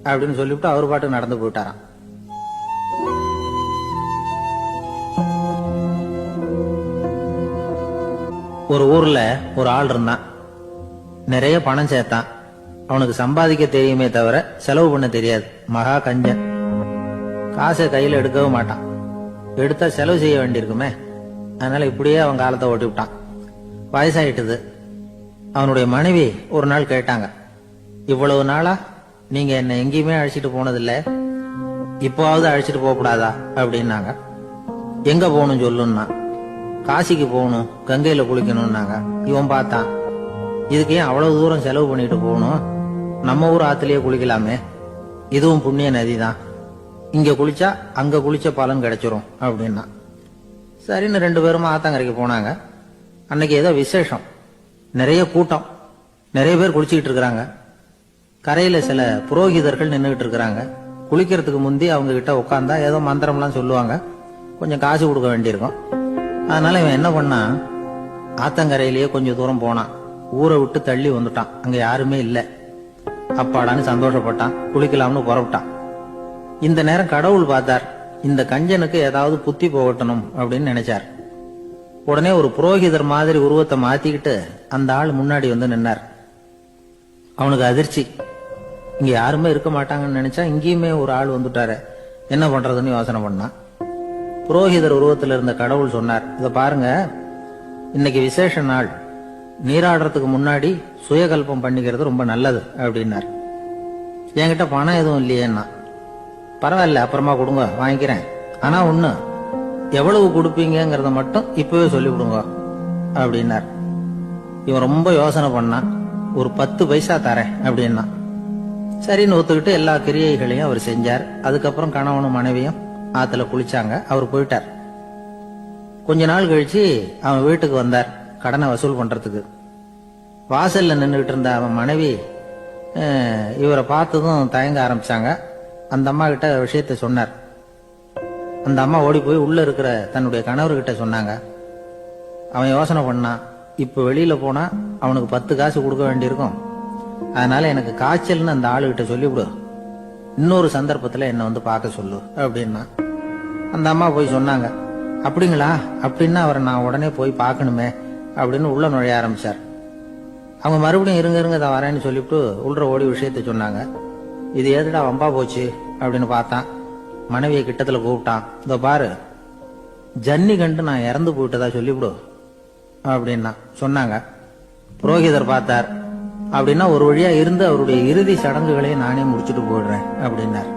அப்படின்னு சொல்லிவிட்டு அவர் பாட்டு நடந்து போயிட்டாராம். ஒரு ஊர்ல ஒரு ஆள் இருந்தான். நிறைய பணம் சேர்த்தான். அவனுக்கு சம்பாதிக்க தெரியுமே தவிர செலவு பண்ண தெரியாது. மகா கஞ்சன். காசை கையில எடுக்கவும் மாட்டான். எடுத்தா செலவு செய்ய வேண்டியிருக்குமே, அதனால இப்படியே அவன் காலத்தை ஓட்டி விட்டான். வயசாயிட்டுது. அவனுடைய மனைவி ஒரு நாள் கேட்டாங்க, இவ்வளவு நாளா நீங்க என்ன எங்கேயுமே அழைச்சிட்டு போனதில்லை, இப்போவாவது அழைச்சிட்டு போக கூடாதா அப்படின்னாங்க. எங்க போகணும் சொல்லுன்னா. காசிக்கு போகணும், கங்கையில குளிக்கணும்னாங்க. இவன் பார்த்தான், இதுக்கு ஏன் அவ்வளவு தூரம் செலவு பண்ணிட்டு போகணும், நம்ம ஊர் ஆத்திலேயே குளிக்கலாமே, இதுவும் புண்ணிய நதி தான், இங்க குளிச்சா அங்க குளிச்ச பலன் கிடைச்சிரும் அப்படின்னா. சரின்னு 2 பேரும் ஆத்தங்கரைக்கு போனாங்க. அன்னைக்கு ஏதோ விசேஷம், நிறைய கூட்டம், நிறைய பேர் குளிச்சுக்கிட்டு இருக்கிறாங்க. கரையில சில புரோகிதர்கள் நின்றுகிட்டு இருக்கிறாங்க. குளிக்கிறதுக்கு முந்தி அவங்க கிட்ட உட்காந்தா ஏதோ மந்திரம்லாம் சொல்லுவாங்க, கொஞ்சம் காசு கொடுக்க வேண்டியிருக்கும். அதனால இவன் என்ன பண்ணா, ஆத்தங்கரையிலேயே கொஞ்சம் தூரம் போனான். ஊரை விட்டு தள்ளி வந்துட்டான். அங்க யாருமே இல்லை. அப்பாடான்னு சந்தோஷப்பட்டான். குளிக்கலாம்னு புறப்பட்டான். இந்த நேரம் கடவுள் பார்த்தார், இந்த கஞ்சனுக்கு ஏதாவது புத்தி போகட்டணும் அப்படின்னு நினைச்சார். உடனே ஒரு புரோகிதர் மாதிரி உருவத்தை மாத்திக்கிட்டு அந்த ஆள் முன்னாடி வந்து நின்னார். அவனுக்கு அதிர்ச்சி, இங்க யாருமே இருக்க மாட்டாங்கன்னு நினைச்சா இங்கேயுமே ஒரு ஆள் வந்துட்டாரு, என்ன பண்றதுன்னு யோசனை பண்ணான். புரோகிதர் உருவத்தில் இருந்த கடவுள் சொன்னார், இத பாருங்க, இன்னைக்கு விசேஷ நாள், நீராடுறதுக்கு முன்னாடி சுயகல்பம் பண்ணிக்கிறது ரொம்ப நல்லது அப்படின்னார். என்கிட்ட பணம் எதுவும் இல்லையேன்னா. பரவாயில்ல, அப்புறமா கொடுங்க, வாங்கிக்கிறேன், ஆனா ஒண்ணு, எவ்வளவு கொடுப்பீங்கிறத மட்டும் இப்பவே சொல்லிவிடுங்க அப்படின்னார். இவன் ரொம்ப யோசனை பண்ணான். ஒரு 10 பைசா தரேன் அப்படின்னா. சரின்னு ஒத்துக்கிட்டு எல்லா கிரியைகளையும் அவர் செஞ்சார். அதுக்கப்புறம் கணவனும் மனைவியும் ஆத்துல குளிச்சாங்க. அவர் போயிட்டார். கொஞ்ச நாள் கழிச்சு அவன் வீட்டுக்கு வந்தார் கடனை வசூல் பண்றதுக்கு. வாசல்ல நின்றுகிட்டு இருந்த அவன் மனைவி இவரை பார்த்ததும் தயங்க ஆரம்பிச்சாங்க. அந்த அம்மா கிட்ட விஷயத்த சொன்னார். அந்த அம்மா ஓடி போய் உள்ள இருக்கிற தன்னுடைய கணவர்கிட்ட சொன்னாங்க. அவன் யோசனை பண்ணான், இப்ப வெளியில போனா அவனுக்கு 10 காசு கொடுக்க வேண்டியிருக்கும், அதனால எனக்கு காய்ச்சல்னு அந்த ஆளுகிட்ட சொல்லிவிடு, இன்னொரு சந்தர்ப்பத்துல என்ன வந்து பார்க்க சொல்லு அப்படின்னா. அந்த அம்மா போய் சொன்னாங்க. அப்படிங்களா, அப்படின்னா அவரை நான் உடனே போய் பார்க்கணுமே அப்படின்னு உள்ள நுழைய ஆரம்பிச்சார். அவங்க மறுபடியும் இருங்க இருங்க தான் வரேன்னு சொல்லிவிட்டு உள்ள ஓடி விஷயத்த சொன்னாங்க. இது ஏதுடா வம்பா போச்சு அப்படின்னு பார்த்தான். மனைவியை கிட்டத்துல கூப்பிட்டான். இதோ பாரு, ஜன்னி கண்டு நான் இறந்து போயிட்டதா சொல்லிவிடு அப்படின்னா சொன்னாங்க. புரோகிதர் பார்த்தார். அப்படின்னா ஒரு வழியா இருந்து அவருடைய இறுதி சடங்குகளையும் நானே முடிச்சுட்டு போயிடுறேன் அப்படின்னார்.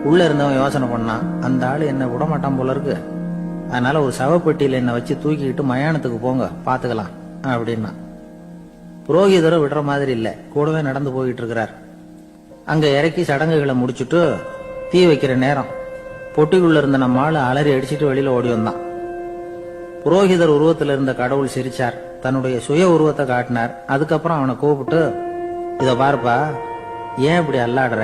உள்ள இருந்தவன் யோசனை பண்ணான், அந்த ஆளு என்ன விட மாட்டான் போல இருக்கு, அதனால ஒரு சவப்பெட்டியில என்ன வச்சு தூக்கிக்கிட்டு மயானத்துக்கு போங்க பாத்துக்கலாம் அப்படின்னா. புரோகிதரை விடுற மாதிரி இல்ல, கூடவே நடந்து போயிட்டு இருக்கிறார். அங்க இறக்கி சடங்குகளை முடிச்சுட்டு தீ வைக்கிற நேரம் பொட்டிக்குள்ள இருந்த நம்ம ஆளு அலறி அடிச்சுட்டு வெளியில ஓடி வந்தான். புரோகிதர் உருவத்தில் இருந்த கடவுள் சிரிச்சார், தன்னுடைய சுய உருவத்தை காட்டினார். அதுக்கப்புறம் அவனை கூப்பிட்டு, இத பாருப்பா, ஏன் இப்படி அல்லாடுற,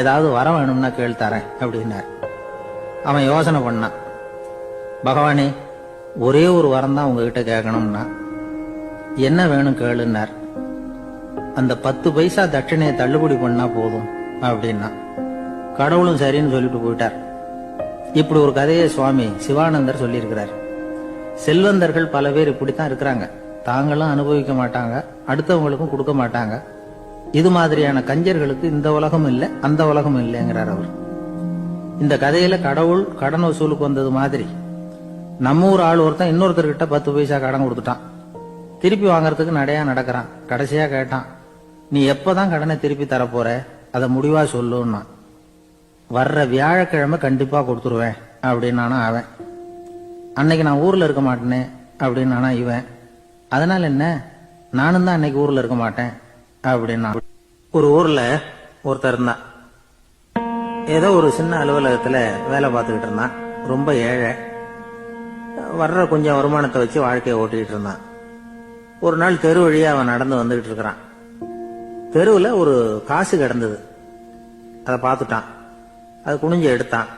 ஏதாவது வரம் வேணும்னா கேள்தாரேன் அப்படின்னார். அவன் யோசனை பண்ணான். பகவானே, ஒரே ஒரு வரம் தான் உங்ககிட்ட கேட்கணும்னா. என்ன வேணும் கேளுன்னார். அந்த 10 பைசா தட்சணையை தள்ளுபடி பண்ணா போதும் அப்படின்னா. கடவுளும் சரின்னு சொல்லிட்டு போயிட்டார். இப்படி ஒரு கதையை சுவாமி சிவானந்தர் சொல்லியிருக்கிறார். செல்வந்தர்கள் பல பேர் இப்படித்தான் இருக்கிறாங்க. தாங்களும் அனுபவிக்க மாட்டாங்க, அடுத்தவங்களுக்கும் கொடுக்க மாட்டாங்க. இது மாதிரியான கஞ்சர்களுக்கு இந்த உலகம் இல்லை அந்த உலகம் இல்லைங்கிறார் அவர். இந்த கதையில கடவுள் கடன் வசூலுக்கு வந்தது மாதிரி நம்ம ஊர் ஆள் ஒருத்தன் இன்னொருத்தர்கிட்ட 10 பைசா கடன் கொடுத்துட்டான். திருப்பி வாங்கறதுக்கு நடையா நடக்கிறான். கடைசியா கேட்டான், நீ எப்பதான் கடனை திருப்பி தரப்போற, அதை முடிவா சொல்லுன்னா. வர்ற வியாழக்கிழமை கண்டிப்பா கொடுத்துருவேன் அப்படின்னானா அவன். அன்னைக்கு நான் ஊர்ல இருக்க மாட்டேனே அப்படின்னானா இவன். அதனால என்ன, நானும் தான் அன்னைக்கு ஊர்ல இருக்க மாட்டேன் அப்படின்னா. ஒரு ஊர்ல ஒருத்தர் இருந்தான். ஏதோ ஒரு சின்ன அலுவலகத்துல வேலை பார்த்துக்கிட்டு இருந்தான். ரொம்ப ஏழை. வர்ற கொஞ்சம் வருமானத்தை வச்சு வாழ்க்கையை ஓட்டிட்டு இருந்தான். ஒரு நாள் தெரு வழியா அவன் நடந்து வந்துகிட்டு இருக்கிறான். தெருவுல ஒரு காசு கிடந்தது. அதை பார்த்துட்டான். அது குனிஞ்சு எடுத்தான்.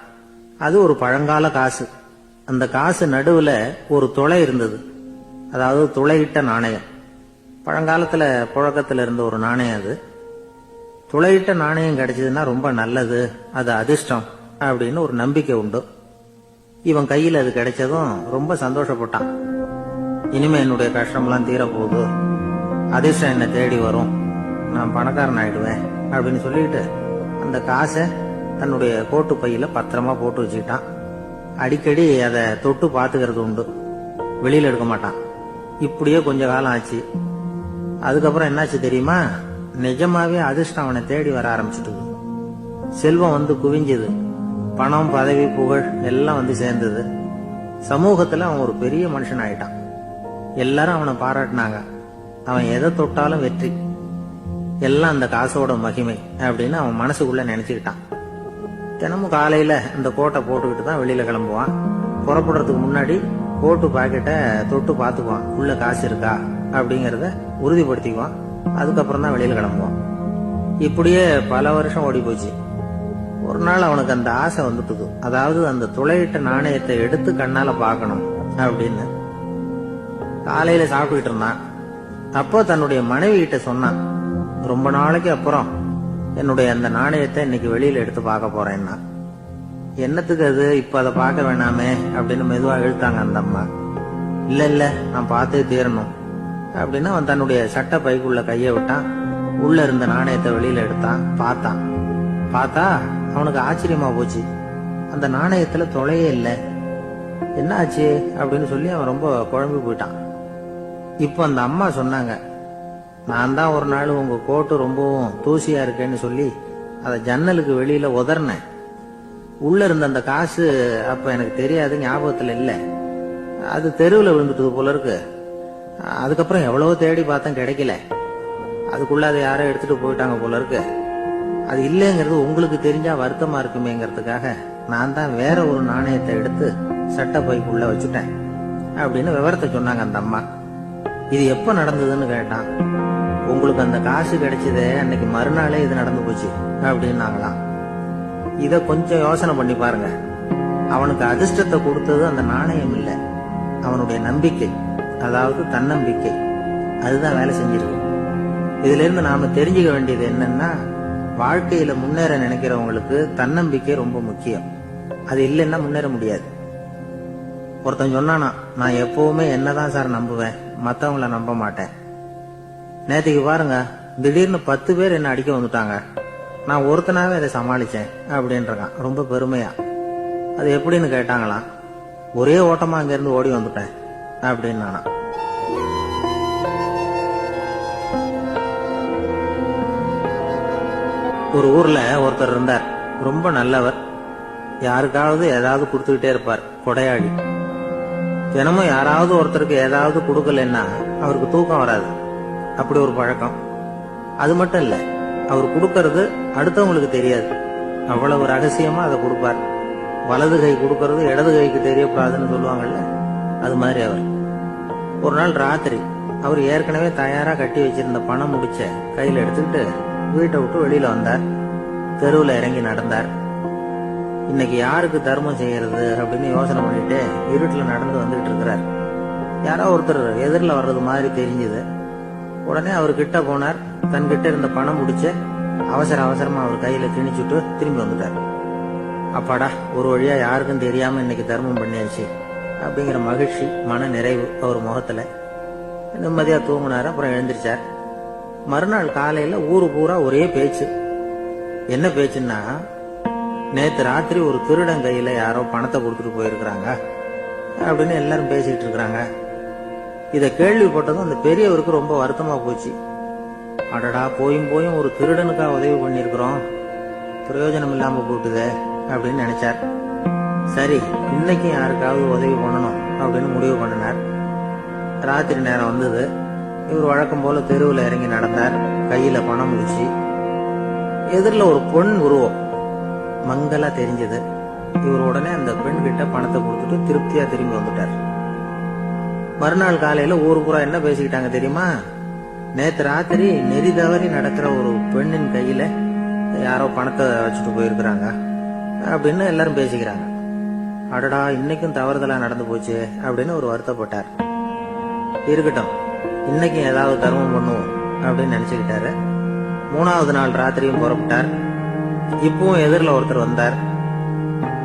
அது ஒரு பழங்கால காசு. அந்த காசு நடுவுல ஒரு துளை இருந்தது. அதாவது துளையிட்ட நாணயம். பழங்காலத்துல புழக்கத்துல இருந்த ஒரு நாணயம் அது. துளையிட்ட நாணயம் கிடைச்சதுன்னா ரொம்ப நல்லது, அது அதிர்ஷ்டம் அப்படின்னு ஒரு நம்பிக்கை உண்டு. இவன் கையில் அது கிடைச்சதும் ரொம்ப சந்தோஷப்பட்டான். இனிமே என்னுடைய கஷ்டம்லாம் தீரப்போகுது, அதிர்ஷ்டம் என்ன தேடி வரும், நான் பணக்காரன் ஆயிடுவேன் அப்படின்னு சொல்லிட்டு அந்த காசை தன்னுடைய கோட்டு பையில பத்திரமா போட்டு வச்சுக்கிட்டான். அடிக்கடி அதை தொட்டு பாத்துக்கிறது உண்டு, வெளியில எடுக்க மாட்டான். இப்படியே கொஞ்ச காலம் ஆச்சு. அதுக்கப்புறம் என்னாச்சு தெரியுமா, நிஜமாவே அதிர்ஷ்டம் அவனை தேடி வர ஆரம்பிச்சுட்டு செல்வம் வந்து குவிஞ்சது. பணம், பதவி, புகழ் எல்லாம் வந்து சேர்ந்தது. சமூகத்துல அவன் ஒரு பெரிய மனுஷன் ஆயிட்டான். எல்லாரும் அவனை பாராட்டினாங்க. அவன் எதை தொட்டாலும் வெற்றி, எல்லாம் அந்த காசோட மகிமை அப்படின்னு அவன் மனசுக்குள்ள நினைச்சுக்கிட்டான். தினமும் காலையில இந்த கோட்டை போட்டுக்கிட்டு தான் வெளியில கிளம்புவான். புறப்படுறதுக்கு முன்னாடி கோட்டு பாக்கெட்டை தொட்டு பாத்துக்குவான், உள்ள காசு இருக்கா அப்படிங்கறத உறுதிப்படுத்திக்குவான். அதுக்கப்புறம் தான் வெளியில கிளம்புவான். இப்படியே பல வருஷம் ஓடி போச்சு. ஒரு நாள் அவனுக்கு அந்த ஆசை வந்துட்டுது. அதாவது அந்த துளையிட்ட நாணயத்தை எடுத்து கண்ணால பாக்கணும் அப்படின்னு. காலையில சாப்பிட்டுக்கிட்டு இருந்தான். அப்போ தன்னுடைய மனைவி கிட்ட சொன்னான், ரொம்ப நாளைக்கு அப்புறம் என்னுடைய அந்த நாணயத்தை இன்னைக்கு வெளியில எடுத்து பார்க்க போறேன்னா. என்னத்துக்கு அது, இப்ப அதை பார்க்க வேணாமே அப்படின்னு மெதுவா இழுத்தாங்க அந்த அம்மா. இல்ல இல்ல, நான் பார்த்தே தீரணும் அப்படின்னு அவன் தன்னுடைய சட்டை பைக்குள்ள கைய விட்டான். உள்ள இருந்த நாணயத்தை வெளியில எடுத்தான். பார்த்தா அவனுக்கு ஆச்சரியமா போச்சு. அந்த நாணயத்துல தொலையே இல்லை. என்ன ஆச்சு அப்படின்னு சொல்லி அவன் ரொம்ப குழம்பி போயிட்டான். இப்ப அந்த அம்மா சொன்னாங்க, நான் தான் ஒரு நாள் உங்க கோட்டு ரொம்பவும் தூசியா இருக்கேன்னு சொல்லி அதை ஜன்னலுக்கு வெளியில உதறினேன். உள்ள இருந்த அந்த காசு அப்ப எனக்கு தெரியாது, ஞாபகத்துல இல்ல, அது தெருவில் விழுந்துட்டது போல இருக்கு. அதுக்கப்புறம் எவ்வளவோ தேடி பார்த்தேன், கிடைக்கல. அதுக்குள்ள அதை யாரோ எடுத்துட்டு போயிட்டாங்க போல இருக்கு. அது இல்லைங்கிறது உங்களுக்கு தெரிஞ்சா வருத்தமா இருக்குமேங்கிறதுக்காக நான் தான் வேற ஒரு நாணயத்தை எடுத்து சட்டை பைக்குள்ள வச்சுட்டேன் அப்படின்னு விவரத்தை சொன்னாங்க அந்த அம்மா. இது எப்ப நடந்ததுன்னு கேட்டான். உங்களுக்கு அந்த காசு கிடைச்சதே அன்னைக்கு மறுநாளே இது நடந்து போச்சு அப்படின்னாங்களாம். இத கொஞ்சம் யோசனை பண்ணி பாருங்க. அவனுக்கு அதிர்ஷ்டத்தை கொடுத்தது அந்த நாணயம் இல்லை, அவனுடைய நம்பிக்கை, அதாவது தன்னம்பிக்கை. அதுதான் வேலை செஞ்சிருக்கு. இதுல இருந்து நாம தெரிஞ்சுக்க வேண்டியது என்னன்னா, வாழ்க்கையில முன்னேற நினைக்கிறவங்களுக்கு தன்னம்பிக்கை ரொம்ப முக்கியம். அது இல்லைன்னா முன்னேற முடியாது. ஒருத்தன் சொன்னானா, நான் எப்பவுமே என்னதான் சார் நம்புவேன், மத்தவங்கள நம்ப மாட்டேன். நேற்றுக்கு பாருங்க, திடீர்னு 10 பேர் என்ன அடிக்க வந்துட்டாங்க, நான் ஒருத்தனாவே அதை சமாளிச்சேன் அப்படின்றான் ரொம்ப பெருமையா. அது எப்படின்னு கேட்டாங்களாம். ஒரே ஓட்டமா அங்க இருந்து ஓடி வந்துட்டேன் அப்படின்னு நானா. ஒரு ஊர்ல ஒருத்தர் இருந்தார், ரொம்ப நல்லவர். யாருக்காவது ஏதாவது கொடுத்துக்கிட்டே இருப்பார், கொடையாளி. தினமும் யாராவது ஒருத்தருக்கு ஏதாவது கொடுக்கலன்னா அவருக்கு தூக்கம் வராது, அப்படி ஒரு பழக்கம். அது மட்டும் இல்ல, அவர் கொடுக்கறது அடுத்தவங்களுக்கு தெரியாது, அவ்வளவு ரகசியமா அதை கொடுப்பார். வலது கை கொடுக்கறது இடது கைக்கு தெரியக்கூடாதுன்னு சொல்லுவாங்கல்ல, அது மாதிரி அவர். ஒரு நாள் ராத்திரி அவர் ஏற்கனவே தயாரா கட்டி வச்சிருந்த பணம் முடிச்ச கையில எடுத்துக்கிட்டு வீட்டை விட்டு வெளியில வந்தார். தெருவில் இறங்கி நடந்தார். இன்னைக்கு யாருக்கு தர்மம் செய்யறது அப்படின்னு யோசனை பண்ணிட்டு இருட்டுல நடந்து வந்துகிட்டு இருக்கிறார். யாரோ ஒருத்தர் எதிரில் வர்றது மாதிரி தெரிஞ்சது. உடனே அவர் கிட்ட போனார். தன்கிட்ட இருந்த பணம் முடிச்ச அவசரமா அவர் கையில திணிச்சுட்டு திரும்பி வந்துட்டார். அப்பாடா, ஒரு வழியா யாருக்கும் தெரியாம இன்னைக்கு தர்மம் பண்ணியாச்சு அப்படிங்கிற மகிழ்ச்சி, மன நிறைவு அவர் முகத்துல. நிம்மதியா தூங்கினார். அப்புறம் எழுந்திருச்சார். மறுநாள் காலையில ஊரு பூரா ஒரே பேச்சு. என்ன பேச்சுன்னா, நேத்து ராத்திரி ஒரு திருடன் கையில யாரோ பணத்தை கொடுத்துட்டு போயிருக்கிறாங்க அப்படின்னு எல்லாரும் பேசிட்டு இருக்கிறாங்க. இத கேள்விப்பட்டதும் அந்த பெரியவருக்கு ரொம்ப வருத்தமா போச்சு. அடடா, போயும் ஒரு திருடனுக்கா உதவி பண்ணிருக்கிறோம், பிரயோஜனம் இல்லாம போட்டுதே அப்படின்னு நினைச்சார். சரி, இன்னைக்கு யாருக்காவது உதவி பண்ணணும் அப்படின்னு முடிவு பண்ணினார். ராத்திரி நேரம் வந்தது. இவர் வழக்கம் போல தெருவில் இறங்கி நடந்தார். கையில பணம் முடிச்சு. எதிரில் ஒரு பெண் உருவம் மங்களா தெரிஞ்சது. இவர் உடனே அந்த பெண் கிட்ட பணத்தை கொடுத்துட்டு திருப்தியா திரும்பி வந்துட்டார். மறுநாள் காலையில ஊரு பூரா என்ன பேசிக்கிட்டாங்க தெரியுமா? நேத்து ராத்திரி நெறி தவறி நடக்கிற ஒரு பெண்ணின் கையில யாரோ பணத்தை வச்சுட்டு போயிருக்கிறாங்க அப்படின்னு எல்லாரும் பேசிக்கிறாங்க. அடடா, இன்னைக்கும் தவறுதலா நடந்து போச்சு அப்படின்னு ஒரு வருத்தப்பட்டார். இருக்கட்டும், இன்னைக்கும் ஏதாவது தர்மம் பண்ணுவோம் அப்படின்னு நினைச்சுக்கிட்டாரு. 3வது நாள் ராத்திரியும் புறப்பட்டார். இப்பவும் எதிரில் ஒருத்தர் வந்தார்.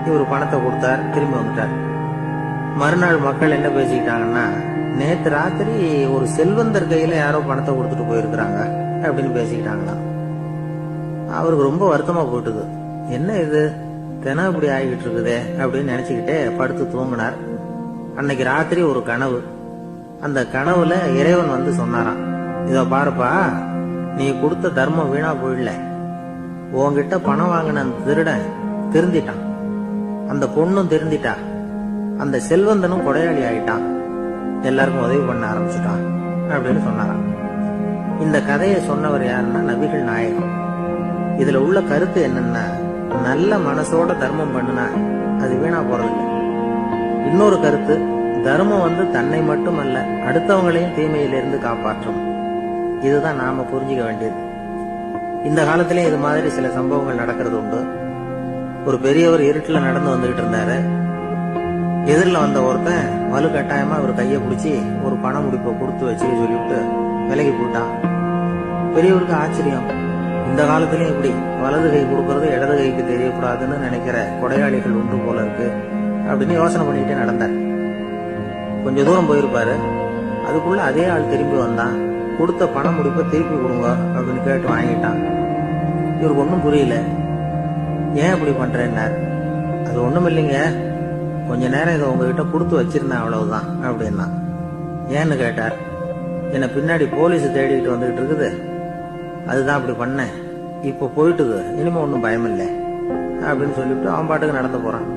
இவர் பணத்தை கொடுத்தார், திரும்பி வந்துட்டார். மறுநாள் மக்கள் என்ன பேசிக்கிட்டாங்கன்னா, நேத்து ராத்திரி ஒரு செல்வந்தர் கையில யாரோ பணத்தை கொடுத்துட்டு போயிருக்கிறாங்க அப்படின்னு பேசிக்கிட்டாங்களாம். அவருக்கு ரொம்ப வருத்தமா போயிட்டுது. என்ன இது, தினம் இப்படி ஆகிட்டு இருக்குதே அப்படின்னு நினைச்சுக்கிட்டே படுத்து தூங்கினார். அன்னைக்கு ராத்திரி ஒரு கனவு. அந்த கனவுல இறைவன் வந்து சொன்னாராம், இதோ பாருப்பா, நீ கொடுத்த தர்மம் வீணா போயிடல. உன்கிட்ட பணம் வாங்கின அந்த திருடன் திருந்திட்டான், அந்த பொண்ணும் திருந்திட்டா, அந்த செல்வந்தனும் கொடையாளி ஆயிட்டான், எல்லாருக்கும் உதவி பண்ண ஆரம்பிச்சுட்டான் அப்படின்னு சொன்னாராம். இந்த கதையை சொன்னவர் யாருன்னா நபிகள் நாயகம். இதுல உள்ள கருத்து என்னன்னா, நல்ல மனசோட தர்மம் பண்ணுனா அது வீணா போறதில்லை. இன்னொரு கருத்து, தர்மம் வந்து தன்னை மட்டுமல்ல அடுத்தவங்களையும் தீமையிலிருந்து காப்பாற்றும். இதுதான் நாம புரிஞ்சுக்க வேண்டியது. இந்த காலத்திலே இது மாதிரி சில சம்பவங்கள் நடக்கிறது உண்டு. ஒரு பெரியவர் இருட்டுல நடந்து வந்துகிட்டு இருந்தாரு. எதிரில் வந்த ஒருத்தன் வலு கட்டாயமா அவர் கையை பிடிச்சி ஒரு பண முடிப்பை கொடுத்து வச்சு சொல்லிவிட்டு விலகி போட்டான். பெரியவருக்கு ஆச்சரியம், இந்த காலத்திலயும் இப்படி வலது கை கொடுக்கறது இடது கைக்கு தெரியக்கூடாதுன்னு நினைக்கிற கொடையாளிகள் உண்டு போல இருக்கு அப்படின்னு யோசனை பண்ணிக்கிட்டே நடந்தார். கொஞ்ச தூரம் போயிருப்பாரு. அதுக்குள்ள அதே ஆள் திரும்பி வந்தான். கொடுத்த பண முடிப்பை திருப்பி கொடுங்க அப்படின்னு கேட்டு வாங்கிட்டான். இவருக்கு ஒன்றும் புரியல. ஏன் இப்படி பண்றேன்னார். அது ஒண்ணும் இல்லைங்க, கொஞ்ச நேரம் இதை உங்ககிட்ட கொடுத்து வச்சிருந்தேன், அவ்வளவுதான் அப்படின்னா. ஏன்னு கேட்டார். என்னை பின்னாடி போலீஸ் தேடிக்கிட்டு வந்துகிட்டு இருக்குது, அதுதான் அப்படி பண்ணேன், இப்ப போயிட்டுது, இனிமே ஒன்றும் பயம் இல்லை அப்படின்னு சொல்லிவிட்டு அவன் பாட்டுக்கு நடந்து போறான்.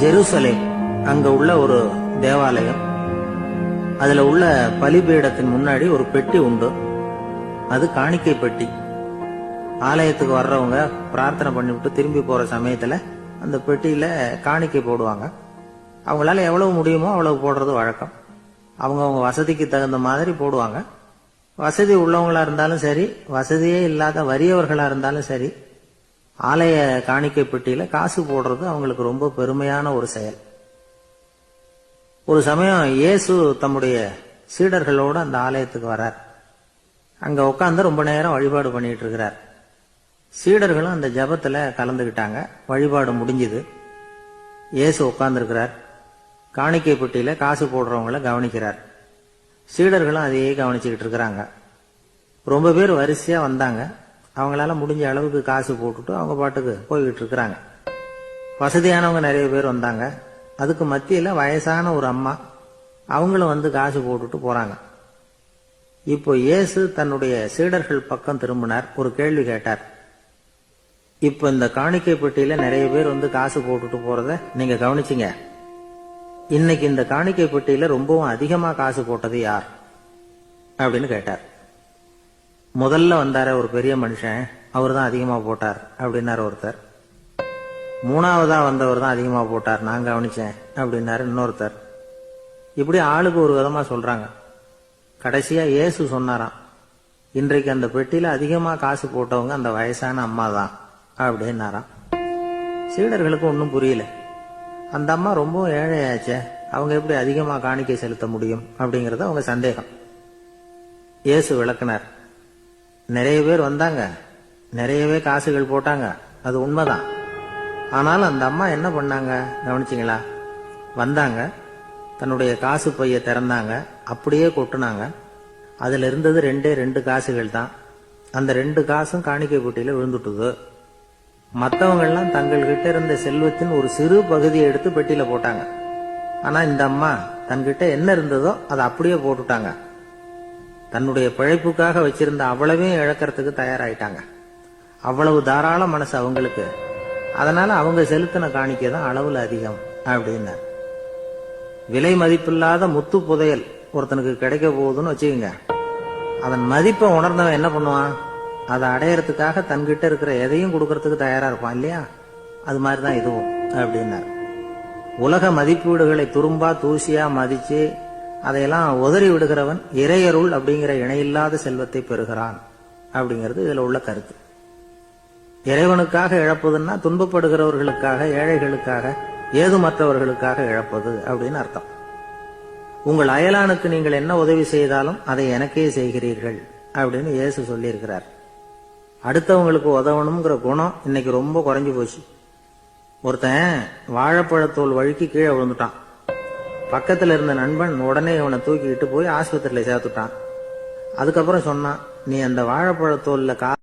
ஜெருசலேம், அங்க உள்ள ஒரு தேவாலயம். அதுல உள்ள பலிபீடத்தின் முன்னாடி ஒரு பெட்டி உண்டு. அது காணிக்கை பெட்டி. ஆலயத்துக்கு வர்றவங்க பிரார்த்தனை பண்ணிவிட்டு திரும்பி போற சமயத்துல அந்த பெட்டியில காணிக்கை போடுவாங்க. அவங்களால எவ்வளவு முடியுமோ அவ்வளவு போடுறது வழக்கம். அவங்க வசதிக்கு தகுந்த மாதிரி போடுவாங்க. வசதி உள்ளவங்களா இருந்தாலும் சரி, வசதியே இல்லாத வறியவர்களா இருந்தாலும் சரி, ஆலய காணிக்கை பெட்டியில காசு போடுறது அவங்களுக்கு ரொம்ப பெருமையான ஒரு செயல். ஒரு சமயம் இயேசு தம்முடைய சீடர்களோடு அந்த ஆலயத்துக்கு வரார். அங்க உட்கார்ந்து ரொம்ப நேரம் வழிபாடு பண்ணிட்டு இருக்கிறார். சீடர்களும் அந்த ஜபத்துல கலந்துகிட்டாங்க. வழிபாடு முடிஞ்சது. இயேசு உட்கார்ந்துருக்கிறார். காணிக்கை பெட்டியில காசு போடுறவங்கள கவனிக்கிறார். சீடர்களும் அதையே கவனிச்சுக்கிட்டு இருக்கிறாங்க. ரொம்ப பேர் வரிசையா வந்தாங்க. அவங்களால முடிஞ்ச அளவுக்கு காசு போட்டுட்டு அவங்க பாட்டுக்கு போய்கிட்டு இருக்கிறாங்க. வசதியானவங்க நிறைய பேர் வந்தாங்க. அதுக்கு மத்தியில வயசான ஒரு அம்மா, அவங்களும் வந்து காசு போட்டுட்டு போறாங்க. இப்போ இயேசு தன்னுடைய சீடர்கள் பக்கம் திரும்பினார். ஒரு கேள்வி கேட்டார். இப்ப இந்த காணிக்கை பெட்டியில நிறைய பேர் வந்து காசு போட்டுட்டு போறத நீங்க கவனிச்சீங்க. இன்னைக்கு இந்த காணிக்கை பெட்டியில ரொம்பவும் அதிகமா காசு போட்டது யார் அப்படின்னு கேட்டார். முதல்ல வந்தார ஒரு பெரிய மனுஷன், அவர் தான் அதிகமா போட்டார் அப்படின்னாரு ஒருத்தர். மூணாவதா வந்தவர் தான் அதிகமா போட்டார், நான் கவனிச்சேன் அப்படின்னாரு இன்னொருத்தர். இப்படி ஆளுக்கு ஒரு விதமா சொல்றாங்க. கடைசியா இயேசு சொன்னாராம், இன்றைக்கு அந்த பெட்டியில அதிகமா காசு போட்டவங்க அந்த வயசான அம்மா தான் அப்படின்னாராம். சீடர்களுக்கு ஒன்றும் புரியல. அந்த அம்மா ரொம்ப ஏழையாச்சே, அவங்க எப்படி அதிகமா காணிக்கை செலுத்த முடியும் அப்படிங்கறது அவங்க சந்தேகம். இயேசு விளக்குனார். நிறைய பேர் வந்தாங்க, நிறையவே காசுகள் போட்டாங்க, அது உண்மைதான். ஆனாலும் அந்த அம்மா என்ன பண்ணாங்க கவனிச்சிங்களா? வந்தாங்க, தன்னுடைய காசு பைய திறந்தாங்க, அப்படியே கொட்டுனாங்க. அதுல இருந்தது ரெண்டு காசுகள் தான். அந்த 2 காசும் காணிக்கை பெட்டியில விழுந்துட்டுது. மற்றவங்க எல்லாம் தங்கள்கிட்ட இருந்த செல்வத்தின் ஒரு சிறு பகுதியை எடுத்து பெட்டியில போட்டாங்க. ஆனா இந்த அம்மா தன்கிட்ட என்ன இருந்ததோ அதை அப்படியே போட்டுட்டாங்க. தன்னுடைய பிழைப்புக்காக வச்சிருந்த அவ்வளவையும் இழக்கிறதுக்கு தயாராயிட்டாங்க. அவ்வளவு தாராள மனசு அவங்களுக்கு. அதனால அவங்க செலுத்தின காணிக்கை தான் அளவுல அதிகம் அப்படின்னார். விலை மதிப்பில்லாத முத்து புதையல் ஒருத்தனுக்கு கிடைக்க போகுதுன்னு வச்சுக்கோங்க. அதன் மதிப்பை உணர்ந்தவன் என்ன பண்ணுவான்? அதை அடையறதுக்காக தன்கிட்ட இருக்கிற எதையும் கொடுக்கறதுக்கு தயாரா இருப்பான் இல்லையா? அது மாதிரிதான் இதுவும் அப்படின்னார். உலக மதிப்பீடுகளை துரும்பா தூசியா மதிச்சு அதையெல்லாம் உதறி விடுகிறவன் இறையருள் அப்படிங்கிற இணையில்லாத செல்வத்தை பெறுகிறான் அப்படிங்கிறது இதுல உள்ள கருத்து. இறைவனுக்காக இழப்பதுன்னா துன்பப்படுகிறவர்களுக்காக, ஏழைகளுக்காக, ஏதுமற்றவர்களுக்காக இழப்பது அப்படின்னு அர்த்தம். உங்கள் அயலானுக்கு நீங்கள் என்ன உதவி செய்தாலும் அதை எனக்கே செய்கிறீர்கள் அப்படின்னு இயேசு சொல்லி இருக்கிறார். அடுத்தவங்களுக்கு உதவணுங்கிற குணம் இன்னைக்கு ரொம்ப குறைஞ்சு போச்சு. ஒருத்தன் வாழைப்பழத்தோல் வழுக்கி கீழே விழுந்துட்டான். பக்கத்துல இருந்த நண்பன் உடனே இவனை தூக்கிக்கிட்டு போய் ஆஸ்பத்திரியில சேர்த்துட்டான். அதுக்கப்புறம் சொன்னான், நீ அந்த வாழைப்பழத்தோல்ல